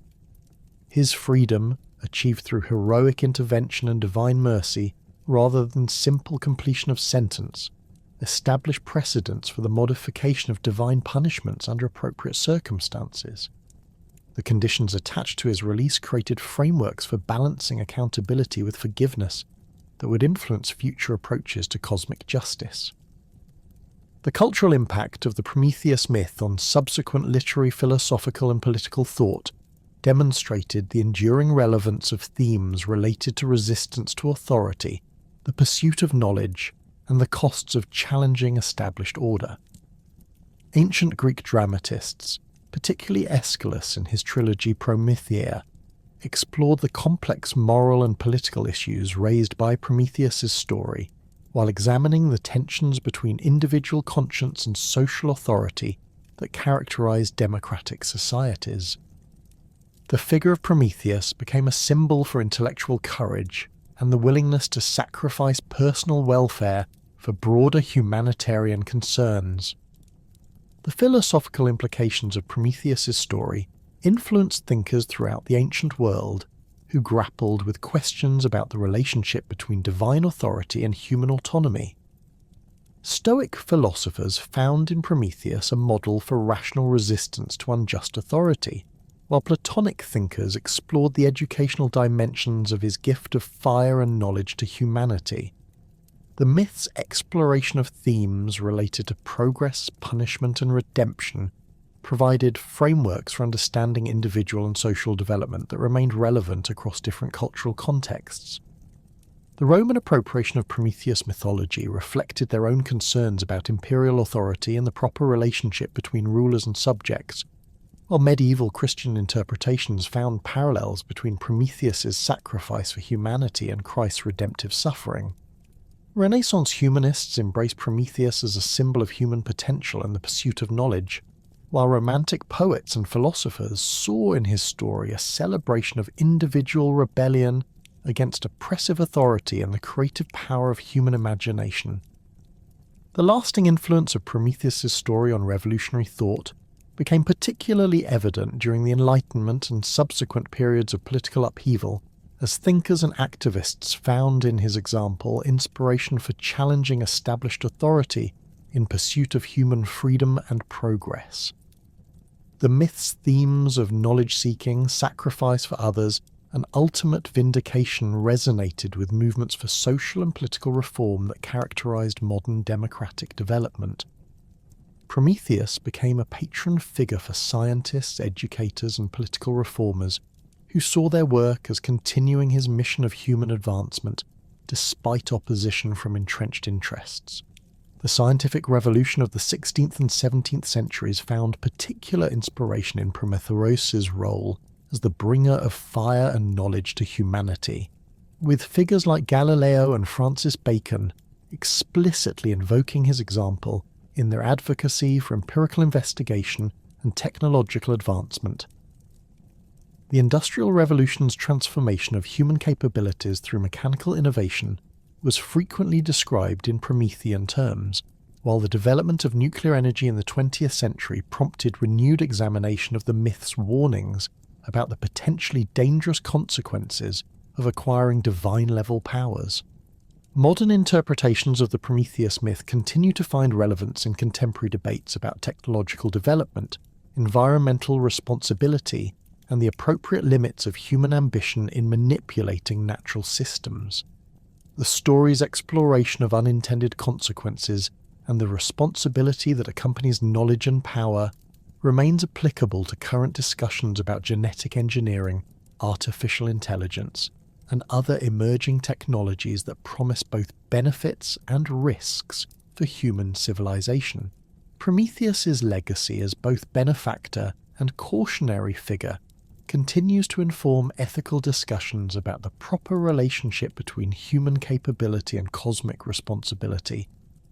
His freedom, achieved through heroic intervention and divine mercy rather than simple completion of sentence, established precedents for the modification of divine punishments under appropriate circumstances. The conditions attached to his release created frameworks for balancing accountability with forgiveness that would influence future approaches to cosmic justice. The cultural impact of the Prometheus myth on subsequent literary, philosophical, and political thought demonstrated the enduring relevance of themes related to resistance to authority, the pursuit of knowledge, and the costs of challenging established order. Ancient Greek dramatists, particularly Aeschylus in his trilogy Promethea, explored the complex moral and political issues raised by Prometheus's story, while examining the tensions between individual conscience and social authority that characterized democratic societies. The figure of Prometheus became a symbol for intellectual courage and the willingness to sacrifice personal welfare for broader humanitarian concerns. The philosophical implications of Prometheus's story influenced thinkers throughout the ancient world who grappled with questions about the relationship between divine authority and human autonomy. Stoic philosophers found in Prometheus a model for rational resistance to unjust authority, while Platonic thinkers explored the educational dimensions of his gift of fire and knowledge to humanity. The myth's exploration of themes related to progress, punishment, and redemption provided frameworks for understanding individual and social development that remained relevant across different cultural contexts. The Roman appropriation of Prometheus mythology reflected their own concerns about imperial authority and the proper relationship between rulers and subjects, while medieval Christian interpretations found parallels between Prometheus's sacrifice for humanity and Christ's redemptive suffering. Renaissance humanists embraced Prometheus as a symbol of human potential and the pursuit of knowledge, while Romantic poets and philosophers saw in his story a celebration of individual rebellion against oppressive authority and the creative power of human imagination. The lasting influence of Prometheus's story on revolutionary thought became particularly evident during the Enlightenment and subsequent periods of political upheaval, as thinkers and activists found in his example inspiration for challenging established authority in pursuit of human freedom and progress. The myth's themes of knowledge-seeking, sacrifice for others, and ultimate vindication resonated with movements for social and political reform that characterized modern democratic development. Prometheus became a patron figure for scientists, educators, and political reformers who saw their work as continuing his mission of human advancement despite opposition from entrenched interests. The scientific revolution of the 16th and 17th centuries found particular inspiration in Prometheus's role as the bringer of fire and knowledge to humanity, with figures like Galileo and Francis Bacon explicitly invoking his example in their advocacy for empirical investigation and technological advancement. The Industrial Revolution's transformation of human capabilities through mechanical innovation was frequently described in Promethean terms, while the development of nuclear energy in the 20th century prompted renewed examination of the myth's warnings about the potentially dangerous consequences of acquiring divine-level powers. Modern interpretations of the Prometheus myth continue to find relevance in contemporary debates about technological development, environmental responsibility, and the appropriate limits of human ambition in manipulating natural systems. The story's exploration of unintended consequences and the responsibility that accompanies knowledge and power remains applicable to current discussions about genetic engineering, artificial intelligence, and other emerging technologies that promise both benefits and risks for human civilization. Prometheus's legacy as both benefactor and cautionary figure continues to inform ethical discussions about the proper relationship between human capability and cosmic responsibility,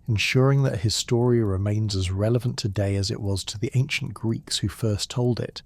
ensuring that his story remains as relevant today as it was to the ancient Greeks who first told it.